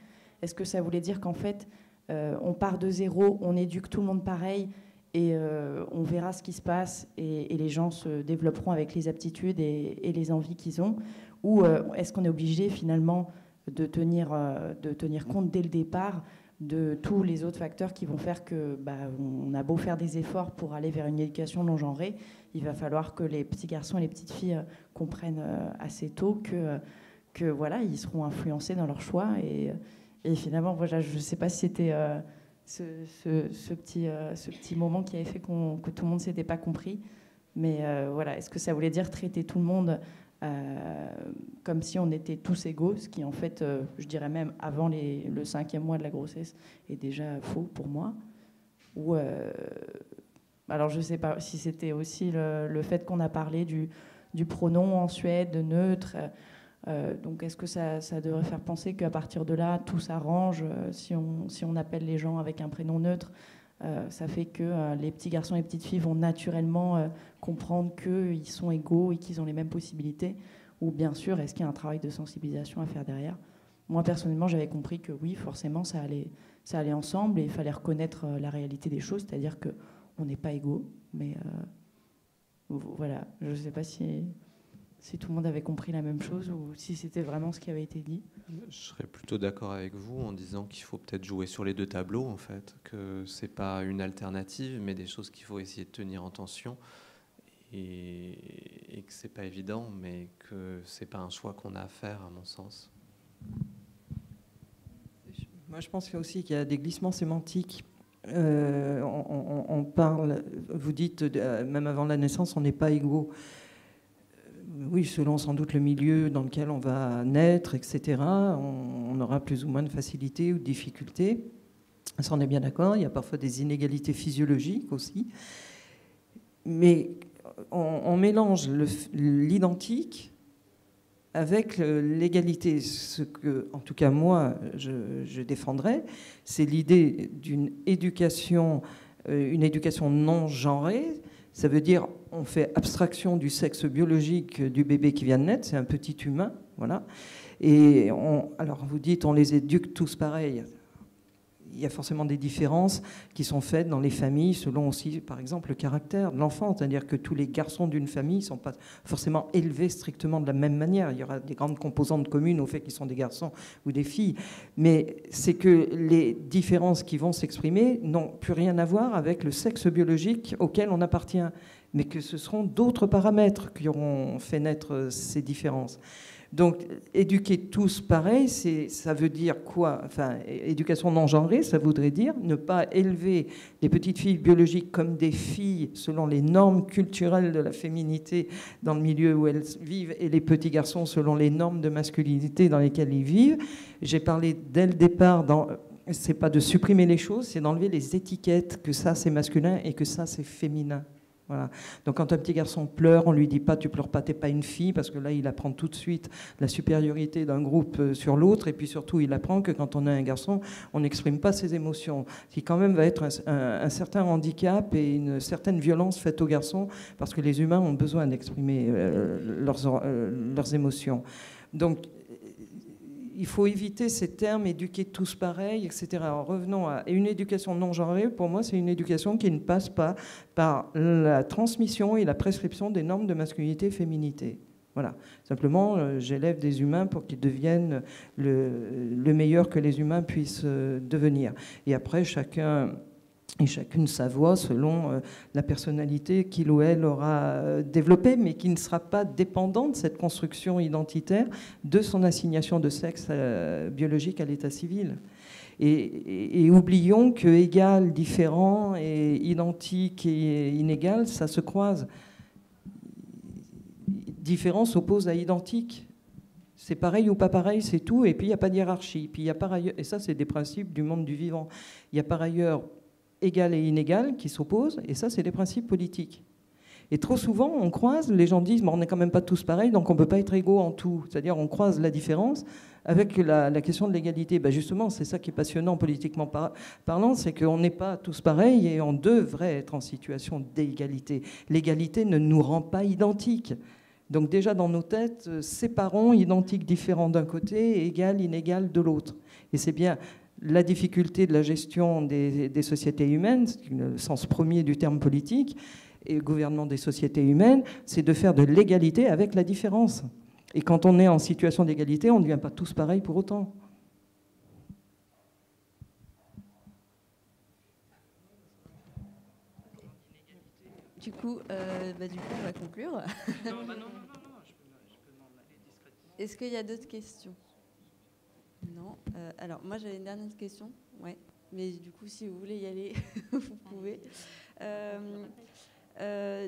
Est-ce que ça voulait dire qu'en fait on part de zéro, on éduque tout le monde pareil, et on verra ce qui se passe, et les gens se développeront avec les aptitudes et les envies qu'ils ont, ou est-ce qu'on est obligé finalement de tenir compte dès le départ de tous les autres facteurs qui vont faire que on a beau faire des efforts pour aller vers une éducation non genrée, il va falloir que les petits garçons et les petites filles comprennent assez tôt que voilà, ils seront influencés dans leur choix, et finalement, voilà, je ne sais pas si c'était ce petit moment qui avait fait que tout le monde ne s'était pas compris. Mais voilà, est-ce que ça voulait dire traiter tout le monde comme si on était tous égaux, ce qui en fait, je dirais même avant le 5e mois de la grossesse, est déjà faux pour moi. Ou alors je ne sais pas si c'était aussi le fait qu'on a parlé du pronom en Suède, de neutre. Donc est-ce que ça devrait faire penser qu'à partir de là, tout s'arrange si on appelle les gens avec un prénom neutre, ça fait que les petits garçons et les petites filles vont naturellement comprendre qu'ils sont égaux et qu'ils ont les mêmes possibilités, ou bien sûr, est-ce qu'il y a un travail de sensibilisation à faire derrière? Moi, personnellement, j'avais compris que oui, forcément, ça allait ensemble, et il fallait reconnaître la réalité des choses, c'est-à-dire qu'on n'est pas égaux, mais voilà, je ne sais pas si tout le monde avait compris la même chose ou si c'était vraiment ce qui avait été dit. Je serais plutôt d'accord avec vous en disant qu'il faut peut-être jouer sur les 2 tableaux, en fait, que c'est pas une alternative, mais des choses qu'il faut essayer de tenir en tension, et que c'est pas évident, mais que c'est pas un choix qu'on a à faire, à mon sens. Moi, je pense aussi qu'il y a des glissements sémantiques. On parle, vous dites, même avant la naissance, on n'est pas égaux. Oui, selon sans doute le milieu dans lequel on va naître, etc., on aura plus ou moins de facilité ou de difficultés. Ça, on est bien d'accord. Il y a parfois des inégalités physiologiques aussi. Mais on mélange l'identique avec l'égalité. Ce que, en tout cas, moi, je défendrais, c'est l'idée d'une éducation, une éducation non genrée. Ça veut dire on fait abstraction du sexe biologique du bébé qui vient de naître, c'est un petit humain, voilà. Et alors vous dites on les éduque tous pareil. Il y a forcément des différences qui sont faites dans les familles selon aussi, par exemple, le caractère de l'enfant. C'est-à-dire que tous les garçons d'une famille ne sont pas forcément élevés strictement de la même manière. Il y aura des grandes composantes communes au fait qu'ils sont des garçons ou des filles. Mais c'est que les différences qui vont s'exprimer n'ont plus rien à voir avec le sexe biologique auquel on appartient, mais que ce seront d'autres paramètres qui auront fait naître ces différences. Donc, éduquer tous pareil, ça veut dire quoi? Enfin, éducation non genrée, ça voudrait dire ne pas élever les petites filles biologiques comme des filles selon les normes culturelles de la féminité dans le milieu où elles vivent, et les petits garçons selon les normes de masculinité dans lesquelles ils vivent. J'ai parlé dès le départ, c'est pas de supprimer les choses, c'est d'enlever les étiquettes, que ça c'est masculin et que ça c'est féminin. Voilà. Donc quand un petit garçon pleure, on lui dit pas tu pleures pas, t'es pas une fille, parce que là il apprend tout de suite la supériorité d'un groupe sur l'autre, et puis surtout il apprend que quand on est un garçon, on n'exprime pas ses émotions, ce qui quand même va être un certain handicap et une certaine violence faite aux garçons, parce que les humains ont besoin d'exprimer leurs émotions. Donc il faut éviter ces termes éduquer tous pareil, etc. En revenant à une éducation non genrée, pour moi, c'est une éducation qui ne passe pas par la transmission et la prescription des normes de masculinité et féminité. Voilà. Simplement, j'élève des humains pour qu'ils deviennent le meilleur que les humains puissent devenir. Et après, chacun et chacune sa voix selon la personnalité qu'il ou elle aura développée, mais qui ne sera pas dépendante de cette construction identitaire de son assignation de sexe biologique à l'état civil. Et oublions que égal, différent, et identique et inégal, ça se croise. Différent s'oppose à identique. C'est pareil ou pas pareil, c'est tout, et puis il n'y a pas de hiérarchie. Puis il y a par ailleurs, et ça c'est des principes du monde du vivant, il y a par ailleurs égal et inégal qui s'opposent, et ça c'est des principes politiques. Et trop souvent on croise, les gens disent, on n'est quand même pas tous pareils, donc on ne peut pas être égaux en tout. C'est-à-dire on croise la différence avec la question de l'égalité. Ben justement, c'est ça qui est passionnant politiquement parlant, c'est qu'on n'est pas tous pareils et on devrait être en situation d'égalité. L'égalité ne nous rend pas identiques. Donc déjà dans nos têtes, séparons identique, différent d'un côté, égal, inégal de l'autre. Et c'est bien la difficulté de la gestion des sociétés humaines, le sens premier du terme politique, et le gouvernement des sociétés humaines, c'est de faire de l'égalité avec la différence. Et quand on est en situation d'égalité, on ne devient pas tous pareils pour autant. Du coup, on va conclure. Non, je peux m'en aller discrètement. Est-ce qu'il y a d'autres questions? Non. Alors, moi, j'avais une dernière question. Ouais. Mais du coup, si vous voulez y aller, vous pouvez.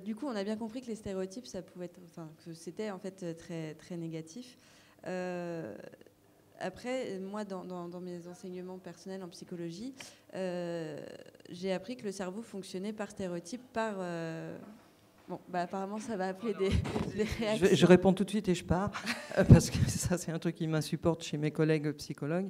Du coup, on a bien compris que les stéréotypes, ça pouvait être, enfin, que c'était en fait très, très négatif. Après, moi, dans mes enseignements personnels en psychologie, j'ai appris que le cerveau fonctionnait par stéréotype, par... Bon, apparemment, ça va appeler des réactions. Je réponds tout de suite et je pars, parce que ça, c'est un truc qui m'insupporte chez mes collègues psychologues.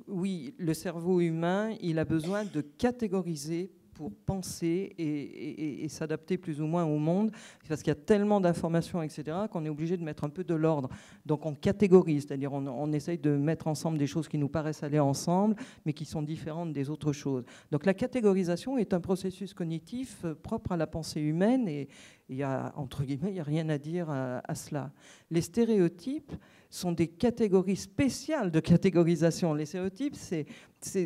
Oui, le cerveau humain, il a besoin de catégoriser pour penser et s'adapter plus ou moins au monde, parce qu'il y a tellement d'informations, etc., qu'on est obligé de mettre un peu de l'ordre. Donc on catégorise, c'est-à-dire on essaye de mettre ensemble des choses qui nous paraissent aller ensemble, mais qui sont différentes des autres choses. Donc la catégorisation est un processus cognitif propre à la pensée humaine, et il y a, entre guillemets, il n'y a rien à dire à cela. Les stéréotypes sont des catégories spéciales de catégorisation. Les stéréotypes, c'est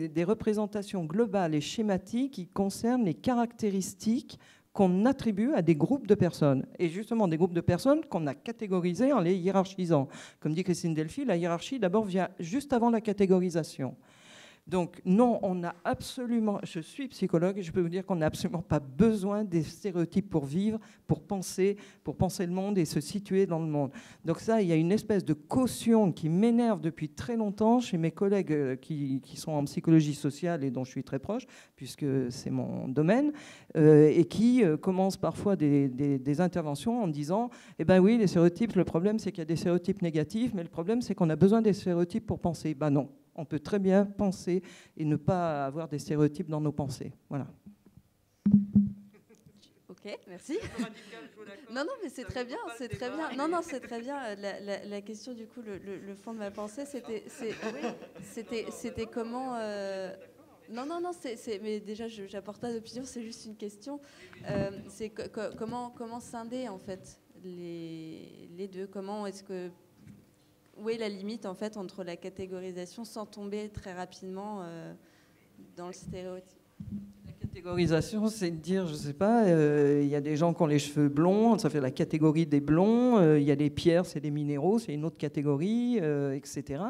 des représentations globales et schématiques qui concernent les caractéristiques qu'on attribue à des groupes de personnes. Et justement, des groupes de personnes qu'on a catégorisés en les hiérarchisant. Comme dit Christine Delphi, la hiérarchie, d'abord, vient juste avant la catégorisation. Donc non, on a absolument, je suis psychologue et je peux vous dire qu'on n'a absolument pas besoin des stéréotypes pour vivre, pour penser le monde et se situer dans le monde. Donc ça, il y a une espèce de caution qui m'énerve depuis très longtemps chez mes collègues qui sont en psychologie sociale et dont je suis très proche, puisque c'est mon domaine, et qui commencent parfois des interventions en disant « Eh bien oui, les stéréotypes, le problème c'est qu'il y a des stéréotypes négatifs, mais le problème c'est qu'on a besoin des stéréotypes pour penser. » Ben non. On peut très bien penser et ne pas avoir des stéréotypes dans nos pensées. Voilà. Ok, merci. Non, mais c'est très bien, c'est très bien. Non, c'est très bien. La question, du coup, le fond de ma pensée, c'était comment... Non, mais déjà, j'apporte pas d'opinion, c'est juste une question. C'est comment scinder, en fait, les deux. Comment est-ce que... Où est la limite, en fait, entre la catégorisation sans tomber très rapidement dans le stéréotype? La catégorisation, c'est de dire, je ne sais pas, il y a des gens qui ont les cheveux blonds, ça fait la catégorie des blonds, il y a les pierres, c'est des minéraux, c'est une autre catégorie, etc.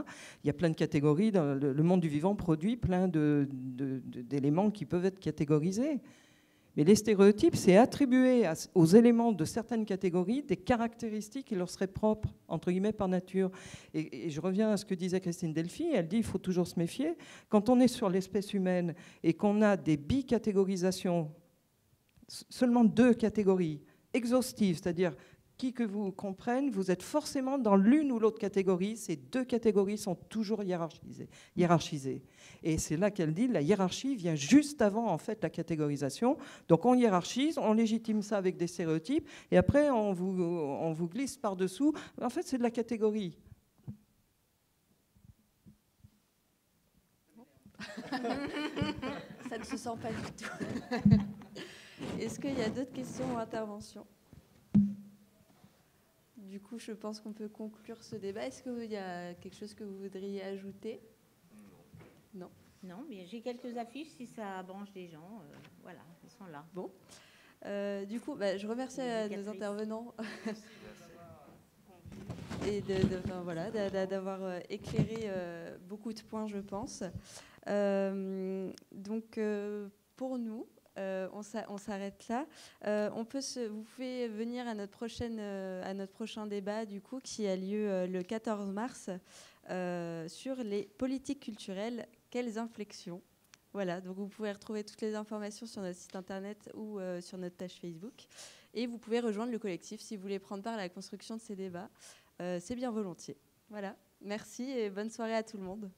Il y a plein de catégories. Le monde du vivant produit plein d'éléments qui peuvent être catégorisés. Mais les stéréotypes, c'est attribuer aux éléments de certaines catégories des caractéristiques qui leur seraient propres, entre guillemets, par nature. Et je reviens à ce que disait Christine Delphi, elle dit qu'il faut toujours se méfier. Quand on est sur l'espèce humaine et qu'on a des bicatégorisations, seulement deux catégories, exhaustives, c'est-à-dire qui que vous comprenne, vous êtes forcément dans l'une ou l'autre catégorie. Ces deux catégories sont toujours hiérarchisées. Et c'est là qu'elle dit la hiérarchie vient juste avant en fait la catégorisation. Donc on hiérarchise, on légitime ça avec des stéréotypes, et après on vous glisse par-dessous. En fait, c'est de la catégorie. Ça ne se sent pas du tout. Est-ce qu'il y a d'autres questions ou interventions? Du coup, je pense qu'on peut conclure ce débat. Est-ce qu'il y a quelque chose que vous voudriez ajouter? Non. Non, mais j'ai quelques affiches si ça branche des gens. Voilà, ils sont là. Bon. Du coup, je remercie nos intervenants et d'avoir éclairé beaucoup de points, je pense. Donc, pour nous, on s'arrête là. Vous pouvez venir à notre prochain débat, du coup, qui a lieu le 14 mars sur les politiques culturelles. Quelles inflexions? Voilà, donc vous pouvez retrouver toutes les informations sur notre site internet ou sur notre page Facebook. Et vous pouvez rejoindre le collectif si vous voulez prendre part à la construction de ces débats. C'est bien volontiers. Voilà, merci et bonne soirée à tout le monde.